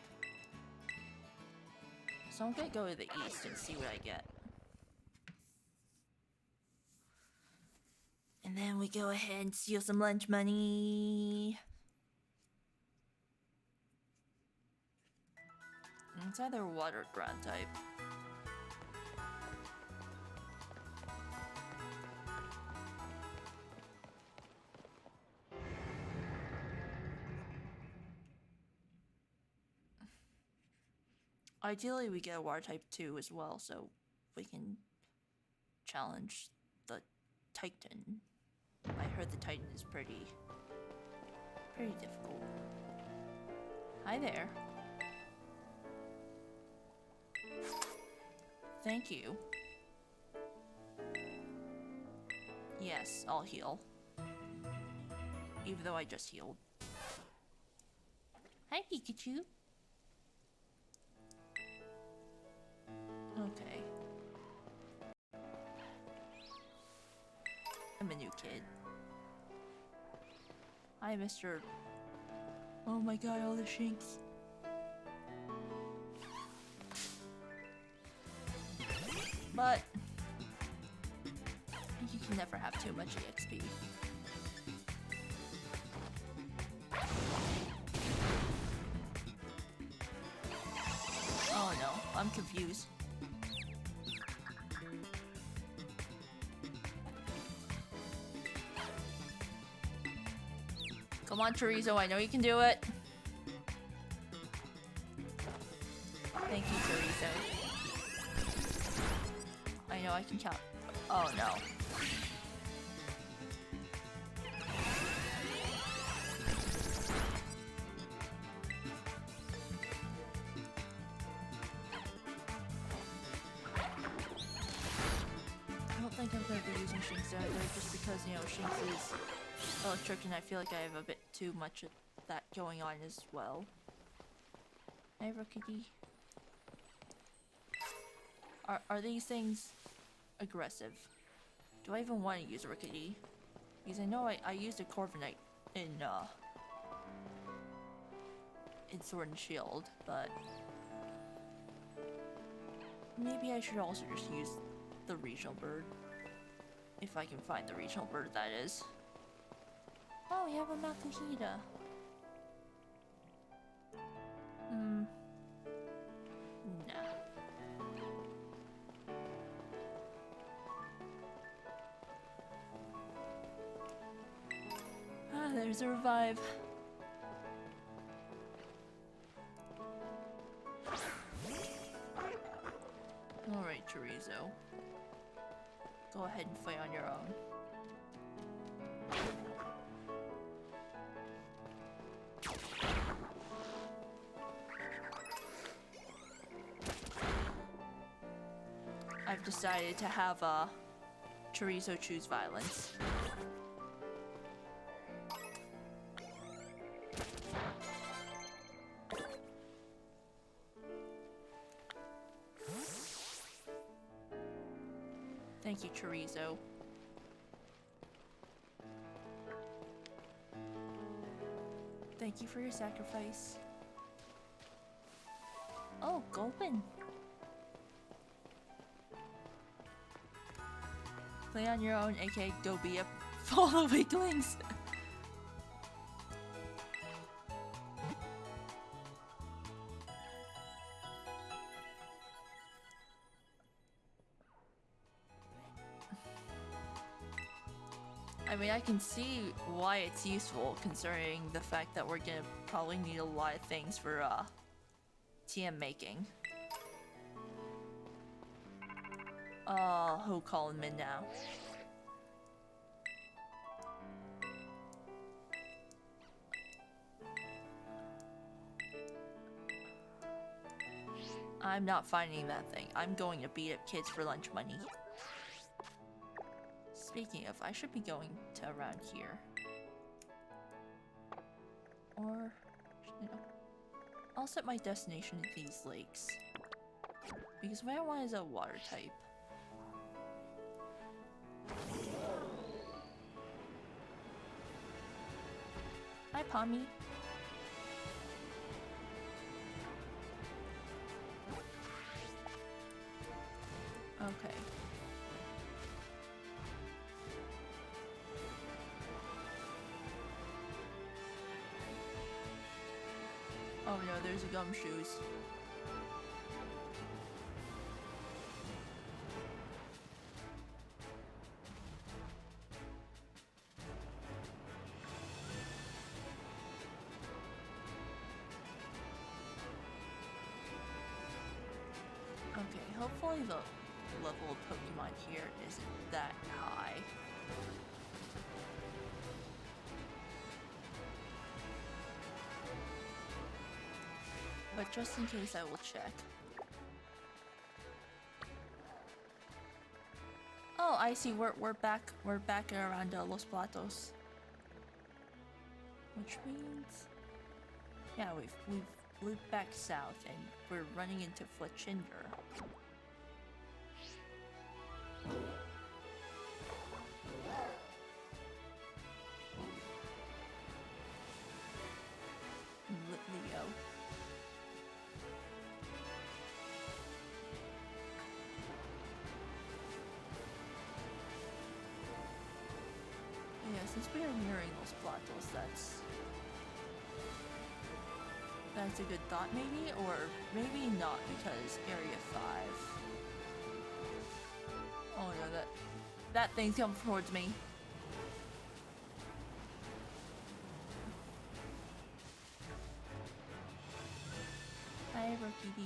So I'm gonna go to the east and see what I get. And then we go ahead and steal some lunch money. It's either water or ground type. Ideally, we get a water type 2 as well, so we can challenge the Titan. I heard the Titan is pretty difficult. Hi there. Thank you. Yes, I'll heal. Even though I just healed. Hi, Pikachu. Okay. I'm a new kid. Hi, Mr. Oh my god, all the shinks. But you can never have too much EXP. Oh no, I'm confused. Come on, Chorizo, I know you can do it. Thank you, Chorizo. I know I can count. Oh no. I don't think I'm going to be using Shinx either, just because, you know, Shinx is electric and I feel like I have a bit too much of that going on as well. Hey, Rookity. Are these things aggressive? Do I even want to use a Rookity? Because I know I used a Corviknight in Sword and Shield, but maybe I should also just use the regional bird. If I can find the regional bird, that is. Oh, we have a Makuhita. Nah. Ah, there's a revive. Alright, Chorizo. Go ahead and fight on your own. I've decided to have Chorizo choose violence. Thank you, Chorizo. Thank you for your sacrifice. Oh, Gulpin. Play on your own, aka go be a follow weaklings. I mean, I can see why it's useful, considering the fact that we're gonna probably need a lot of things for TM making. Who calling me now? I'm not finding that thing. I'm going to beat up kids for lunch money. Speaking of, I should be going to around here. Or, you know, I'll set my destination at these lakes. Because what I want is a water type. Hi, Pommy. Okay. Oh no, there's a gumshoes. Okay, hopefully the level of Pokemon here isn't that high. But just in case, I will check. Oh, I see. We're back around Los Platos, which means, yeah, we've looped back south and we're running into Fletchinder. Leo. Yeah, since we are nearing Los Platos, that's a good thought maybe, or maybe not because Area 5. Oh no, that thing's coming towards me. Hi, Rookie D.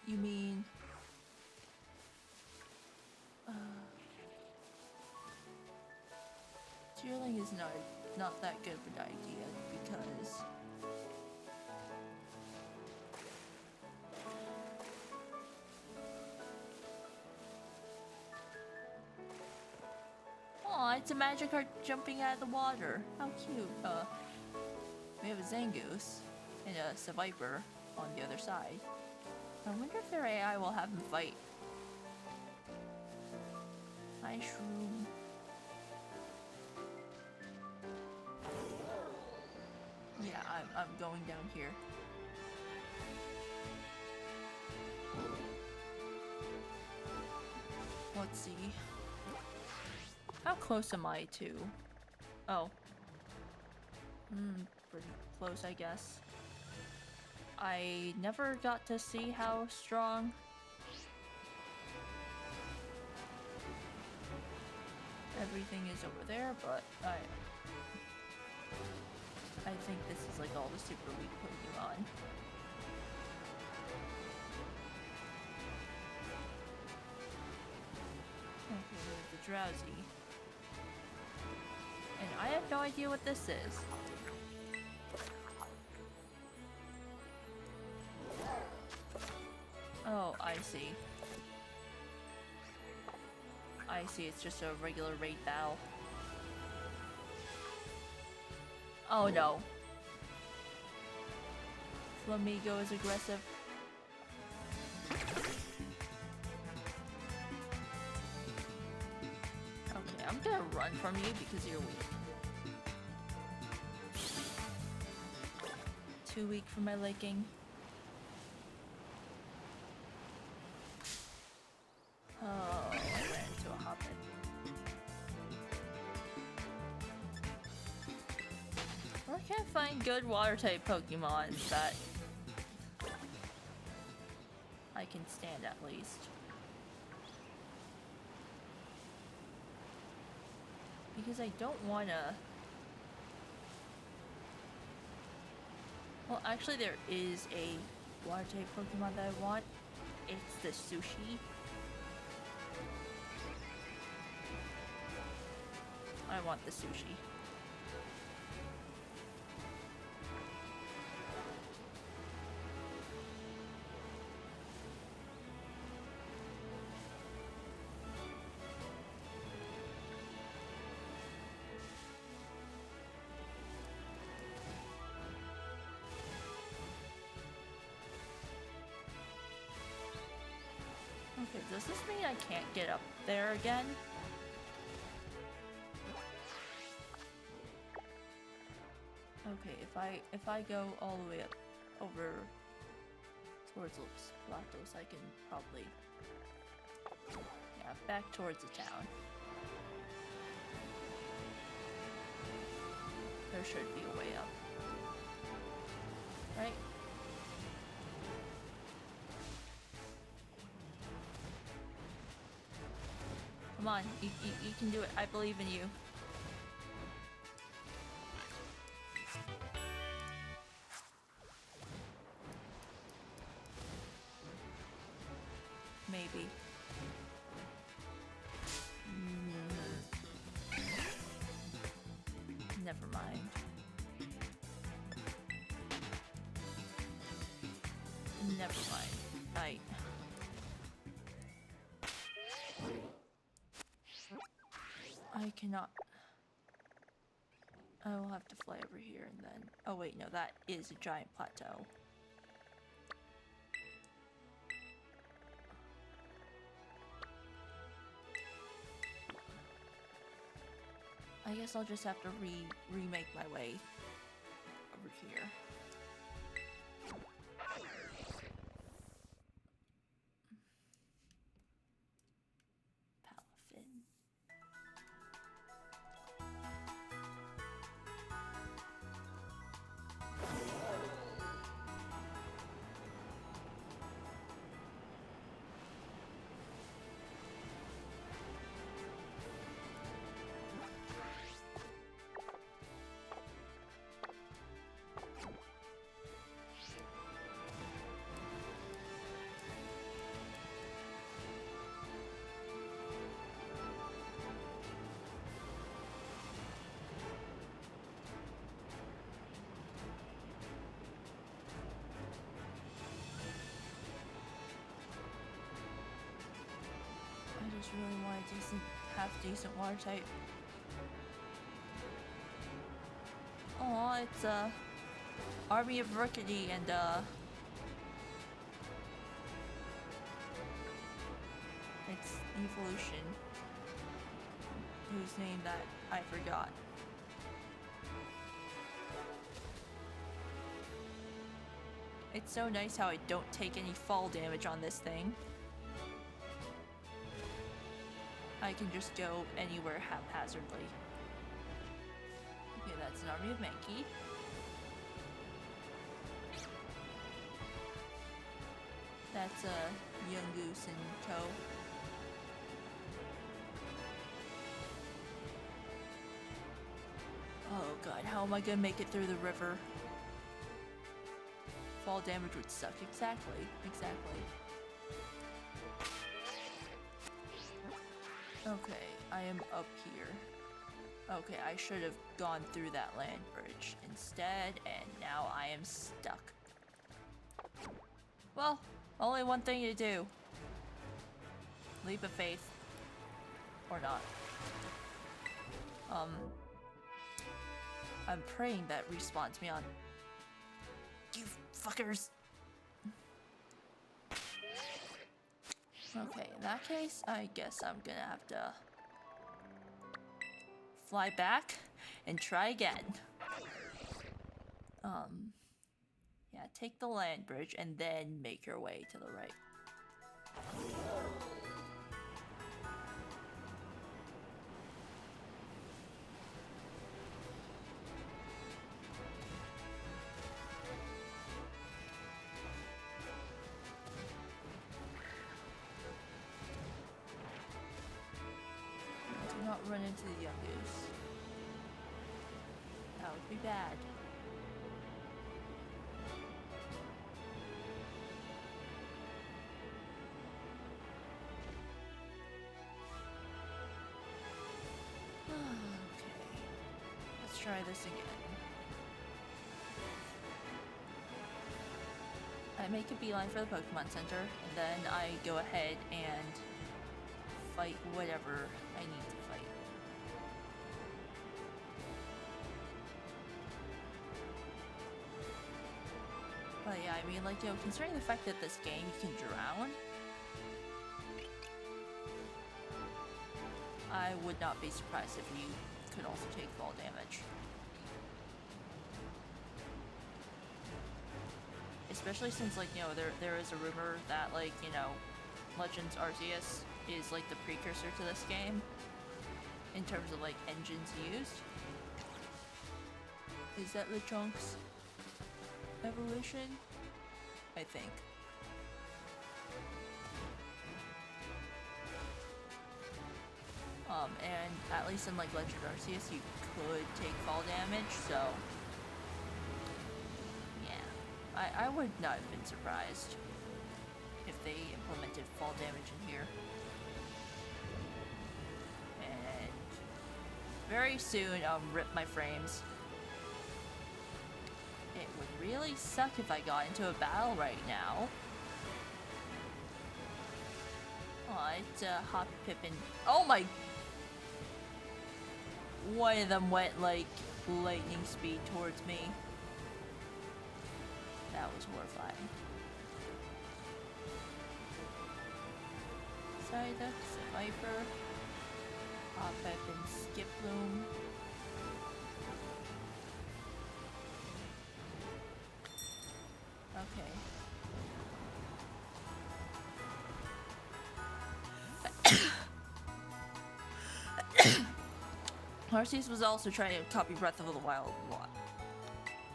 You mean... Cheerling is not that good of an idea because... Aw, it's a Magikarp jumping out of the water. How cute. We have a Zangoose and a Seviper on the other side. I wonder if their AI will have him fight. Hi, Shroom. Yeah, I'm going down here. Let's see. How close am I to? Oh. Pretty close, I guess. I never got to see how strong everything is over there, but I think this is like all the super weak Pokemon. Okay, there's the drowsy. And I have no idea what this is. Oh, I see. I see, it's just a regular raid battle. Oh no. Flamigo is aggressive. Okay, I'm gonna run from you because you're weak. Too weak for my liking. Oh, I ran into a hoppet. Where can I find good water type Pokemon that I can stand at least? Because I don't wanna... Well, actually there is a water type Pokemon that I want. It's the Sushi. I want the Sushi. Okay, does this mean I can't get up there again? Okay, if I go all the way up over towards Los Platos, I can probably, yeah, back towards the town. There should be a way up, right? Come on, you can do it. I believe in you. Maybe. Never mind. Never mind. I cannot. I will have to fly over here and then... Oh wait, no, that is a giant plateau. I guess I'll just have to remake my way over here. Palafin. I just really want a decent, half-decent water type. Aw, it's Army of Rickety and its evolution, whose name that I forgot. It's so nice how I don't take any fall damage on this thing. I can just go anywhere haphazardly. Okay, that's an army of Mankey. That's a Yungoos and Co. Oh god, how am I gonna make it through the river? Fall damage would suck. Exactly. Okay, I am up here. Okay, I should have gone through that land bridge instead, and now I am stuck. Well, only one thing to do. Leap of faith. Or not. I'm praying that respawns me on. You fuckers! Okay, in that case, I guess I'm gonna have to fly back and try again. Yeah, take the land bridge and then make your way to the right. Do not run into the young goose. That would be bad. Okay, let's try this again. I make a beeline for the Pokemon Center, and then I go ahead and fight whatever I need to fight. But yeah, I mean, like, you know, considering the fact that this game you can drown, I would not be surprised if you could also take fall damage. Especially since, like, you know, there is a rumor that, like, you know, Legends Arceus is, like, the precursor to this game in terms of, like, engines used. Is that Lechonk's evolution? I think. And at least in, like, Legend Arceus, you could take fall damage, so I would not have been surprised if they implemented fall damage in here. And very soon, rip my frames. It would really suck if I got into a battle right now. Oh, it's Hop Pippin. Oh my! One of them went like lightning speed towards me. That was horrifying. Psyduck, Viper, Hop Pippin, Skiploom. Okay. Arceus was also trying to copy Breath of the Wild a lot.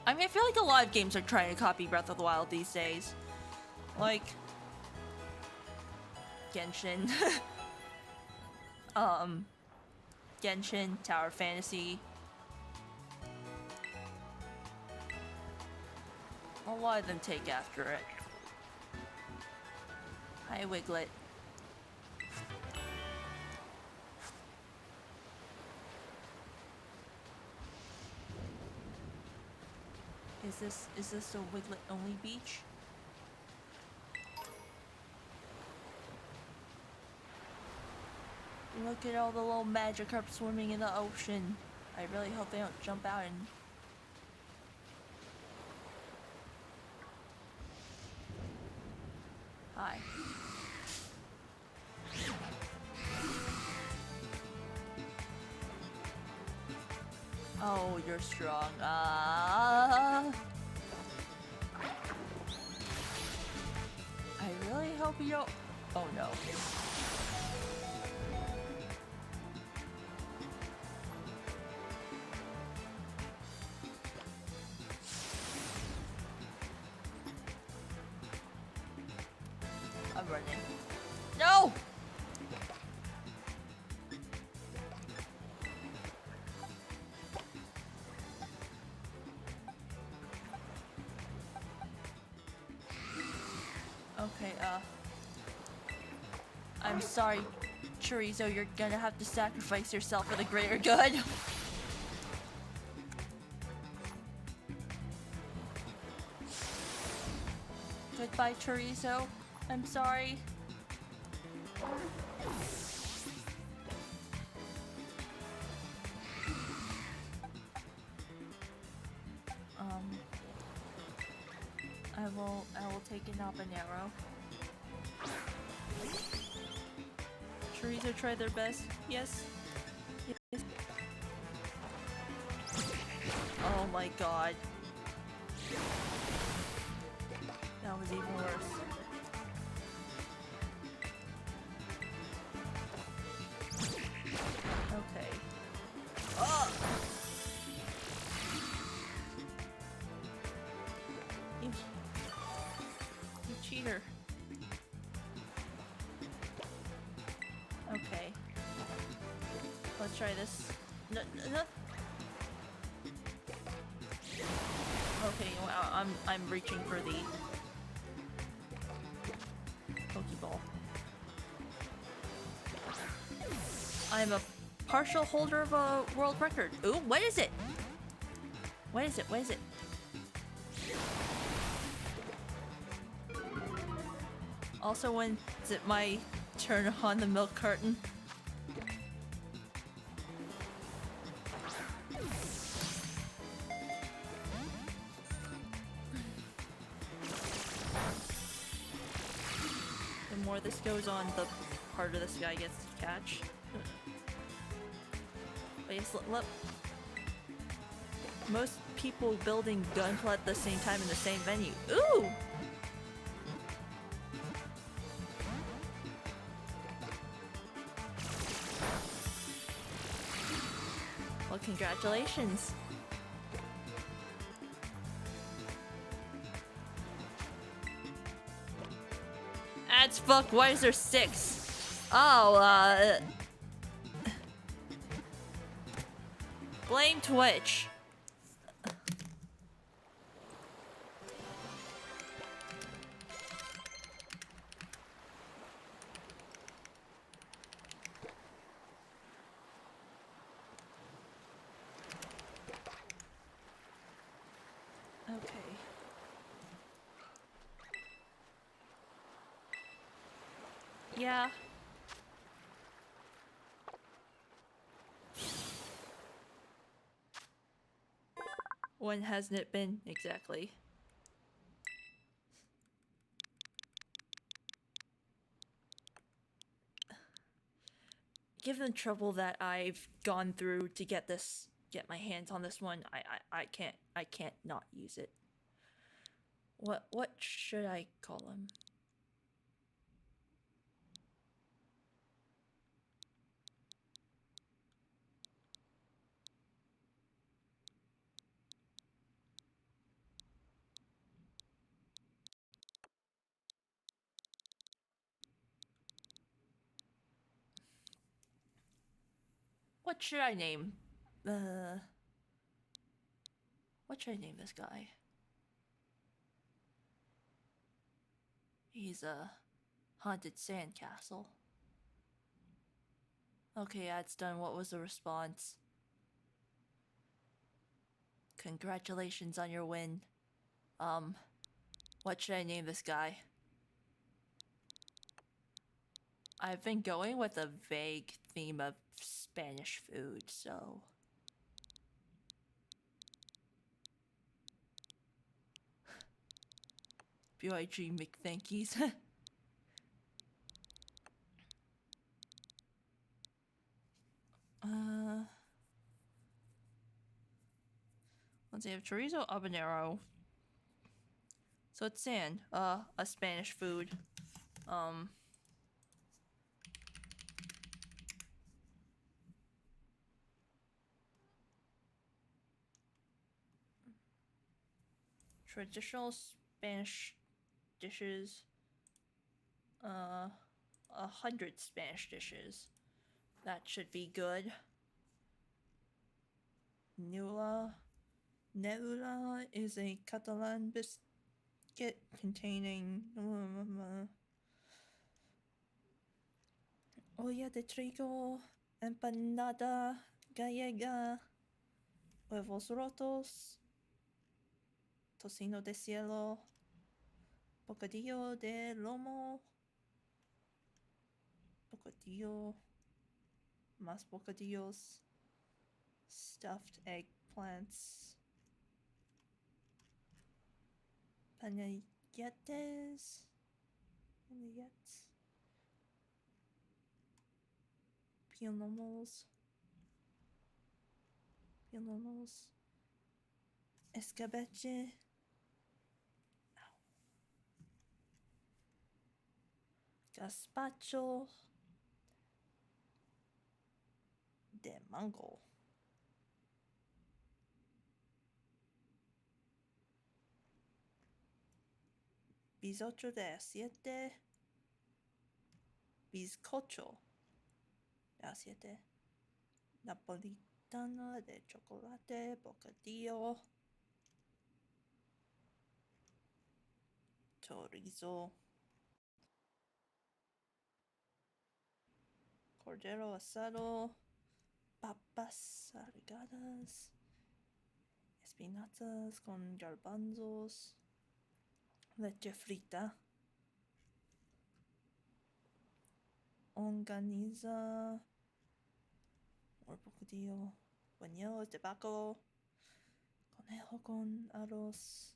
I mean, I feel like a lot of games are trying to copy Breath of the Wild these days. Like Genshin. Genshin, Tower Fantasy. A lot of them take after it. Hi, Wiglet. Is this a Wiglet only beach? Look at all the little Magikarp swimming in the ocean. I really hope they don't jump out and... Hi. Oh, you're strong. I really hope you don't... Oh no. I'm running. No! Okay, I'm sorry, chorizo, you're gonna have to sacrifice yourself for the greater good. Goodbye, chorizo. I'm sorry. I will take an habanero. Chorizo try their best. Yes. Yes. Oh my god. That was even worse. Okay. Oh! You cheater. Okay. Let's try this. No. Okay, well, I'm reaching for the Pokeball. I'm a partial holder of a world record. Ooh, what is it? What is it? What is it? Also, when is it my turn on the milk carton? The more this goes on, the harder this guy gets to catch. But yes, look. Most people building Gunpla at the same time in the same venue. Ooh! Well, congratulations. Ads fuck, why is there 6? Oh, blame Twitch. Okay. Yeah. When hasn't it been? Exactly. Given the trouble that I've gone through to get my hands on this one, I can't not use it. What should I call him? What should I name? What should I name this guy? He's a haunted sandcastle. Okay, yeah, it's done. What was the response? Congratulations on your win. What should I name this guy? I've been going with a vague theme of Spanish food, so... B.I.G. McThankies. Let's see, I have chorizo habanero. So it's sand, a Spanish food. Traditional Spanish dishes. 100 Spanish dishes. That should be good. Nula. Neula is a Catalan biscuit containing Olla de trigo, empanada gallega, huevos rotos, tocino de cielo, bocadillo de lomo, bocadillo, más bocadillos, stuffed eggplants, panayetes, pilnomos, escabeche, gazpacho de mango, bizcocho de aceite, bizcocho de aceite, napolitana de chocolate, bocadillo, chorizo, cordero asado, papas arrogadas, espinazas con garbanzos, leche frita, longaniza, more bocadillo, buñuelos de tabaco, conejo con arroz,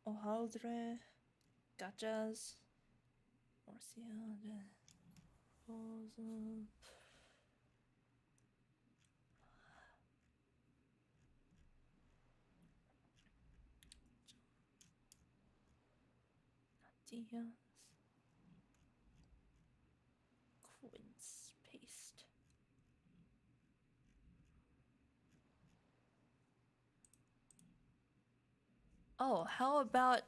hojaldre, gachas, morcilla de natillas, quince paste. Oh, how about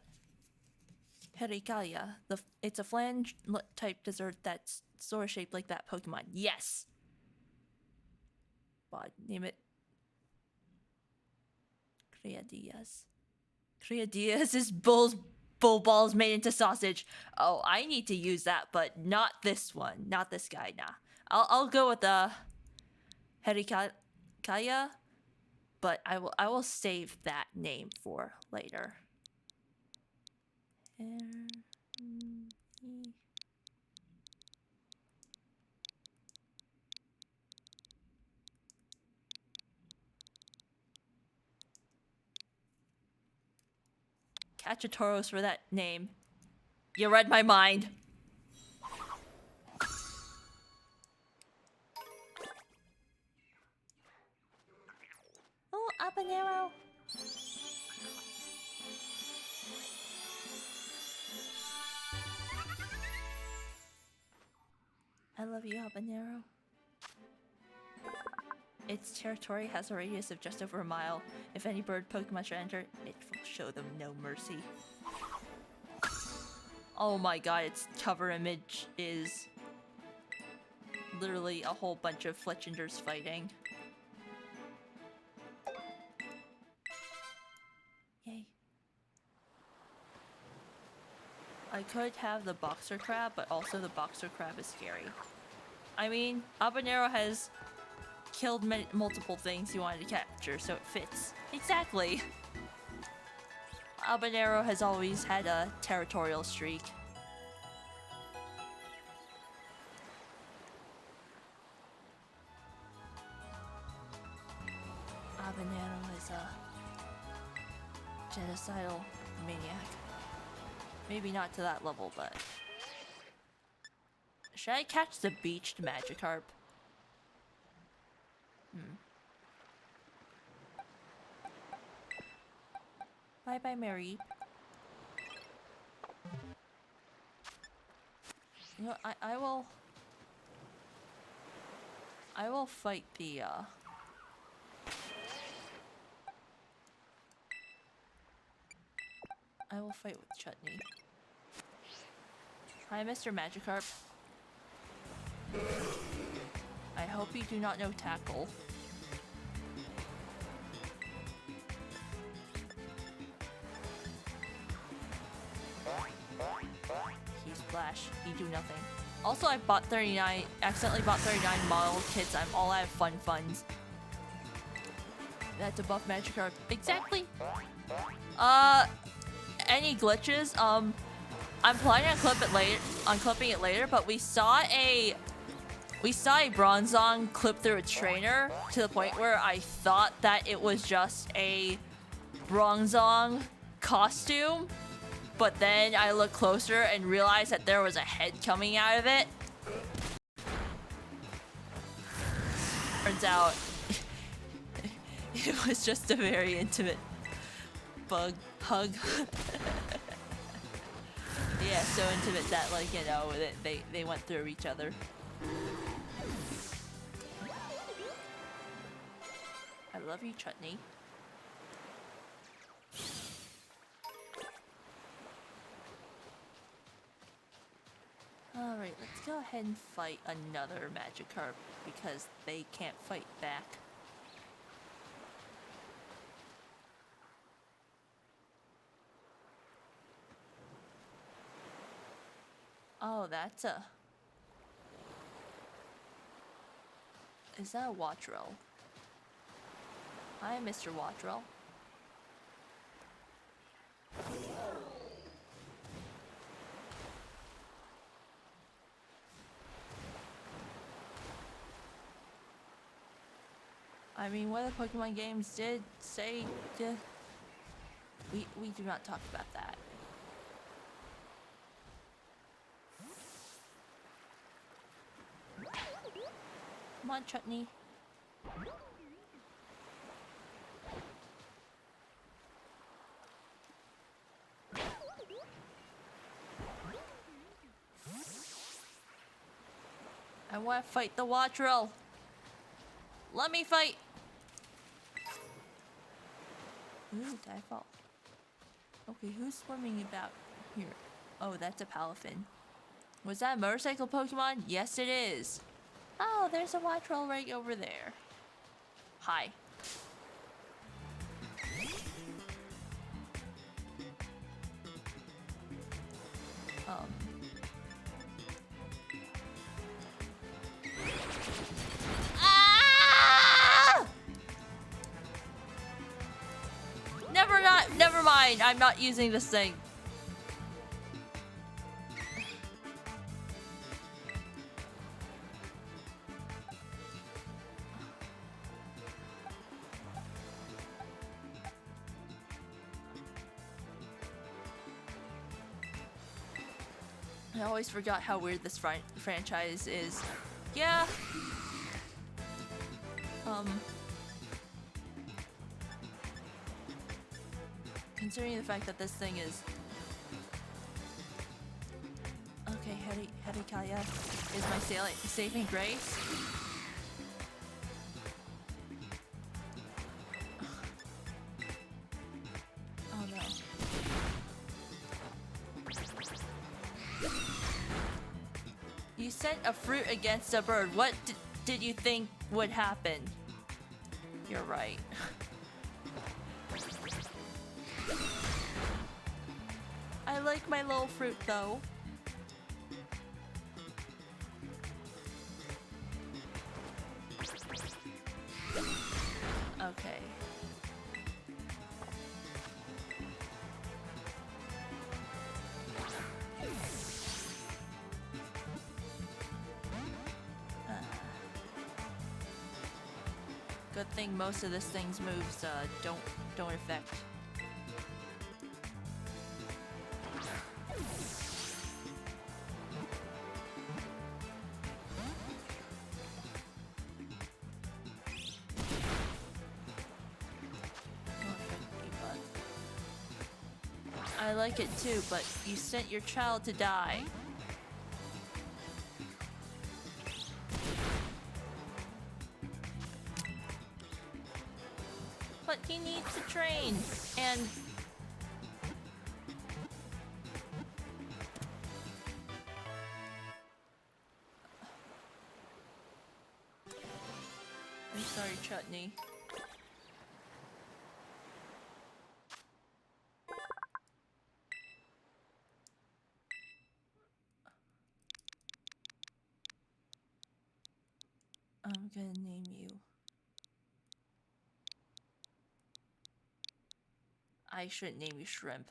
Herikalia? It's a flange type dessert that's sort of shaped like that Pokemon. Yes! But name it Criadillas. Criadillas is bull balls made into sausage. Oh, I need to use that, but not this one. Not this guy, nah. I'll go with the Herikaya, but I will save that name for later. Cachatoros for that name. You read my mind. Oh, habanero. I love you, habanero. Its territory has a radius of just over a mile. If any bird Pokemon should enter, it will show them no mercy. Oh my god, its cover image is literally a whole bunch of Fletchingers fighting. Yay. I could have the boxer crab, but also the boxer crab is scary. I mean, habanero has killed multiple things you wanted to capture, so it fits. Exactly! Habanero has always had a territorial streak. Habanero is a genocidal maniac. Maybe not to that level, but... Should I catch the beached Magikarp? Bye-bye, Mary. You know, I will fight the, I will fight with Chutney. Hi, Mr. Magikarp. I hope you do not know Tackle. He splash. He do nothing. Also, I bought 39. Accidentally bought 39 model kits. I'm all out of fun funds. That's a buff magic card. Exactly. Any glitches? I'm planning on clipping it later. But we saw a Bronzong clip through a trainer to the point where I thought that it was just a Bronzong costume, but then I looked closer and realized that there was a head coming out of it. Turns out it was just a very intimate bug hug. Yeah, so intimate that, like, you know, they went through each other. I love you, Chutney. Alright, let's go ahead and fight another Magikarp because they can't fight back. Oh, that's a... Is that a Wattrel? Hi, Mr. Wattrel. I mean, what the Pokemon games did say to... We do not talk about that. Come on, Chutney. I want to fight the Wattrel. Let me fight. Ooh, I fall. Okay, who's swimming about here? Oh, that's a Palafin. Was that a motorcycle Pokemon? Yes, it is. Oh, there's a Wattrel right over there. Hi. Ah! Never mind. I'm not using this thing. I always forgot how weird this franchise is. Yeah. Considering the fact that this thing is... Okay, Herikaya is my saving grace. Oh no. You sent a fruit against a bird. What did you think would happen? You're right. I like my little fruit though. Okay. Good thing most of this thing's moves don't affect. I like it too, but you sent your child to die. But he needs to train, and... I'm sorry, Chutney. I'm gonna name you. I shouldn't name you Shrimp.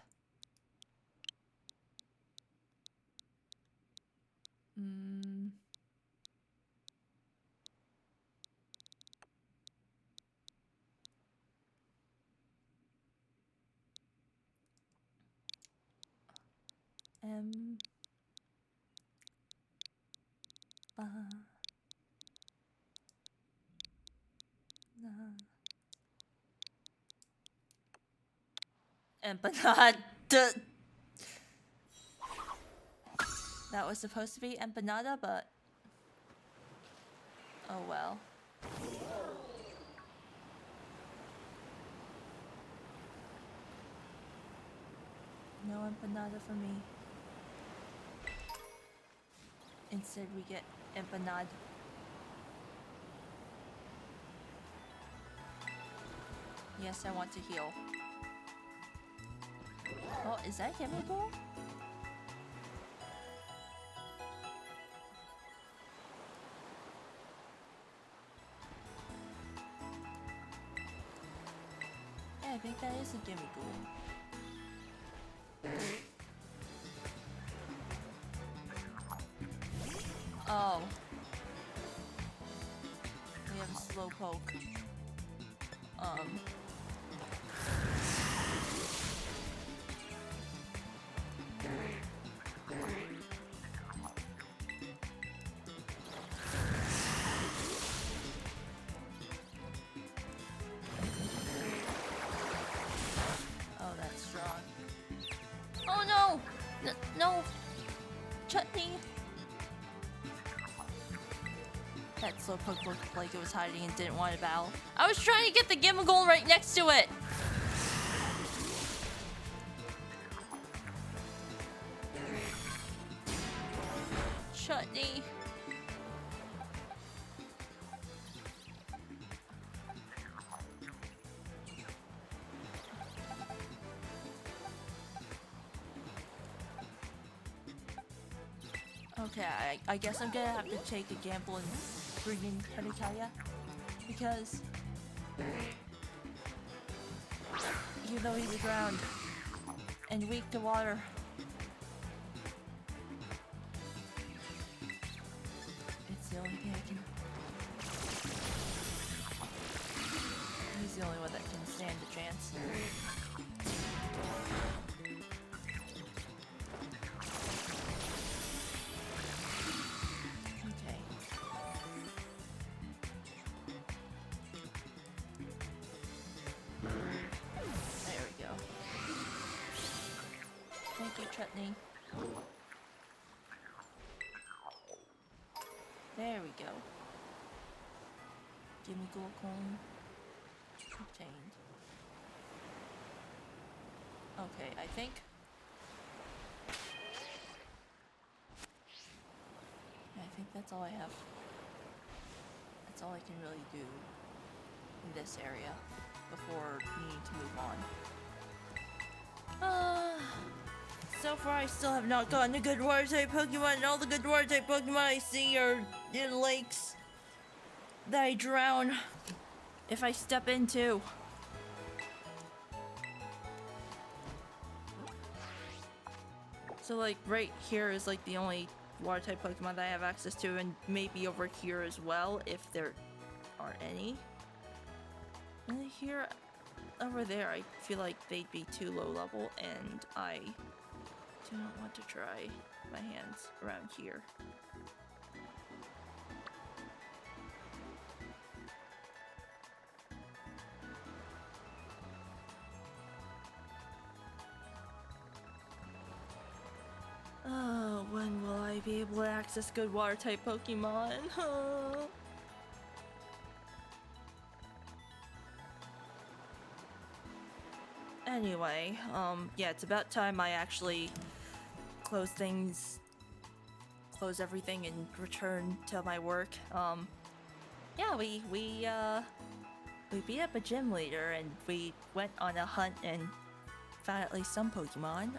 M. Empanada. That was supposed to be empanada, but oh well. No empanada for me. Instead we get empanada. Yes, I want to heal. Oh, is that chemical? Yeah, I think that is a gimme ghoul. Oh. We have a slowpoke. Oh, that's strong. Oh no! No! Chutney! That slowpoke looked like it was hiding and didn't want to battle. I was trying to get the Gimmighoul right next to it! Chutney. Okay, I guess I'm gonna have to take a gamble and bring in Henikaya, because even though he's aground and weak to water, it's the only thing I can. He's the only one that can stand a chance. Chutney. There we go. Gimmighoul clone obtained. Okay, I think. I think that's all I have. That's all I can really do in this area before needing to move on. So far, I still have not gotten a good water-type Pokemon, and all the good water-type Pokemon I see are in lakes that I drown if I step into. So, like, right here is, like, the only water-type Pokemon that I have access to, and maybe over here as well, if there are any. And here, over there, I feel like they'd be too low level, and I do not want to try my hands around here. Oh, when will I be able to access good water type Pokemon? Anyway, yeah, it's about time I actually close everything and return to my work. Yeah, we beat up a gym leader and we went on a hunt and found at least some Pokemon.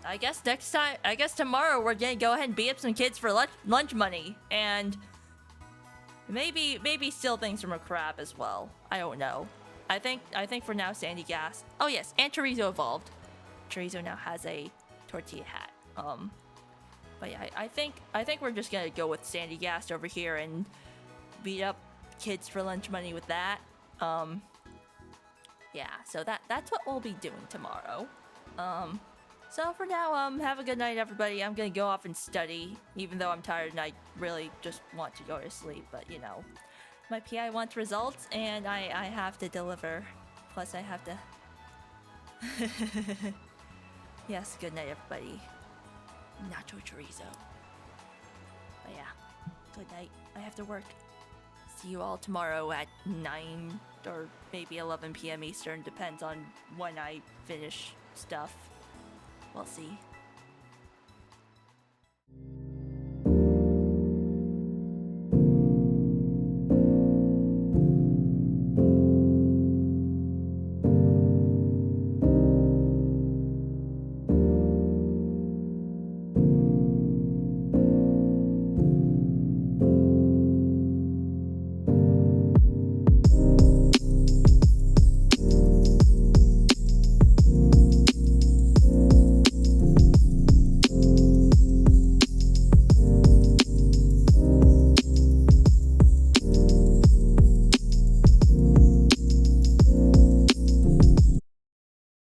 I guess next time, I guess tomorrow we're gonna go ahead and beat up some kids for lunch money, and maybe steal things from a crab as well. I don't know. I think for now Sandy Gas. Oh yes, and Chorizo evolved. Chorizo now has a tortilla hat. But yeah, I think we're just gonna go with Sandy Gas over here and beat up kids for lunch money with that. Yeah, so that's what we'll be doing tomorrow. So for now, have a good night, everybody. I'm gonna go off and study, even though I'm tired and I really just want to go to sleep. But you know, my PI wants results, and I have to deliver. Plus, I have to. Yes, good night, everybody. Nacho chorizo. But yeah, good night. I have to work. See you all tomorrow at 9 or maybe 11 p.m. Eastern. Depends on when I finish stuff. We'll see.